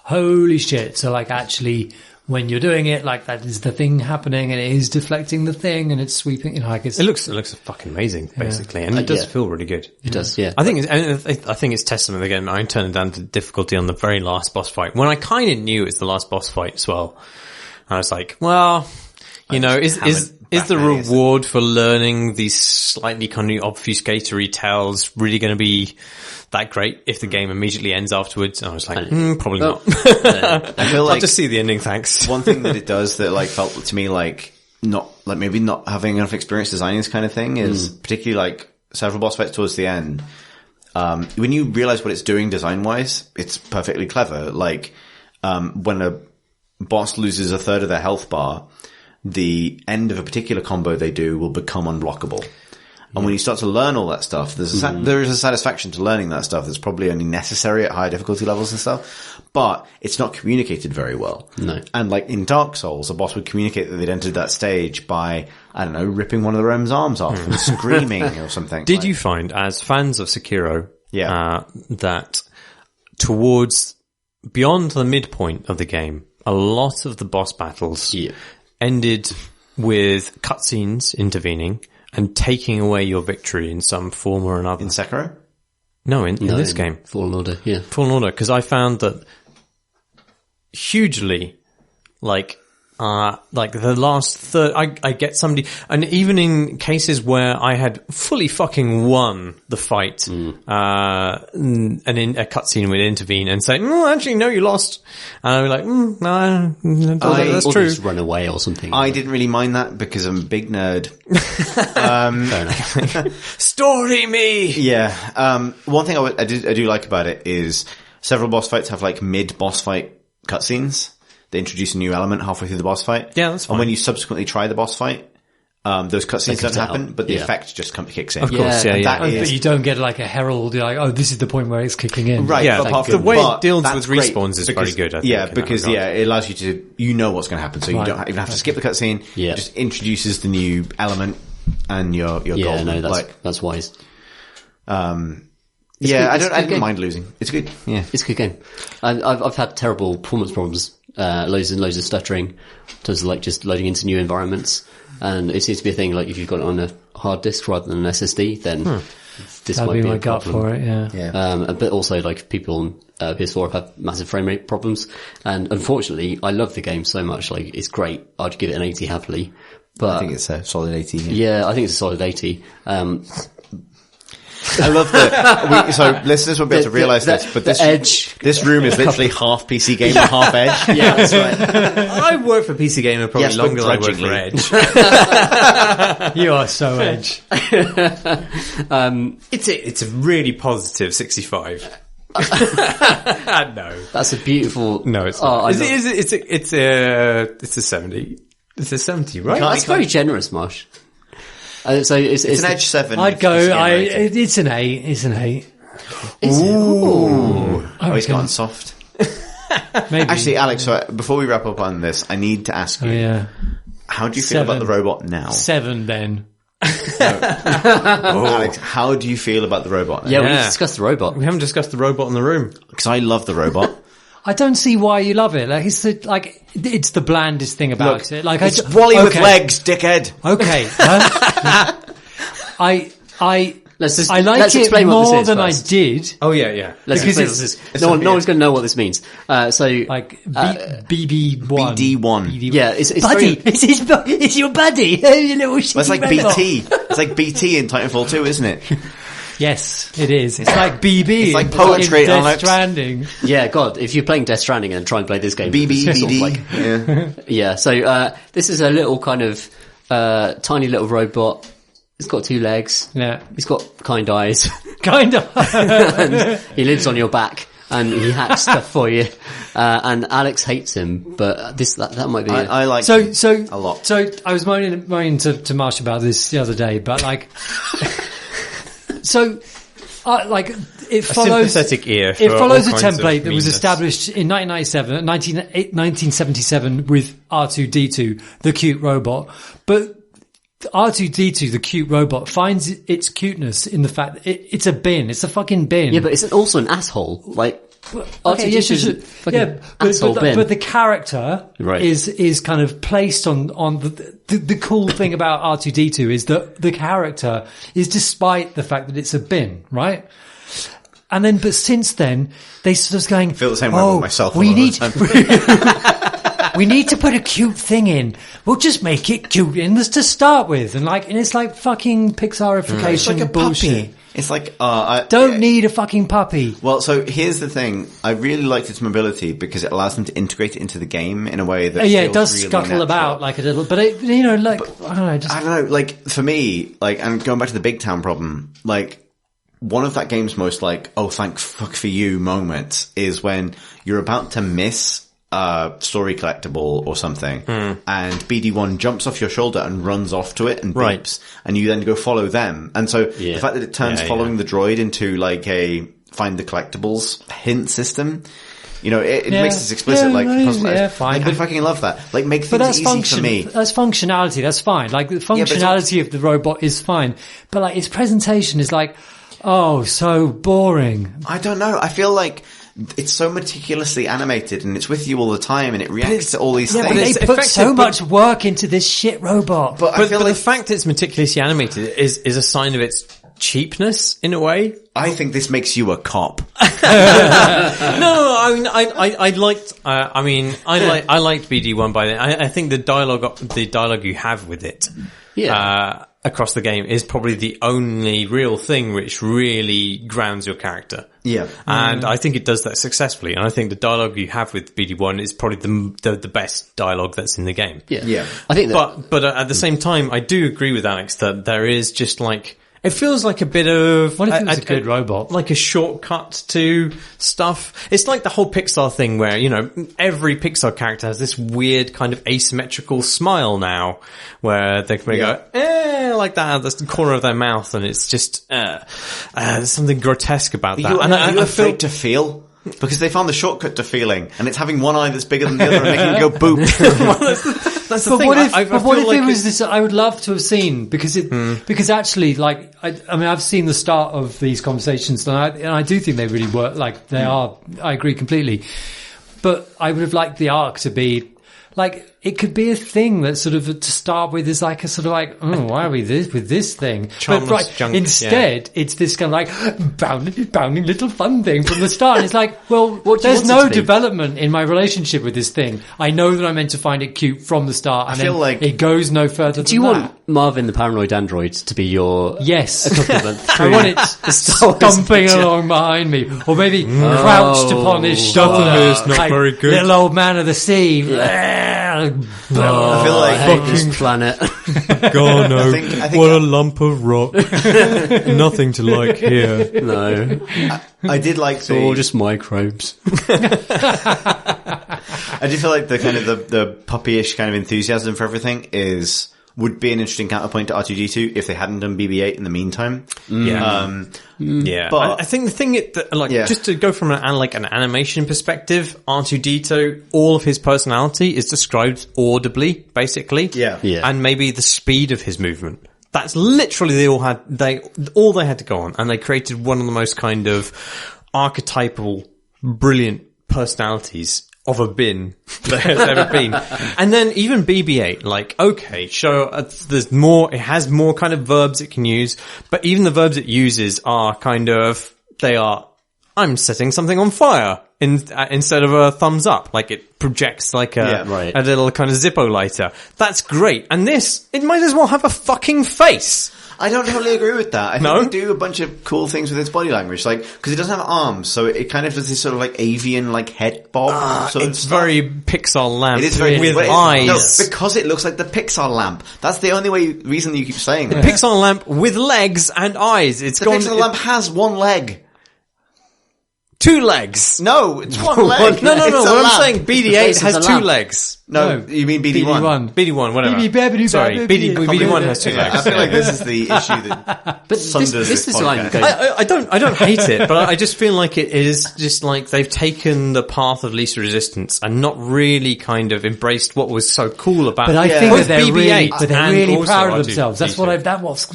holy shit! So like actually, when you're doing it, like that is the thing happening, and it is deflecting the thing, and it's sweeping. Like it looks fucking amazing, basically, and it does feel really good. It does, yeah. I think it's testament again. I turned down to difficulty on the very last boss fight when I kind of knew it's the last boss fight as well. I was like, well, you know, is the reward for learning these slightly kind of obfuscatory tales really going to be that great if the game immediately ends afterwards? And I was like, probably not. I feel like I'll just see the ending, thanks. One thing that it does that like felt to me like maybe not having enough experience designing this kind of thing is particularly like several boss fights towards the end. When you realize what it's doing design wise, it's perfectly clever. Like, when a boss loses a third of their health bar, the end of a particular combo they do will become unblockable. And when you start to learn all that stuff, there is a satisfaction to learning that stuff that's probably only necessary at higher difficulty levels and stuff, but it's not communicated very well. No. And like in Dark Souls, a boss would communicate that they'd entered that stage by, I don't know, ripping one of the Rem's arms off and screaming or something. Did you find, as fans of Sekiro, that towards beyond the midpoint of the game, a lot of the boss battles ended with cutscenes intervening and taking away your victory in some form or another? In Sekiro? No, in this game. Fallen Order, yeah. Fallen Order, because I found that hugely, like the last third, I get somebody, and even in cases where I had fully fucking won the fight, and in a cutscene would intervene and say, "No, actually, no, you lost," and I'd be like, "No, that's true." Or just run away or something. I didn't really mind that because I'm a big nerd. Story me. Yeah. One thing I do like about it is several boss fights have like mid-boss fight cutscenes. They introduce a new element halfway through the boss fight. Yeah, that's fine. And when you subsequently try the boss fight, those cutscenes don't happen, but the effect just kicks in. Of course, But you don't get like a herald, you're like, oh, this is the point where it's kicking in. Right. Yeah, but the way it deals with respawns is very good, I think. Yeah, because it allows you to, you know what's going to happen, so you don't even have to skip the cutscene. Yeah. It just introduces the new element and you're golden. Yeah, no, that's wise. I don't mind losing. It's good. Yeah. It's a good game. I've had terrible performance problems, loads and loads of stuttering in terms of like just loading into new environments. And it seems to be a thing, like if you've got it on a hard disk rather than an SSD, then this That'd might be my a gut problem. for it, yeah. But also like people on PS4 have had massive frame rate problems. And unfortunately, I love the game so much. Like it's great. I'd give it an 80 happily. But I think it's a solid 80. Yeah, I think it's a solid 80. I love that. So listeners won't be able to realise this, but this room is literally half PC Gamer, half Edge. Yeah, that's right. I work for PC Gamer probably longer than I work for Edge. You are so Edge. It's a really positive 65. No. That's a beautiful... No, it's not. It's a 70. It's a 70, right? That's very generous, Marsh. So it's an Edge 7. I'd go, it's an 8. It's an 8. Ooh. He's gone soft. Maybe. Actually, Alex, so before we wrap up on this, I need to ask you, how do you feel about the robot now? 7 then. Alex, how do you feel about the robot now? Yeah, we discussed the robot. We haven't discussed the robot in the room. Because I love the robot. I don't see why you love it. Like it's the blandest thing about it. Like it's Wally with legs, dickhead. Okay. I like it more than I did. Oh yeah. Let's explain what this is. No one's going to know what this means. BB1. BD1. Yeah, it's buddy. It's your buddy. You little shitty it's like robot. BT. It's like BT in Titanfall 2, isn't it? Yes, it is. It's like BB. It's like poetry, in Death Alex. Stranding. Yeah, God, if you're playing Death Stranding and try and play this game. BD. Yeah, so this is a little kind of tiny little robot. It's got 2 legs. Yeah. He's got kind eyes. Kind of. And he lives on your back. And he hacks stuff for you. And Alex hates him, but that might be I like him a lot. So I was moaning to Marsh about this the other day, but like... So, it follows sympathetic ear. It follows a template that was established in 1977 with R2-D2, the cute robot. But R2-D2, the cute robot, finds its cuteness in the fact that it's a bin. It's a fucking bin. Yeah, but it's also an asshole. Like, but the character is kind of placed on the cool thing about R2-D2 is that the character is, despite the fact that it's a bin, right? And then, but since then, they sort of going, I feel the same way about myself. We need to put a cute thing in. We'll just make it cute in this to start with. And it's like fucking Pixarification it's like a bullshit. Puppy. It's like, don't need a fucking puppy. Well, so here's the thing. I really liked its mobility because it allows them to integrate it into the game in a way that it does really scuttle natural. about like a little, but I don't know, I don't know, like for me, like, and going back to the big town problem, like, one of that game's most like, oh, thank fuck for you moments is when you're about to miss a story collectible or something and BD1 jumps off your shoulder and runs off to it and beeps and you then go follow them. And so the fact that it turns following the droid into like a find the collectibles hint system, you know, it makes this explicit, fine. I fucking love that. Like, make things easy for me. That's functionality, that's fine. Like, the functionality of the robot is fine. But like, its presentation is like, oh, so boring. I don't know. I feel like it's so meticulously animated and it's with you all the time and it reacts to all these things. But they put so much work into this shit robot. But the fact it's meticulously animated is a sign of its cheapness in a way. I think this makes you a cop. No, I mean, I liked BD1 by then. I think the dialogue you have with it, across the game is probably the only real thing which really grounds your character. Yeah. And I think it does that successfully. And I think the dialogue you have with BD1 is probably the best dialogue that's in the game. Yeah. I think that, but at the same time, I do agree with Alyx that there is just like, it feels like a bit of... What if it was a good robot? Like a shortcut to stuff. It's like the whole Pixar thing where, you know, every Pixar character has this weird kind of asymmetrical smile now where they can go, like that at the corner of their mouth, and it's just, there's something grotesque about that. Are you afraid to feel? Because they found the shortcut to feeling, and it's having one eye that's bigger than the other and making it go boop. That's the thing. What if it was this? I would love to have seen, because actually, like, I mean, I've seen the start of these conversations, and I do think they really work. Like, they are. I agree completely. But I would have liked the arc to be like, it could be a thing that sort of to start with is like a sort of like, oh, why are we with this thing? But instead, it's this kind of like bounding little fun thing from the start. And it's like, well, there's no development in my relationship with this thing. I know that I'm meant to find it cute from the start, and then like it goes no further. Do you want Marvin the paranoid android to be your accompaniment? I want it stomping along behind me, or maybe crouched upon his shoulder. It's not very good. Little old man of the sea. I feel like fucking planet. God no! I think what a lump of rock. Nothing to like here. No, I did like it's all just microbes. I do feel like the kind of the puppyish kind of enthusiasm for everything would be an interesting counterpoint to R2-D2 if they hadn't done BB-8 in the meantime. But I think the thing just to go from an animation perspective, R2-D2, all of his personality is described audibly, basically. Yeah. And maybe the speed of his movement. That's literally all they had to go on, and they created one of the most kind of archetypal, brilliant personalities of a bin there has ever been. And then even BB-8, like, okay, there's more, it has more kind of verbs it can use, but even the verbs it uses are kind of, I'm setting something on fire instead of a thumbs up. Like, it projects like a little kind of Zippo lighter. That's great. And it might as well have a fucking face. I don't totally agree with that. I think they do a bunch of cool things with its body language, like, because it doesn't have arms, so it kind of does this sort of like avian, like, head bob sort of it's stuff. very Pixar lamp. It is very with eyes. No, because it looks like the Pixar lamp. That's the only reason you keep saying that. The Pixar lamp with legs and eyes. The Pixar lamp has one leg. 2 legs. No, it's one leg. No. What I'm saying, BD-8 has 2 legs. No, you mean BD1. BD1, whatever. Sorry, BD1 has 2 legs. I feel like this is the issue that sunders this podcast. I don't hate it, but I just feel like it is just like they've taken the path of least resistance and not really kind of embraced what was so cool about it. But I think that they're really proud of R2-D2. themselves.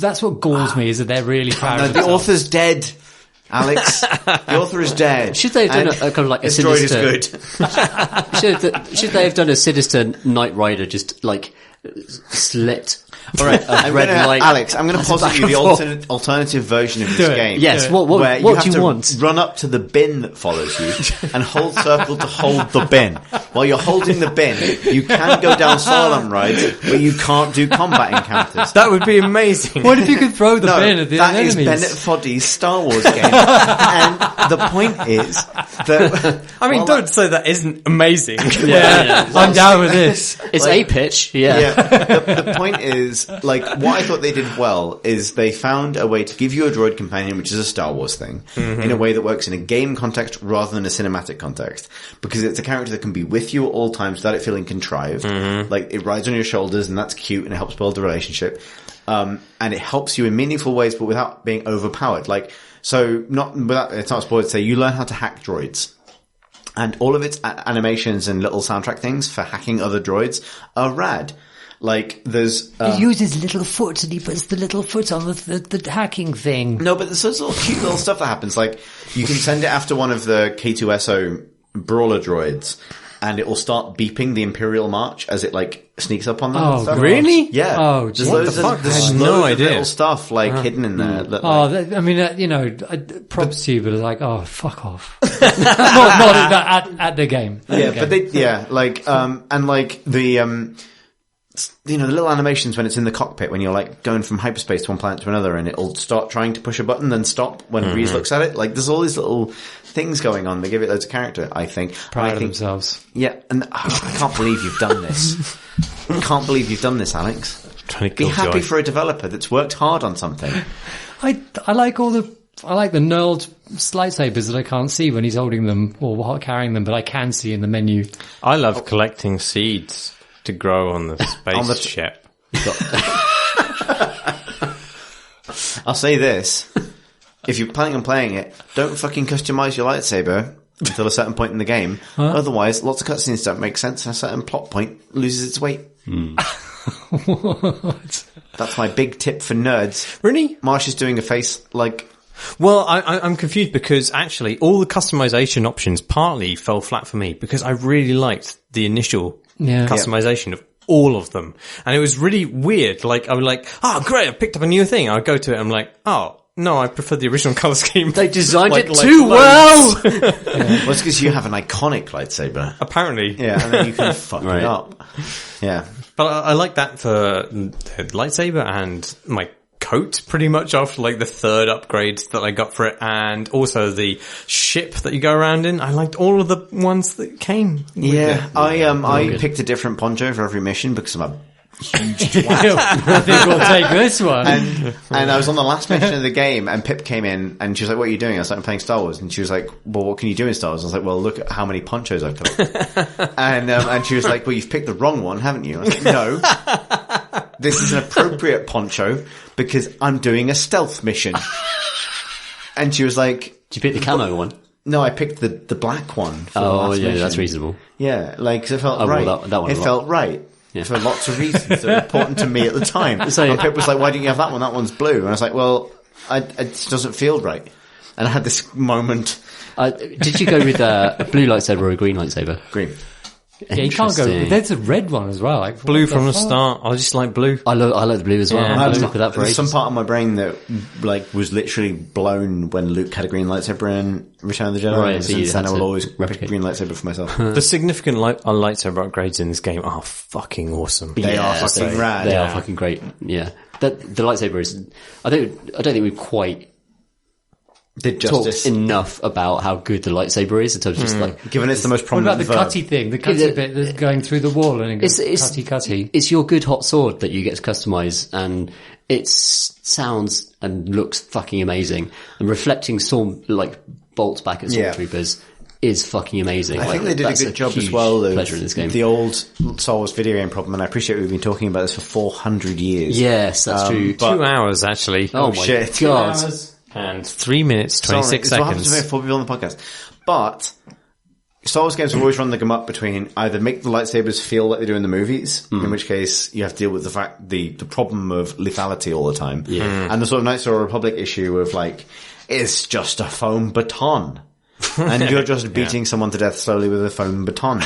That's what galls me, is that they're really proud of themselves. The author's dead. Alex, the author is dead. Should they have done a kind of like a this droid sinister... is good. should they have done a sinister Knight Rider, just like slit... All right, Alex, I'm going to posit you the alternative version of this game. Yes, where what you do you want? Run up to the bin that follows you and hold circle to hold the bin. While you're holding the bin, you can go down slalom rides, but you can't do combat encounters. That would be amazing. What if you could throw the bin at the enemies? That is Bennett Foddy's Star Wars game. And the point is that... I mean, don't say that isn't amazing. Yeah. I'm down with this. It's a pitch, The point is, like, what I thought they did well is they found a way to give you a droid companion, which is a Star Wars thing, in a way that works in a game context rather than a cinematic context. Because it's a character that can be with you at all times without it feeling contrived. Like, it rides on your shoulders and that's cute and it helps build a relationship. And it helps you in meaningful ways, but without being overpowered. Like, so it's not a spoiler to say you learn how to hack droids. And all of its animations and little soundtrack things for hacking other droids are rad. Like, there's... he uses little foot and he puts the little foot on the hacking thing. No, but there's this little cute little stuff that happens. Like, you can send it after one of the K2SO brawler droids, and it will start beeping the Imperial March as it, like, sneaks up on them. Oh, and stuff. really? Yeah. Oh, there's what loads the fuck? there's I had no loads of idea. little stuff, like, hidden in there. That, like, I mean, props to you, but it's like, oh, fuck off. not at the game. Yeah, but and like the, the little animations when it's in the cockpit, when you're like going from hyperspace to one planet to another, and it'll start trying to push a button, then stop when Reese looks at it. Like, there's all these little things going on. They give it loads of character, I think. Proud of themselves. Yeah, and I can't believe you've done this. I can't believe you've done this, Alex. Be happy for a developer that's worked hard on something. I like the knurled lightsabers that I can't see when he's holding them or carrying them, but I can see in the menu. I love collecting seeds to grow on the spaceship. I'll say this. If you're planning on playing it, don't fucking customize your lightsaber until a certain point in the game. Huh? Otherwise, lots of cutscenes don't make sense and a certain plot point loses its weight. What? That's my big tip for nerds. Really? Marsh is doing a face like... Well, I'm confused because actually all the customization options partly fell flat for me because I really liked the initial customization of all of them. And it was really weird. Like, I was like, oh, great, I picked up a new thing. I go to it and I'm like, oh, no, I prefer the original color scheme. They designed it too well! Well, it's because you have an iconic lightsaber. Apparently. Yeah, and then you can fuck it up. Yeah. But I like that for the lightsaber and my coat pretty much after like the third upgrade that I got for it, and also the ship that you go around in. I liked all of the ones that came. I picked a different poncho for every mission because I'm a huge twat. I think we'll take this one. And I was on the last mission of the game, and Pip came in and she was like, "What are you doing?" I was like, "I'm playing Star Wars." And she was like, "Well, what can you do in Star Wars?" I was like, "Well, look at how many ponchos I've collected." and she was like, "Well, you've picked the wrong one, haven't you?" I was like, "No, this is an appropriate poncho because I'm doing a stealth mission." And she was like, "Did you pick the camo one?" No, I picked the black one. For the last mission. That's reasonable. Yeah, like, 'cause it felt right. That one it felt right. Yeah. For lots of reasons that were important to me at the time. So Pip was like, "Why didn't you have that one? That one's blue." And I was like, "Well, it just doesn't feel right." And I had this moment. Did you go with a blue lightsaber or a green lightsaber? Green. Yeah, you can't go. There's a red one as well. Like, blue from the start. I just like blue. I like the blue as well. Yeah. I stuck with that for There's some part of my brain that like was literally blown when Luke had a green lightsaber in Return of the Jedi. Right, so and I will always pick a green lightsaber for myself. The significant lightsaber upgrades in this game are fucking awesome. They are fucking rad. They are fucking great. Yeah, the lightsaber is. I don't think we've quite did justice talked enough about how good the lightsaber is in terms of just like given it's the most prominent. What about the cutty thing? The cutty bit that's going through the wall and it's cutty. It's your good hot sword that you get to customize, and it sounds and looks fucking amazing. And reflecting storm like bolts back at stormtroopers is fucking amazing. I think they did a good job as well. Pleasure in this game. The old Star Wars video game problem, and I appreciate we've been talking about this for 400 years. Yes, that's true. 2 hours actually. Oh my shit! God. And 3 minutes, 26 seconds. What happens to me 4 people on the podcast? But Star Wars games have always run the gamut between either make the lightsabers feel like they do in the movies, in which case you have to deal with the problem of lethality all the time, and the sort of Knights of the Republic issue of like, it's just a foam baton. And you're just beating someone to death slowly with a foam baton.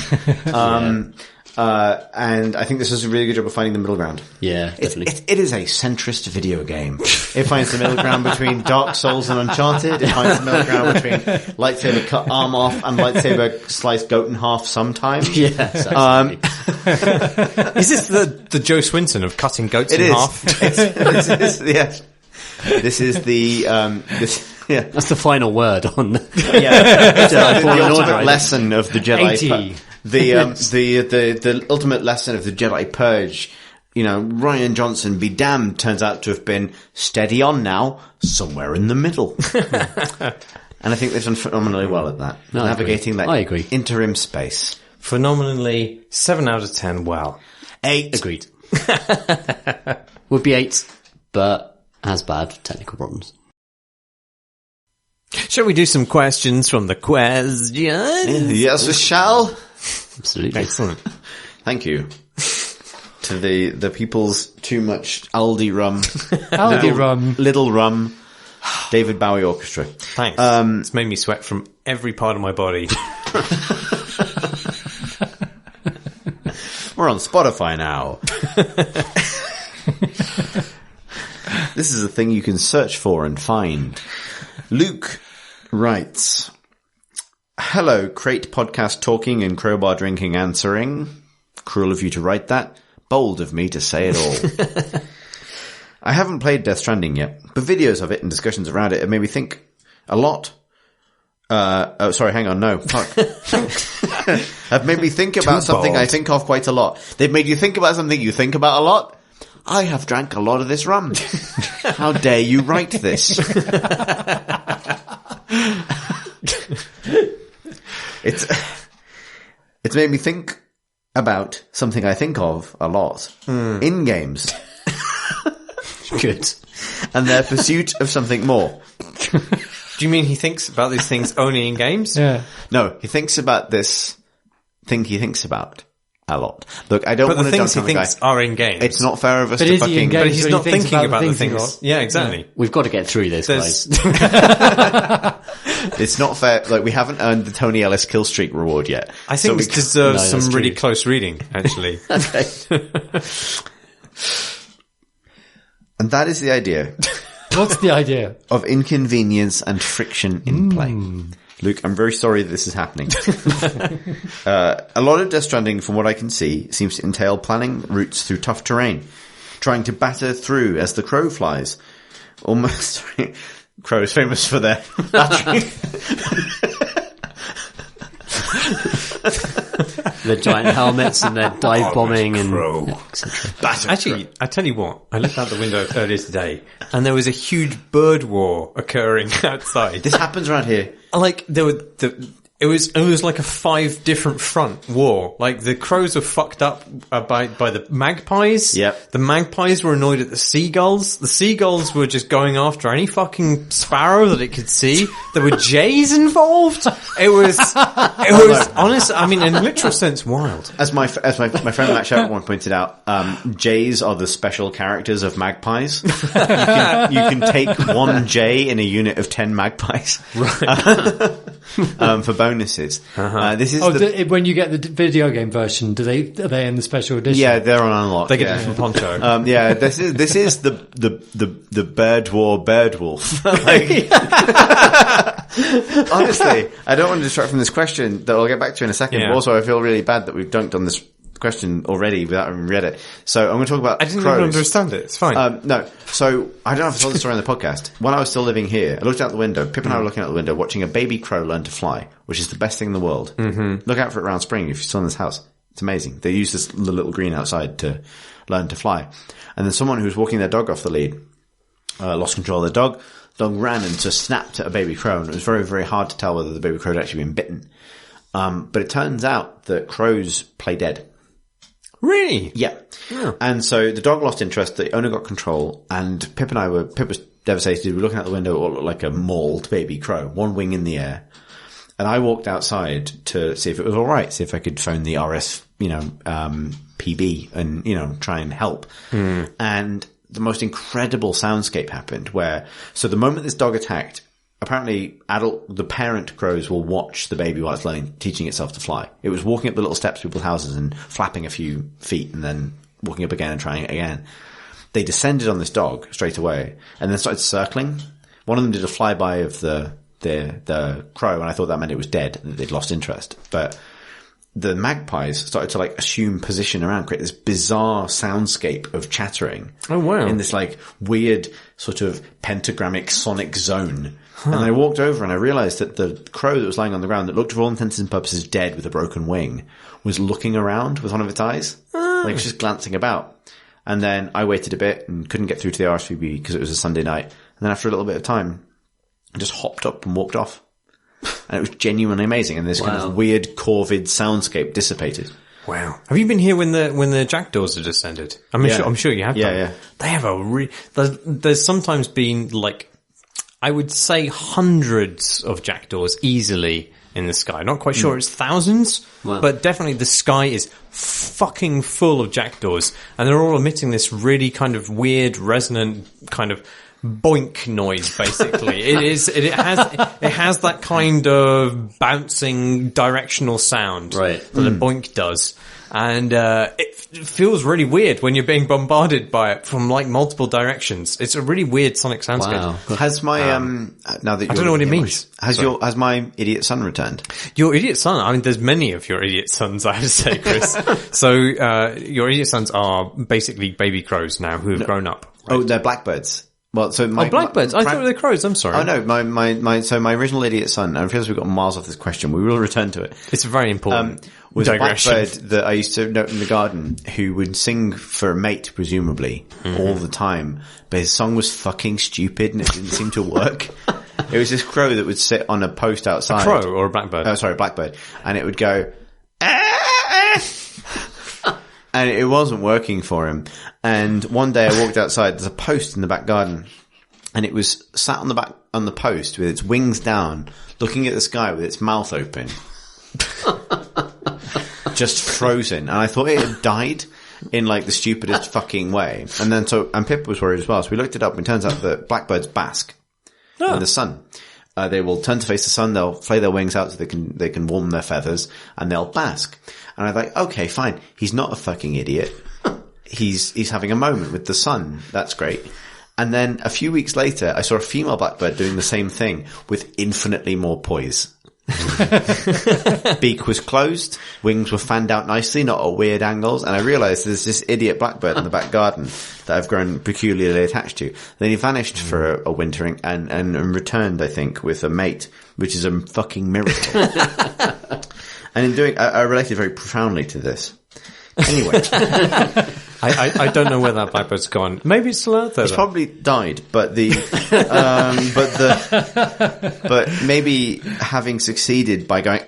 And I think this is a really good job of finding the middle ground. Yeah, definitely. It is a centrist video game. It finds the middle ground between Dark Souls and Uncharted. It finds the middle ground between lightsaber cut arm off and lightsaber slice goat in half sometimes. Yes, Is this the Joe Swinton of cutting goats in half? This is the that's the final word on the ultimate lesson of the Jedi. The ultimate lesson of the Jedi Purge. Ryan Johnson, be damned, turns out to have been steady on now, somewhere in the middle. And I think they've done phenomenally well at that. No, navigating I agree. that interim space. Phenomenally, 7 out of 10, well. 8. Agreed. Would be 8, but has bad technical problems. Shall we do some questions from the questions? Yes, we shall. Absolutely. Excellent. Thank you. To the people's too much Aldi rum. Little rum. David Bowie Orchestra. Thanks. It's made me sweat from every part of my body. We're on Spotify now. This is a thing you can search for and find. Luke writes, hello, Crate podcast talking and crowbar drinking answering. Cruel of you to write that. Bold of me to say it all. I haven't played Death Stranding yet, but videos of it and discussions around it have made me think a lot. Hang on, no. Fuck. Have made me think about something I think of quite a lot. They've made you think about something you think about a lot? I have drank a lot of this rum. How dare you write this? It's made me think about something I think of a lot in games. Good. And their pursuit of something more. Do you mean he thinks about these things only in games? Yeah. No, he thinks about this thing he thinks about a lot. Look, I don't want to jump to the things he thinks are in games. It's not fair of us But to is he in fucking... games? But he's But he not thinks thinking about about the the things things. Yeah, exactly. We've got to get through this, guys. It's not fair. Like, we haven't earned the Tony Ellis kill streak reward yet. I think this deserves No, some that's really true. close reading, actually. Okay. And that is the idea What's the idea? of inconvenience and friction in play. Luke, I'm very sorry that this is happening. A lot of Death Stranding, from what I can see, seems to entail planning routes through tough terrain, trying to batter through as the crow flies. Almost, Crow is famous for their battering. The giant helmets and their dive bombing and Batter Actually, I tell you what, I looked out the window earlier today, and there was a huge bird war occurring outside. This happens around here. Like, it was like a 5 different front war. Like, the crows were fucked up by the magpies. Yep. The magpies were annoyed at the seagulls. The seagulls were just going after any fucking sparrow that it could see. There were jays involved. It was honest. I mean, in a literal sense, wild. As my friend Matt Shelton pointed out, jays are the special characters of magpies. You can take one jay in a unit of 10 magpies. Right. For bonuses. This is When you get the video game version, are they in the special edition? yeah, they're on unlock. They get a different poncho. Yeah, this is the bird war bird wolf. Like, honestly, I don't want to distract from this question that I'll get back to in a second. Yeah. But also, I feel really bad that we've dunked on this question already without having read it. So I'm going to talk about I didn't crows. even understand it. It's fine. No. So I don't know if I told the story on the podcast. When I was still living here, I looked out the window. Pip and I were looking out the window, watching a baby crow learn to fly, which is the best thing in the world. Mm-hmm. Look out for it around spring if you're still in this house. It's amazing. They use the little green outside to learn to fly. And then someone who was walking their dog off the lead lost control of their dog. The dog ran and just snapped at a baby crow, and it was very, very hard to tell whether the baby crow had actually been bitten. But it turns out that crows play dead. Really? Yeah. And so the dog lost interest, the owner got control, and Pip was devastated. We were looking out the window, it looked like a mauled baby crow, one wing in the air. And I walked outside to see if it was all right, see if I could phone the RS, PB and, try and help. And the most incredible soundscape happened so the moment this dog attacked, apparently the parent crows will watch the baby while it's teaching itself to fly. It was walking up the little steps to people's houses and flapping a few feet and then walking up again and trying it again. They descended on this dog straight away and then started circling. One of them did a flyby of the crow, and I thought that meant it was dead, that they'd lost interest. But the magpies started to assume position around, create this bizarre soundscape of chattering. Oh wow. In this weird sort of pentagrammic sonic zone. And I walked over and I realized that the crow that was lying on the ground that looked for all intents and purposes dead with a broken wing was looking around with one of its eyes. Just glancing about. And then I waited a bit and couldn't get through to the RSVP because it was a Sunday night. And then after a little bit of time, I just hopped up and walked off. And it was genuinely amazing. And this kind of weird corvid soundscape dissipated. Wow. Have you been here when the jackdaws have descended? I'm sure you have. Yeah. They have there's sometimes been I would say hundreds of jackdaws easily in the sky. Not quite sure it's thousands, but definitely the sky is fucking full of jackdaws, and they're all emitting this really kind of weird, resonant kind of boink noise. Basically, it has that kind of bouncing directional sound that a boink does. And it feels really weird when you're being bombarded by it from multiple directions. It's a really weird sonic soundscape. Wow. Has my now that I don't know what it means. Has my idiot son returned? Your idiot son? I mean, there's many of your idiot sons, I have to say, Chris. So your idiot sons are basically baby crows now who have grown up. Right? Oh, they're blackbirds. Well, so blackbirds. I thought they were crows. I'm sorry. Oh no, my original idiot son, and I feel we've got miles off this question. We will return to it. It's very important. Was a blackbird that I used to note in the garden who would sing for a mate, presumably, all the time. But his song was fucking stupid and it didn't seem to work. It was this crow that would sit on a post outside. A crow or a blackbird? Oh, sorry, blackbird. And it would go, and it wasn't working for him. And one day I walked outside, there's a post in the back garden, and it was sat on the post with its wings down, looking at the sky with its mouth open. Just frozen. And I thought it had died in the stupidest fucking way. And then and Pip was worried as well. So we looked it up and it turns out that blackbirds bask in the sun. They will turn to face the sun, they'll flay their wings out so they can warm their feathers, and they'll bask. And I'm like, okay, fine. He's not a fucking idiot. He's having a moment with the sun. That's great. And then a few weeks later, I saw a female blackbird doing the same thing with infinitely more poise. Beak was closed, wings were fanned out nicely, not at weird angles, and I realised there's this idiot blackbird in the back garden that I've grown peculiarly attached to. Then he vanished for a wintering and returned, I think, with a mate, which is a fucking miracle. And in doing, I related very profoundly to this. Anyway. I don't know where that blackbird's gone. Maybe it's still out there. It's probably died, but but maybe having succeeded by going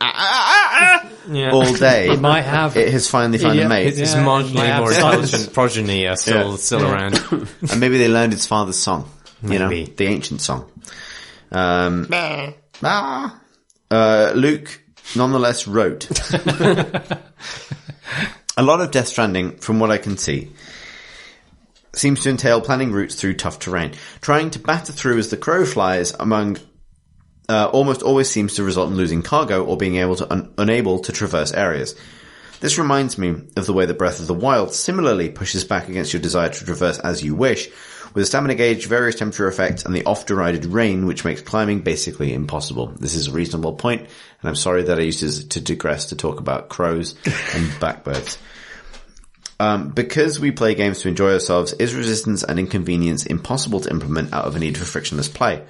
all day, it might have. It has finally found a mate. Its marginally more intelligent progeny are still around, and maybe they learned its father's song. The ancient song. Luke nonetheless wrote. A lot of Death Stranding, from what I can see, seems to entail planning routes through tough terrain. Trying to batter through as the crow flies almost always seems to result in losing cargo or being unable to traverse areas. This reminds me of the way that Breath of the Wild similarly pushes back against your desire to traverse as you wish, with a stamina gauge, various temperature effects, and the oft-derided rain, which makes climbing basically impossible. This is a reasonable point, and I'm sorry that I used to digress to talk about crows and blackbirds. Because we play games to enjoy ourselves, is resistance and inconvenience impossible to implement out of a need for frictionless play?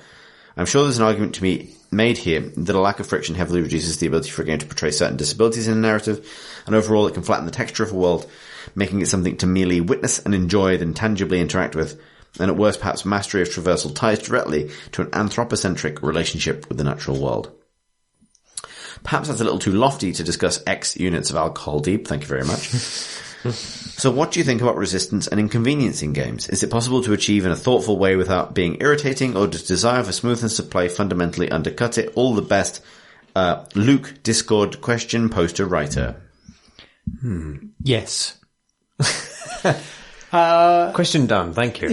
I'm sure there's an argument to be made here that a lack of friction heavily reduces the ability for a game to portray certain disabilities in a narrative, and overall it can flatten the texture of a world, making it something to merely witness and enjoy than tangibly interact with, and at worst perhaps mastery of traversal ties directly to an anthropocentric relationship with the natural world. Perhaps that's a little too lofty to discuss X units of alcohol deep, thank you very much. So what do you think about resistance and inconvenience in games? Is it possible to achieve in a thoughtful way without being irritating, or does desire for smoothness of play fundamentally undercut it? All the best, Luke, Discord question poster writer. Yes. Question done. Thank you.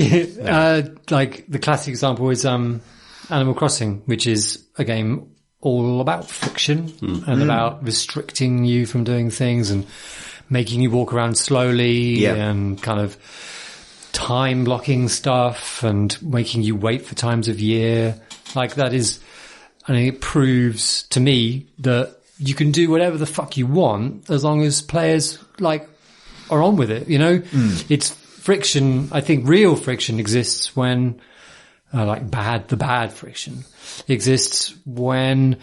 Like the classic example is Animal Crossing, which is a game all about friction and about restricting you from doing things and making you walk around slowly and kind of time blocking stuff and making you wait for times of year. Like that is, I think it proves to me that you can do whatever the fuck you want as long as players like are on with it, you know? It's friction. I think real friction exists when the bad friction exists when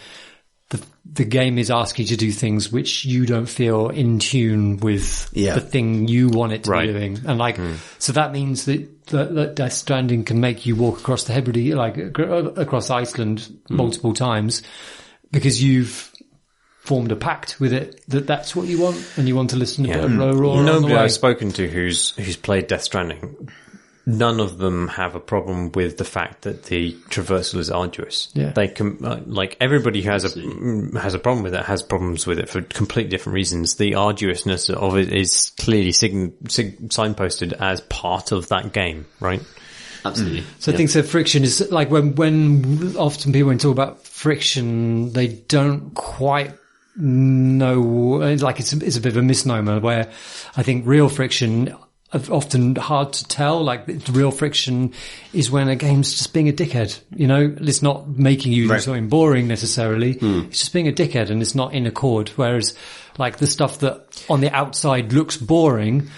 the game is asking you to do things which you don't feel in tune with the thing you want it to be doing. And so that means that Death Stranding can make you walk across the Hebrides, like across Iceland multiple times because you've formed a pact with it that's what you want and you want to listen to roar. Nobody I've spoken to who's played Death Stranding, none of them have a problem with the fact that the traversal is arduous. Yeah. They can, like everybody who has a problem with it has problems with it for completely different reasons. The arduousness of it is clearly signposted as part of that game, right? Absolutely. So I think so friction is like when often people talk about friction, they don't quite know, like it's a bit of a misnomer where I think real friction often hard to tell. Like real friction is when a game's just being a dickhead, you know, it's not making you do something boring necessarily. It's just being a dickhead and it's not in accord. Whereas like the stuff that on the outside looks boring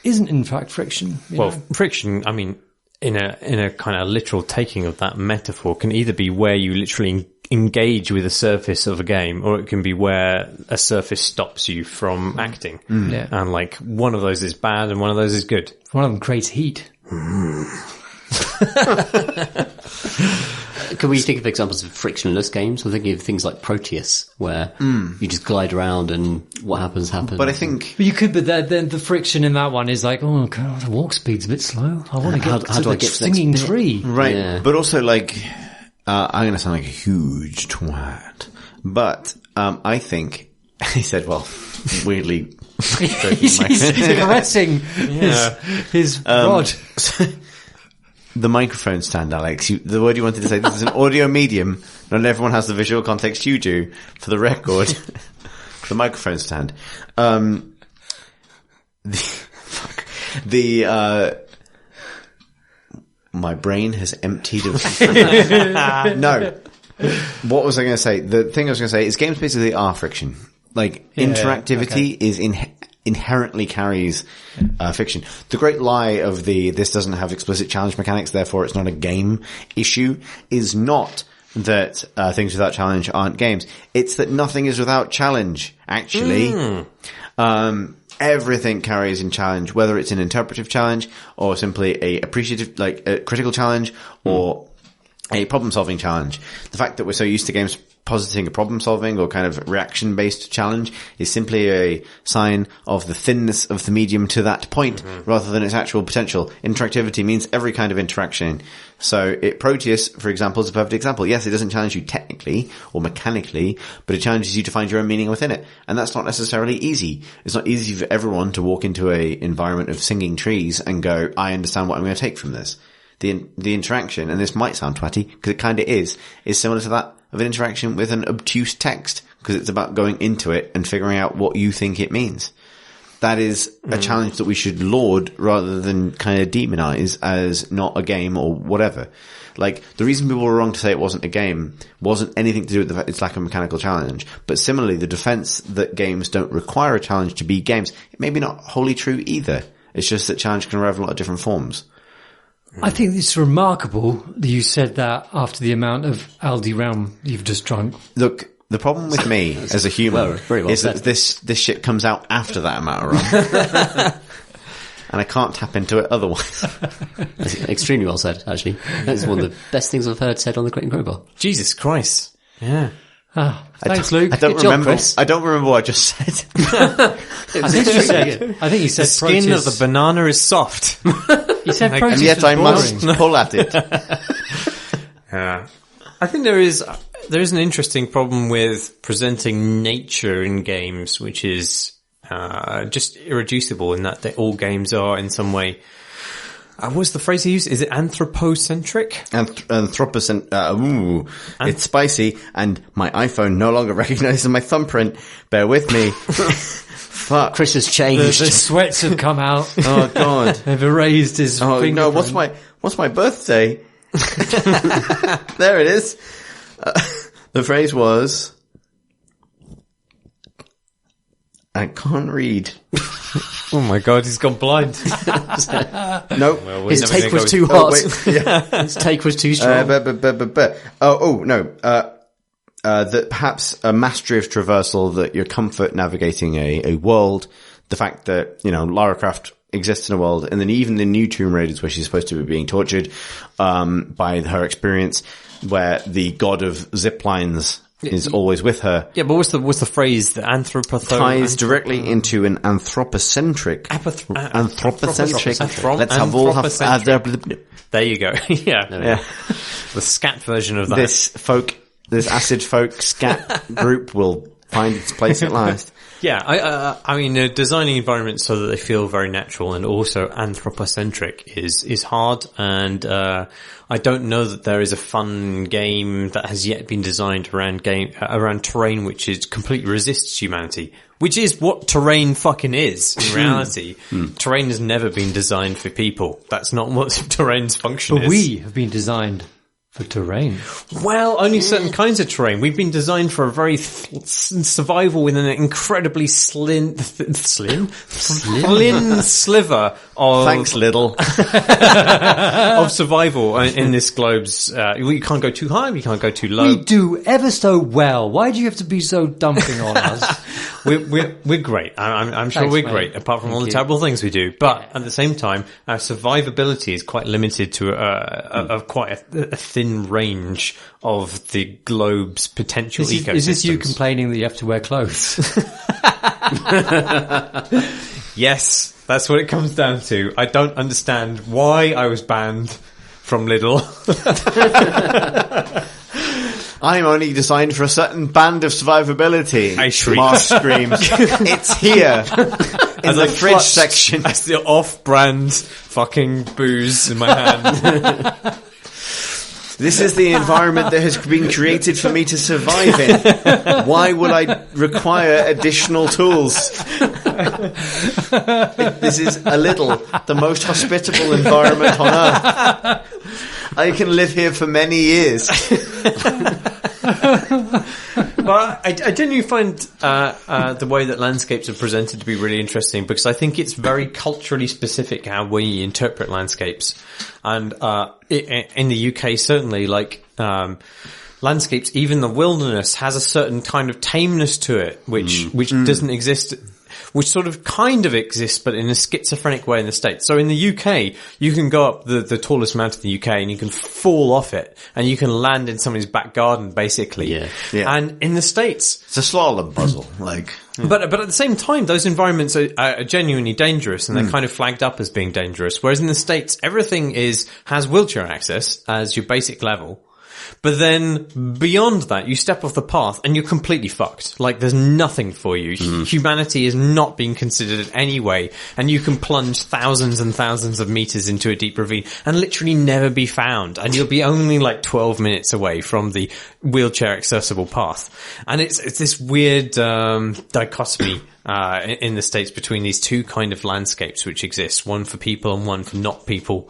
isn't in fact friction. Well, friction, I mean, in a kind of literal taking of that metaphor can either be where you literally engage with a surface of a game, or it can be where a surface stops you from acting. And like one of those is bad and one of those is good. One of them creates heat. Can we think of examples of frictionless games? I'm thinking of things like Proteus, where you just glide around and what happens. But I think... But you could, but then the friction in that one is like, oh god, the walk speed's a bit slow. I want to get to the singing tree. Right, but also like... I'm going to sound like a huge twat, but I think he said, well, weirdly, he's caressing his rod. The microphone stand, Alyx. The word you wanted to say. This is an audio medium. Not everyone has the visual context you do. For the record, the microphone stand. My brain has emptied of... No. What was I going to say? The thing I was going to say is games basically are friction. Like, interactivity is inherently carries fiction. The great lie of this doesn't have explicit challenge mechanics, therefore it's not a game issue, is not that things without challenge aren't games. It's that nothing is without challenge, actually. Everything carries in challenge, whether it's an interpretive challenge or simply a appreciative, like a critical challenge or a problem-solving challenge. The fact that we're so used to games positing a problem-solving or kind of reaction-based challenge is simply a sign of the thinness of the medium to that point rather than its actual potential. Interactivity means every kind of interaction. So Proteus, for example, is a perfect example. Yes, it doesn't challenge you technically or mechanically, but it challenges you to find your own meaning within it. And that's not necessarily easy. It's not easy for everyone to walk into a environment of singing trees and go, I understand what I'm going to take from this. The interaction, and this might sound twatty, because it kind of is similar to that of an interaction with an obtuse text, because it's about going into it and figuring out what you think it means. That is a challenge that we should laud rather than kind of demonize as not a game or whatever. Like, the reason people were wrong to say it wasn't a game wasn't anything to do with its lack of mechanical challenge. But similarly, the defense that games don't require a challenge to be games, it may be not wholly true either. It's just that challenge can arrive in a lot of different forms. I think it's remarkable that you said that after the amount of Aldi Realm you've just drunk. Look, the problem with me as a human is that this shit comes out after that amount of rum. And I can't tap into it otherwise. That's extremely well said, actually. That's one of the best things I've heard said on the Crate and Crowbar. Jesus Christ. Yeah. Thanks, Luke. I don't remember what I just said. I think you said the skin of the banana is soft. You said Proteus and yet I must pull at it. Yeah. I think there is an interesting problem with presenting nature in games, which is just irreducible in that all games are in some way. What's the phrase he used? Is it anthropocentric? It's spicy, and my iPhone no longer recognizes my thumbprint. Bear with me. Fuck. Chris has changed. The sweats have come out. Oh God. They've erased his fingerprint. No, what's my birthday? There it is. The phrase was, I can't read. Oh my God, he's gone blind. No, well, his take was too hot. His take was too strong. That perhaps a mastery of traversal, that your comfort navigating a world, the fact that, Lara Croft exists in a world, and then even the new Tomb Raiders where she's supposed to be being tortured, by her experience, where the god of zip lines is always with her. Yeah, but what's the phrase? The ties directly into an anthropocentric. Let's have all have. There you go. Yeah. The scat version of that. This acid folk scat group will find its place at last. Yeah, I mean, designing environments so that they feel very natural and also anthropocentric is hard, and I don't know that there is a fun game that has yet been designed around terrain which is completely resists humanity, which is what terrain fucking is in reality. Terrain has never been designed for people. That's not what terrain's function is. But we have been designed for terrain. Well, only certain kinds of terrain. We've been designed for a very survival within an incredibly slim sliver of... Thanks, Little. of survival in this globe's... you can't go too high, you can't go too low. We do ever so well. Why do you have to be so dumping on us? We're great. I'm sure we're great, apart from all the terrible things we do. But at the same time, our survivability is quite limited to quite a thin range of the globe's potential ecosystems. Is this you complaining that you have to wear clothes? Yes, that's what it comes down to. I don't understand why I was banned from Lidl. I'm only designed for a certain band of survivability. I shriek. Marsh screams. It's here. In the fridge section. As the off-brand fucking booze in my hand. This is the environment that has been created for me to survive in. Why would I require additional tools? This is a little, the most hospitable environment on earth. I can live here for many years. But I genuinely find the way that landscapes are presented to be really interesting, because I think it's very culturally specific how we interpret landscapes. And in the UK, certainly, landscapes, even the wilderness, has a certain kind of tameness to it, which doesn't exist, which sort of kind of exists, but in a schizophrenic way in the States. So in the UK, you can go up the tallest mountain in the UK and you can fall off it and you can land in somebody's back garden, basically. Yeah. And in the States, it's a slalom puzzle, But at the same time, those environments are genuinely dangerous, and they're kind of flagged up as being dangerous. Whereas in the States, everything has wheelchair access as your basic level. But then beyond that, you step off the path and you're completely fucked. There's nothing for you. Humanity is not being considered in any way, and you can plunge thousands and thousands of meters into a deep ravine and literally never be found. And you'll be only 12 minutes away from the wheelchair accessible path. And it's this weird, dichotomy, in the States between these two kind of landscapes which exist, one for people and one for not people.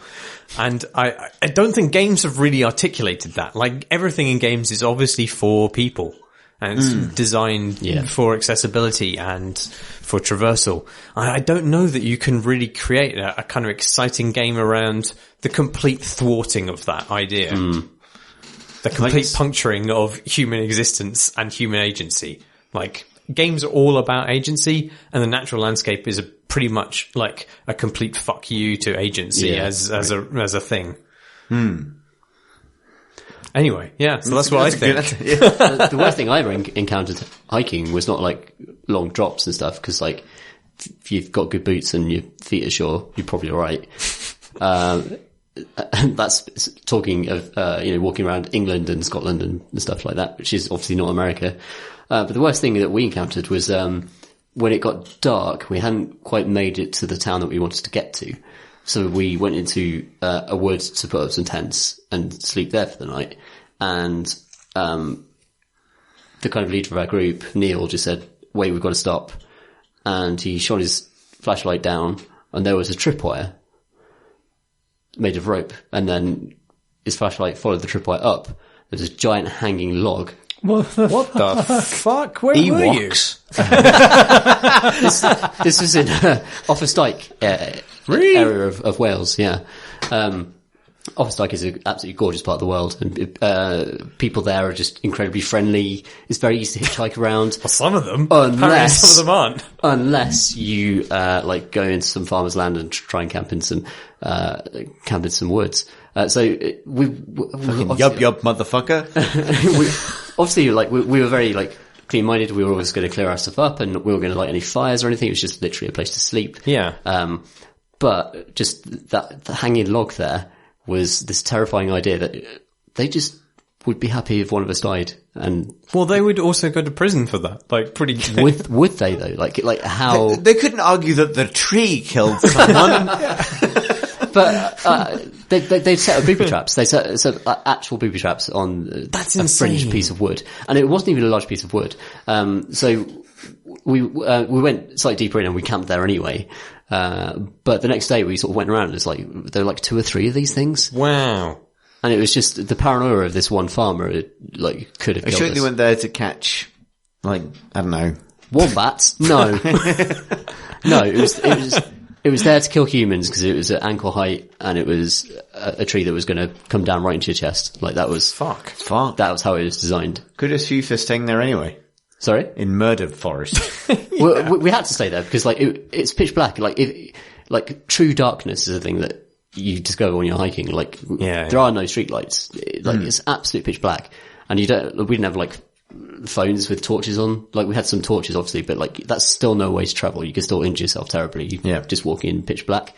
And I don't think games have really articulated that. Everything in games is obviously for people, and it's designed for accessibility and for traversal. I don't know that you can really create a kind of exciting game around the complete thwarting of that idea. The complete puncturing of human existence and human agency. Games are all about agency, and the natural landscape is pretty much a complete fuck you to agency as a thing. Anyway, so that's what I think. The worst thing I ever encountered hiking was not long drops and stuff, because if you've got good boots and your feet are sure, you're probably alright. that's talking of, walking around England and Scotland and stuff like that, which is obviously not America. But the worst thing that we encountered was, when it got dark, we hadn't quite made it to the town that we wanted to get to. So we went into, a wood to put up some tents and sleep there for the night. And, the kind of leader of our group, Neil, just said, wait, we've got to stop. And he shone his flashlight down and there was a tripwire made of rope. And then his flashlight followed the tripwire up. There's a giant hanging log. What the fuck? Where Ewoks. were you? This was in Offa's Really? area of Wales, yeah. Offa's is an absolutely gorgeous part of the world, and people there are just incredibly friendly. It's very easy to hitchhike around. Well, some of them. Apparently some of them aren't. Unless you go into some farmer's land and try and camp in some woods. So we Yup, motherfucker. we were very clean-minded. We were always going to clear our stuff up, and we were going to light any fires or anything. It was just literally a place to sleep. Yeah. But just the hanging log there was this terrifying idea that they just would be happy if one of us died. And well, they would also go to prison for that. Pretty. Would they though? Like how? They couldn't argue that the tree killed someone. But they'd set up booby traps. They set actual booby traps on That's a fringed piece of wood, and it wasn't even a large piece of wood. So we went slightly deeper in and we camped there anyway. But the next day we sort of went around and it's there were 2 or 3 of these things. Wow. And it was just the paranoia of this one farmer. It could have killed us. Surely they went there to catch, I don't know, wombats. No, no. It was there to kill humans because it was at ankle height and it was a tree that was going to come down right into your chest. That was fuck. That was how it was designed. Kudos for you for staying there anyway. Sorry? In murdered forest. Well, we had to stay there because it's pitch black. True darkness is a thing that you discover when you're hiking. There are no street lights. It's absolute pitch black, and we didn't have phones with torches on. We had some torches obviously, but that's still no way to travel. You can still injure yourself terribly. Just walking in pitch black.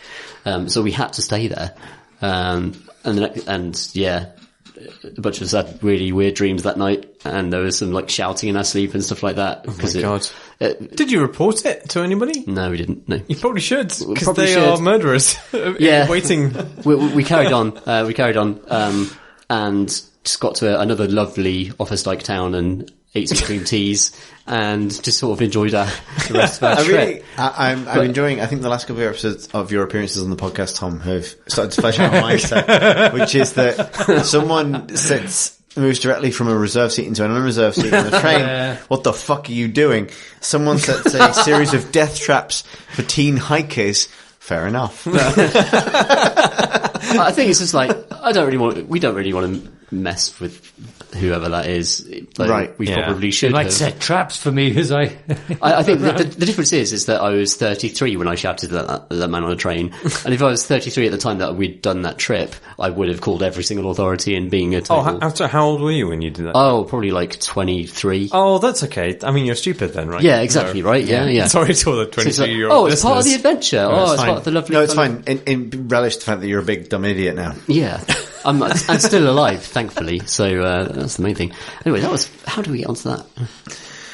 So we had to stay there. A bunch of us had really weird dreams that night, and there was some shouting in our sleep and stuff like that. Oh my god! Did you report it to anybody? No, we didn't. No, you probably should because they are murderers. Yeah, waiting. We carried on. And just got to another lovely office-like town and ate some cream teas and just sort of enjoyed the rest of our trip. I'm enjoying, I think the last couple of episodes of your appearances on the podcast, Tom, have started to flesh out my mindset, which is that someone moves directly from a reserve seat into an unreserved seat on the train. What the fuck are you doing? Someone sets a series of death traps for teen hikers. Fair enough. I think it's just we don't really want to mess with whoever that is. Right. We probably should. You might set traps for me as I think the difference is that I was 33 when I shouted at that man on a train. And if I was 33 at the time that we'd done that trip, I would have called every single authority and being a total... Oh, how old were you when you did that? Oh, probably 23. Oh, that's okay. I mean, you're stupid then, right? Yeah, exactly, right? Yeah. Sorry to all the 23-year-old it's part of the adventure. It's part of the lovely... No, it's fine. And relish the fact that you're a big dumb idiot now. Yeah. I'm still alive, thankfully. So, that's the main thing. Anyway, how do we get onto that?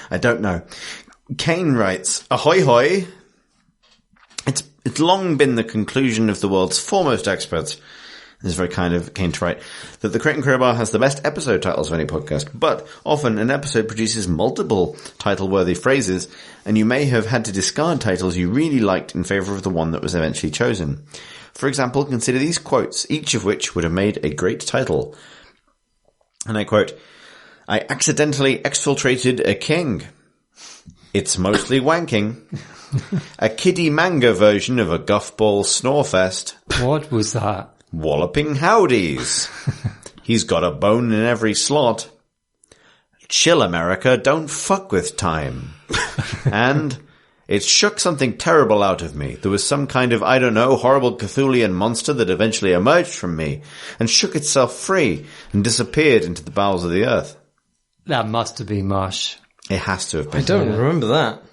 I don't know. Kane writes, ahoy hoy. It's long been the conclusion of the world's foremost experts. This is very kind of Kane to write, that the Crate and Crowbar has the best episode titles of any podcast, but often an episode produces multiple title-worthy phrases, and you may have had to discard titles you really liked in favour of the one that was eventually chosen. For example, consider these quotes, each of which would have made a great title. And I quote, I accidentally exfiltrated a king. It's mostly wanking. A kiddie manga version of a guffball snorefest. What was that? Walloping howdies. He's got a bone in every slot. Chill, America, don't fuck with time. And it shook something terrible out of me. There was some kind of, I don't know, horrible Cthulhian monster that eventually emerged from me and shook itself free and disappeared into the bowels of the earth. That must have been Marsh. It has to have been. I don't remember that.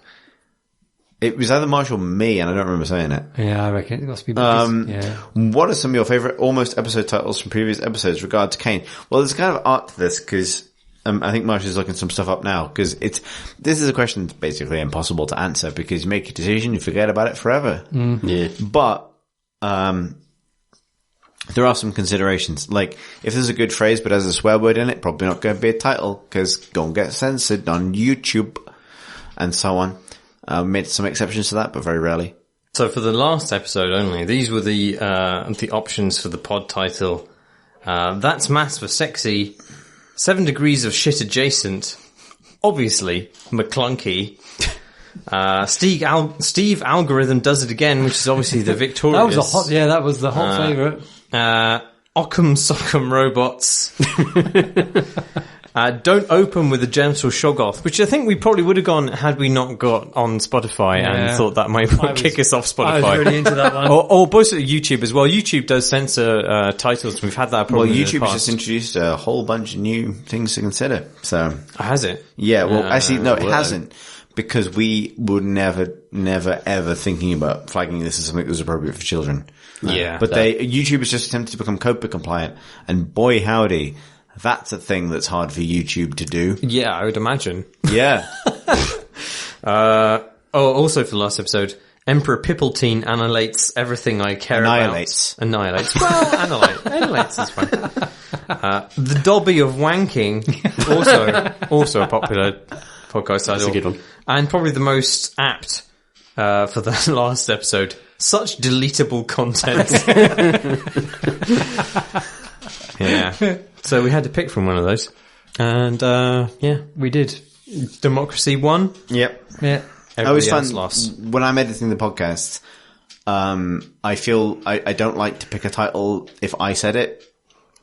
It was either Marsh or me, and I don't remember saying it. Yeah, I reckon it must be. Yeah. What are some of your favourite almost episode titles from previous episodes regard to Kane? Well, there's kind of art to this because I think Marsh is looking some stuff up now because this is a question that's basically impossible to answer because you make a decision, you forget about it forever. Yeah. But there are some considerations. Like, if there's a good phrase but has a swear word in it, probably not going to be a title because it's going to get censored on YouTube and so on. Made some exceptions to that, but very rarely. So for the last episode only, these were the options for the pod title. That's Maths for Sexy, 7 Degrees of Shit Adjacent, obviously McClunky, Steve Algorithm Does It Again, which is obviously the victorious. That was the hot favourite. Occam Sock'em Robots. Don't Open with the Gemsel Shoggoth, which I think we probably would have gone had we not got on Spotify and thought that might kick us off Spotify. I was really into that one. or both at YouTube as well. YouTube does censor titles. We've had that problem. Well, YouTube has just introduced a whole bunch of new things to consider. So has it? Yeah. Well, actually, no, it hasn't, because we would never ever thinking about flagging this as something that was appropriate for children. Yeah, but YouTube has just attempted to become COPA compliant, and boy howdy. That's a thing that's hard for YouTube to do. Yeah, I would imagine. Yeah. Also for the last episode, Emperor Pippletown annihilates everything I care about. Annihilates. Well, annihilates is fine. The Dobby of Wanking, also a popular podcast title. That's a good one. And probably the most apt for the last episode, Such Deletable Content. Yeah. So we had to pick from one of those. And, we did. Democracy won. Yep. Yeah. Everybody else lost. When I'm editing the podcast, I feel I don't like to pick a title if I said it.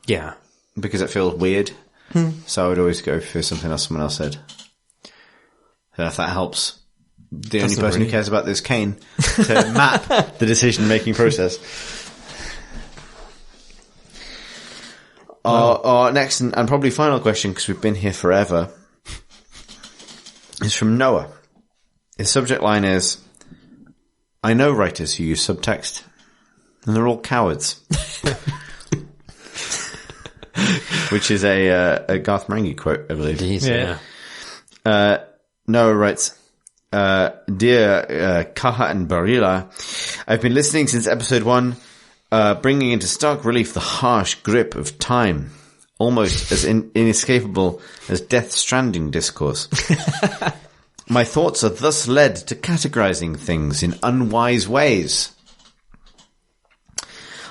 Yeah. Because it feels weird. So I would always go for something else someone else said. So if that helps. The only person who cares about this is Kane to map the decision-making process. Our next and probably final question, because we've been here forever, is from Noah. His subject line is, I know writers who use subtext, and they're all cowards. Which is a Garth Marenghi quote, I believe. Yeah. Noah writes, Dear Kaha and Barilla, I've been listening since episode 1, bringing into stark relief the harsh grip of time, almost as inescapable as Death Stranding discourse. My thoughts are thus led to categorizing things in unwise ways.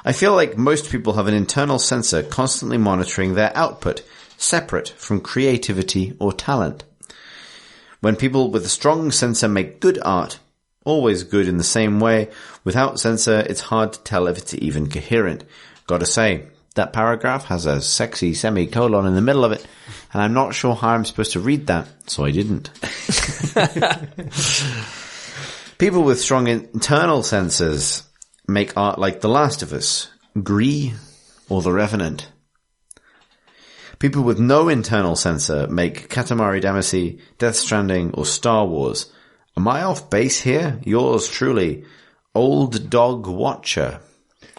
I feel like most people have an internal censor constantly monitoring their output, separate from creativity or talent. When people with a strong censor make good art, always good in the same way, without censor, it's hard to tell if it's even coherent. Gotta say, that paragraph has a sexy semicolon in the middle of it, and I'm not sure how I'm supposed to read that, so I didn't. People with strong internal censors make art like The Last of Us, Gree, or The Revenant. People with no internal censor make Katamari Damacy, Death Stranding, or Star Wars. Am I off base here? Yours truly, Old Dog Watcher.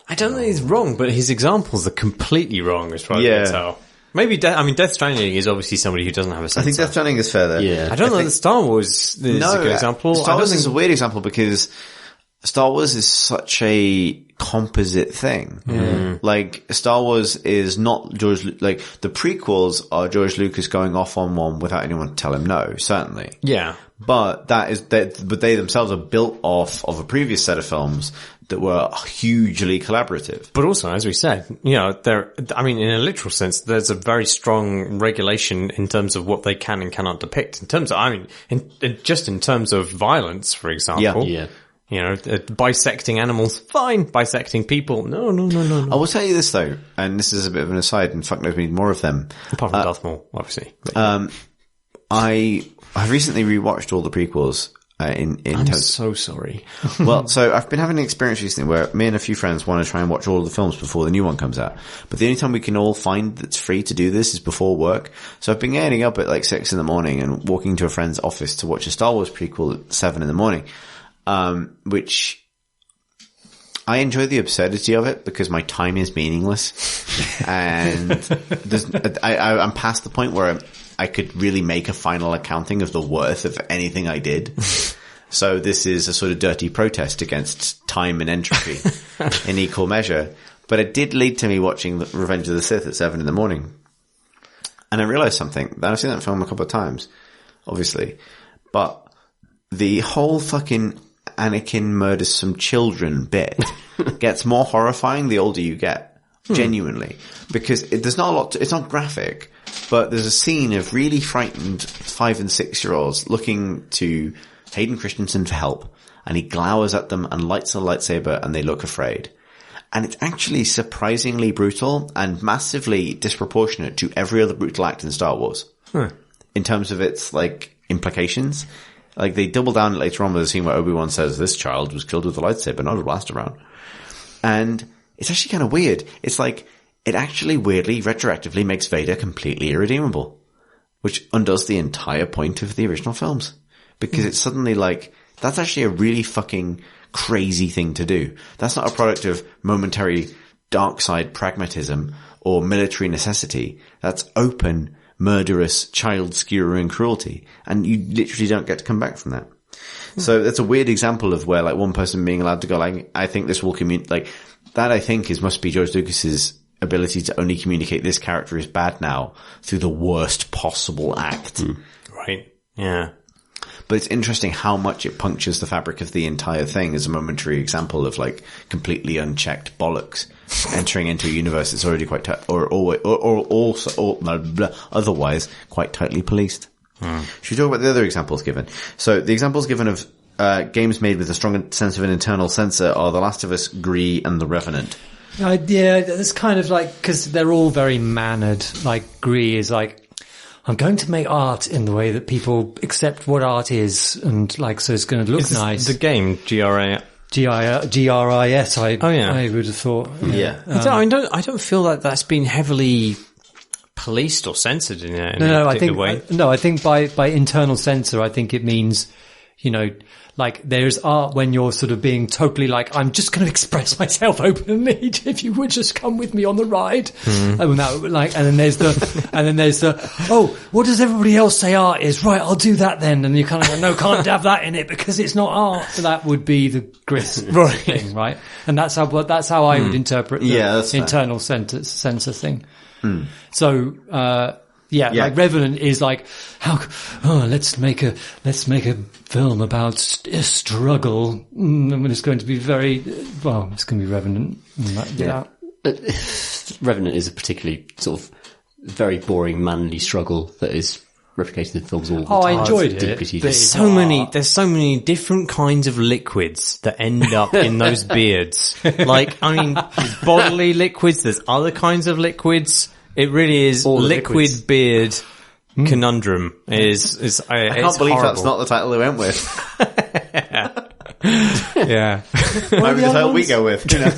I don't think he's wrong, but his examples are completely wrong as far as I can tell. Maybe, Death Stranding is obviously somebody who doesn't have a censor. I think Death Stranding is fair there. Yeah. I don't know that Star Wars is a good example. Star Wars is a weird example because Star Wars is such a composite thing. Mm. Like, Star Wars is not the prequels are George Lucas going off on one without anyone to tell him no, certainly. Yeah. But but they themselves are built off of a previous set of films that were hugely collaborative. But also, as we said, in a literal sense, there's a very strong regulation in terms of what they can and cannot depict. In terms of, just in terms of violence, for example. Yeah. Bisecting animals, fine. Bisecting people, no. I will tell you this though, and this is a bit of an aside, and fuck knows we need more of them. Apart from Darth Maul, obviously. I've recently rewatched all the prequels. I'm so sorry. Well, so I've been having an experience recently where me and a few friends want to try and watch all of the films before the new one comes out. But the only time we can all find that's free to do this is before work. So I've been getting up at 6 a.m. and walking to a friend's office to watch a Star Wars prequel at 7 a.m. which I enjoy the absurdity of it because my time is meaningless, and I'm past the point where I could really make a final accounting of the worth of anything I did. So this is a sort of dirty protest against time and entropy in equal measure. But it did lead to me watching Revenge of the Sith at 7 a.m. And I realized something. I've seen that film a couple of times, obviously. But the whole fucking Anakin murders some children bit gets more horrifying the older you get. Genuinely. Because there's not a lot it's not graphic, but there's a scene of really frightened 5 and 6 year olds looking to Hayden Christensen for help. And he glowers at them and lights a lightsaber and they look afraid. And it's actually surprisingly brutal and massively disproportionate to every other brutal act in Star Wars. In terms of its, like, implications. Like, they double down later on with a scene where Obi-Wan says, this child was killed with a lightsaber, not a blaster round. And it's actually kind of weird. It's like, it actually weirdly, retroactively makes Vader completely irredeemable. Which undoes the entire point of the original films. Because it's suddenly like, that's actually a really fucking crazy thing to do. That's not a product of momentary dark side pragmatism or military necessity. That's open, murderous, child-skewering cruelty. And you literally don't get to come back from that. So that's a weird example of where, like, one person being allowed to go, like, I think this will like, that I think must be George Lucas's ability to only communicate this character is bad now through the worst possible act. Right. Yeah. But it's interesting how much it punctures the fabric of the entire thing as a momentary example of, like, completely unchecked bollocks entering into a universe that's already quite otherwise quite tightly policed. Should we talk about the other examples given? So the examples given of games made with a strong sense of an internal censor are The Last of Us, Gree, and The Revenant. Yeah, it's kind of like, because they're all very mannered. Like, Gree is like, I'm going to make art in the way that people accept what art is, and like, so it's going to look nice. The game, GRIS, I would have thought. Yeah. I don't feel like that's been heavily policed or censored in a particular way. I think by internal censor, I think it means, you know, like, there's art when you're sort of being totally like, I'm just going to express myself openly if you would just come with me on the ride. And then there's the, oh, what does everybody else say art is? Right, I'll do that then. And you kind of go, no, can't have that in it because it's not art. So that would be the Gris thing, right? And that's how I would interpret the internal censor thing. So, like Revenant is like, let's make a film about struggle. And it's going to be it's going to be Revenant. Revenant is a particularly sort of very boring manly struggle that is replicated in films all the time. I enjoyed it. There's so many different kinds of liquids that end up in those beards. Like, I mean, there's bodily liquids, there's other kinds of liquids. It really is all liquid beard conundrum. I can't believe horrible. That's not the title they went with. Yeah. Maybe the title we go with. You know?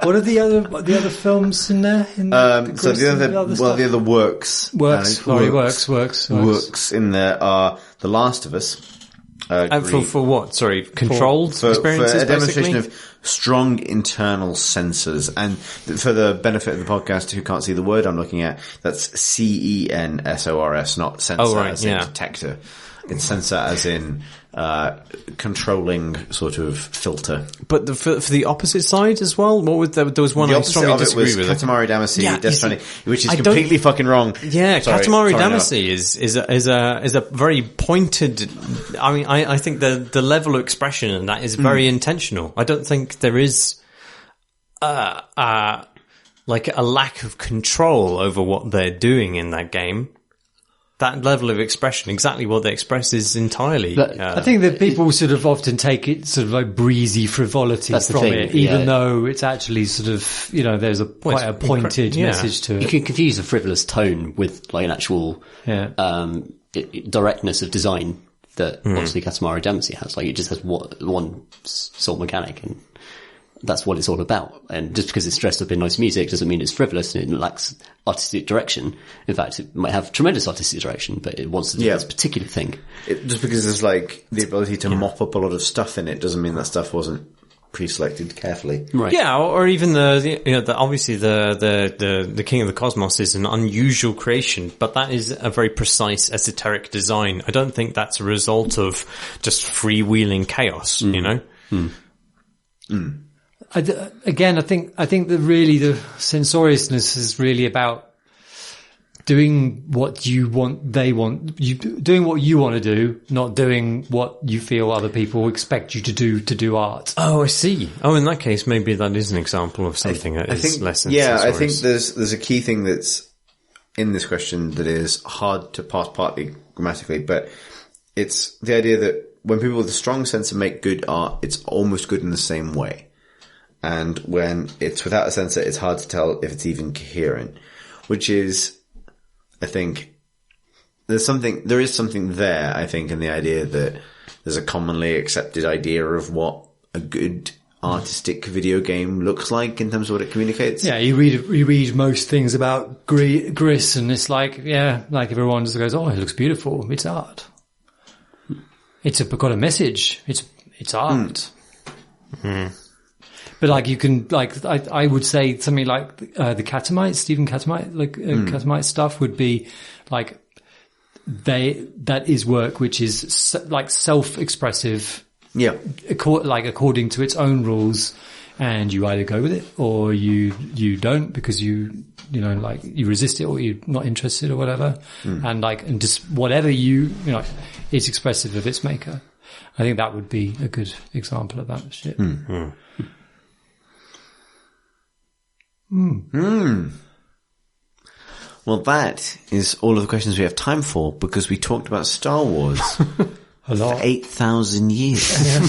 What are the other films in there? The other works. Works in there are The Last of Us. For what? Sorry, controlled experiences, for a demonstration basically? of strong internal sensors. And for the benefit of the podcast who can't see the word I'm looking at, that's CENSORS, not sensor as in detector. It's sensor as in controlling sort of filter. But for the opposite side as well, what was there was one I strongly disagree with. Katamari Damacy, Death Stranding, which is completely fucking wrong. Yeah, Katamari Damacy is a very pointed. I mean, I think the level of expression in that is very intentional. I don't think there is like a lack of control over what they're doing in that game. That level of expression, exactly what they express, is entirely. I think that people sort of often take it sort of like breezy frivolity from it, even though it's actually sort of, you know, there's quite a pointed message to it. You can confuse a frivolous tone with like an actual directness of design that obviously Katamari Damacy has. Like, it just has one sole mechanic, and That's what it's all about. And just because it's dressed up in nice music doesn't mean it's frivolous and it lacks artistic direction. In fact, it might have tremendous artistic direction, but it wants to do this particular thing. Just because there's like the ability to mop up a lot of stuff in it doesn't mean that stuff wasn't pre-selected carefully. Right. Yeah, or even obviously the King of the Cosmos is an unusual creation, but that is a very precise esoteric design. I don't think that's a result of just freewheeling chaos, you know? Again, I think that really the censoriousness is really about doing what you want, doing what you want to do, not doing what you feel other people expect you to do art. Oh, I see. Oh, in that case, maybe that is an example of something that is less than censorious. I think there's a key thing that's in this question that is hard to parse partly grammatically, but it's the idea that when people with a strong sense of make good art, it's almost good in the same way. And when it's without a censor, it's hard to tell if it's even coherent, which is, I think there is something there, I think, in the idea that there's a commonly accepted idea of what a good artistic video game looks like in terms of what it communicates. Yeah, you read most things about Gris and it's like, like everyone just goes, oh, it looks beautiful. It's art. It's got a message. It's art. But like you can, like I would say something like the Catamite, Stephen Catamite, Catamite stuff would be like that is work which is like self-expressive. Yeah, according to its own rules, and you either go with it or you don't because you resist it or you're not interested or whatever, and just whatever is expressive of its maker. I think that would be a good example of that shit. Well, that is all of the questions we have time for because we talked about Star Wars a lot for 8,000 years. Yeah.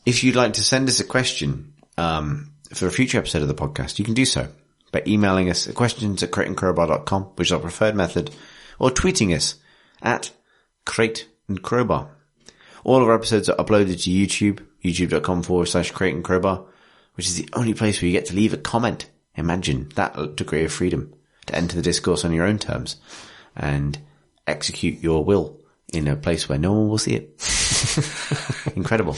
If you'd like to send us a question for a future episode of the podcast, you can do so by emailing us at questions@crateandcrowbar.com, which is our preferred method, or tweeting us at Crate and Crowbar. All of our episodes are uploaded to YouTube, youtube.com/crateandcrowbar, which is the only place where you get to leave a comment. Imagine that degree of freedom to enter the discourse on your own terms and execute your will in a place where no one will see it. Incredible.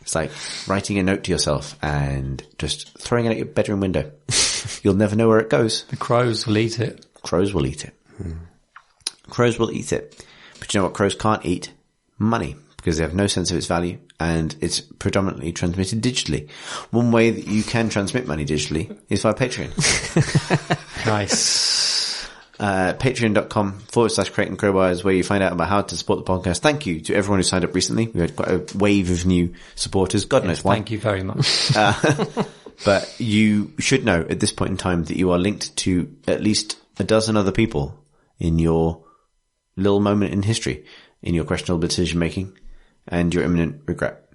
It's like writing a note to yourself and just throwing it at your bedroom window. You'll never know where it goes. The crows will eat it. Crows will eat it. Crows will eat it. But you know what crows can't eat? Money. Because they have no sense of its value, and it's predominantly transmitted digitally. One way that you can transmit money digitally is via Patreon. Nice. Patreon.com/Crate and Crowbar is where you find out about how to support the podcast. Thank you to everyone who signed up recently. We had quite a wave of new supporters. God knows why. Thank you very much. But you should know at this point in time that you are linked to at least a dozen other people in your little moment in history, in your questionable decision making, and your imminent regret.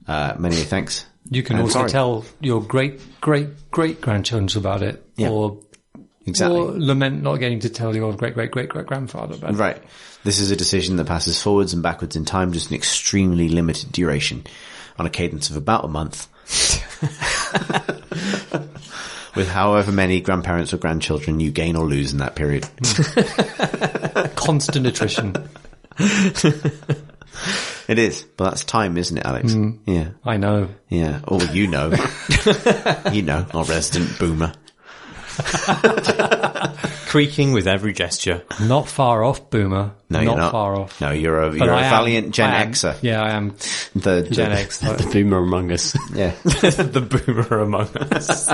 Many thanks. You can also tell your great-great-great-grandchildren about it. Yeah. Or lament not getting to tell your great-great-great-great-grandfather about it. Right. This is a decision that passes forwards and backwards in time, just an extremely limited duration, on a cadence of about a month. With however many grandparents or grandchildren you gain or lose in that period. Constant attrition. It is, but that's time, isn't it, Alex? Yeah. I know. Yeah. Or you know. You know, our resident boomer. Creaking with every gesture. Not far off, boomer. No, you're not far off. No, you're a valiant Gen Xer. Yeah, I am. The Gen X. The boomer among us. Yeah. The boomer among us.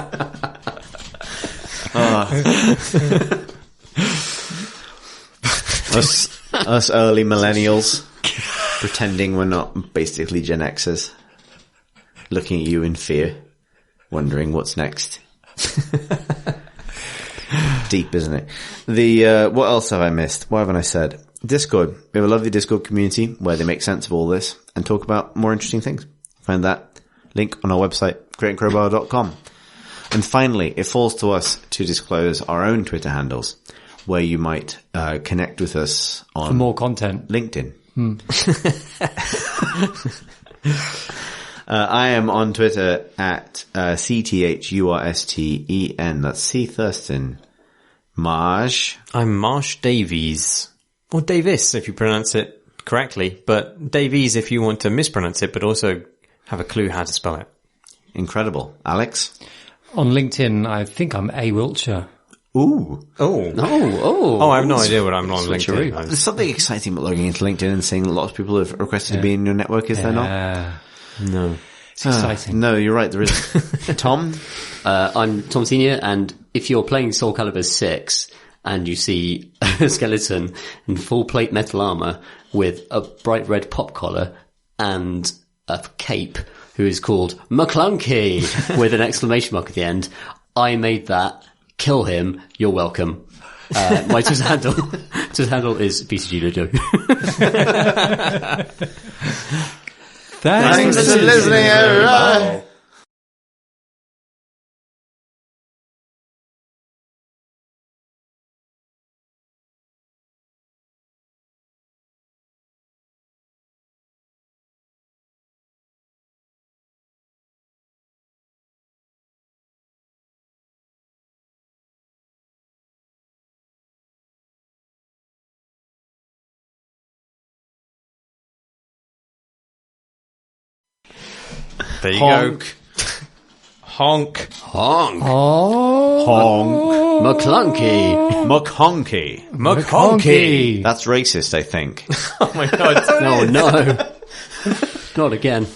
Us early millennials pretending we're not basically Gen Xers, looking at you in fear, wondering what's next. Deep, isn't it? What else have I missed? What haven't I said? Discord. We have a lovely Discord community where they make sense of all this and talk about more interesting things. Find that link on our website, crateandcrowbar.com. And finally, it falls to us to disclose our own Twitter handles, where you might connect with us on for more content. LinkedIn. I am on Twitter at CTHURSTEN. That's C Thurston. Marsh. I'm Marsh Davies. Or Davis, if you pronounce it correctly. But Davies if you want to mispronounce it, but also have a clue how to spell it. Incredible. Alyx? On LinkedIn, I think I'm A. Wiltshire. Ooh. Oh, I have no idea what I'm on LinkedIn. There's something exciting about logging into LinkedIn and seeing that lots of people have requested to be in your network, is there not? No. It's exciting. No, you're right, there isn't. Tom? I'm Tom Senior, and if you're playing Soul Calibur 6 and you see a skeleton in full plate metal armor with a bright red pop collar and a cape who is called McClunky with an exclamation mark at the end, I made that. Kill him. You're welcome. My Twitter handle is BCG Ludo. Thanks for listening, everybody. There you Honk. go. Honk. Honk. Honk. McClunky. McHonky. McHonky. That's racist, I think. Oh my god. No, not again.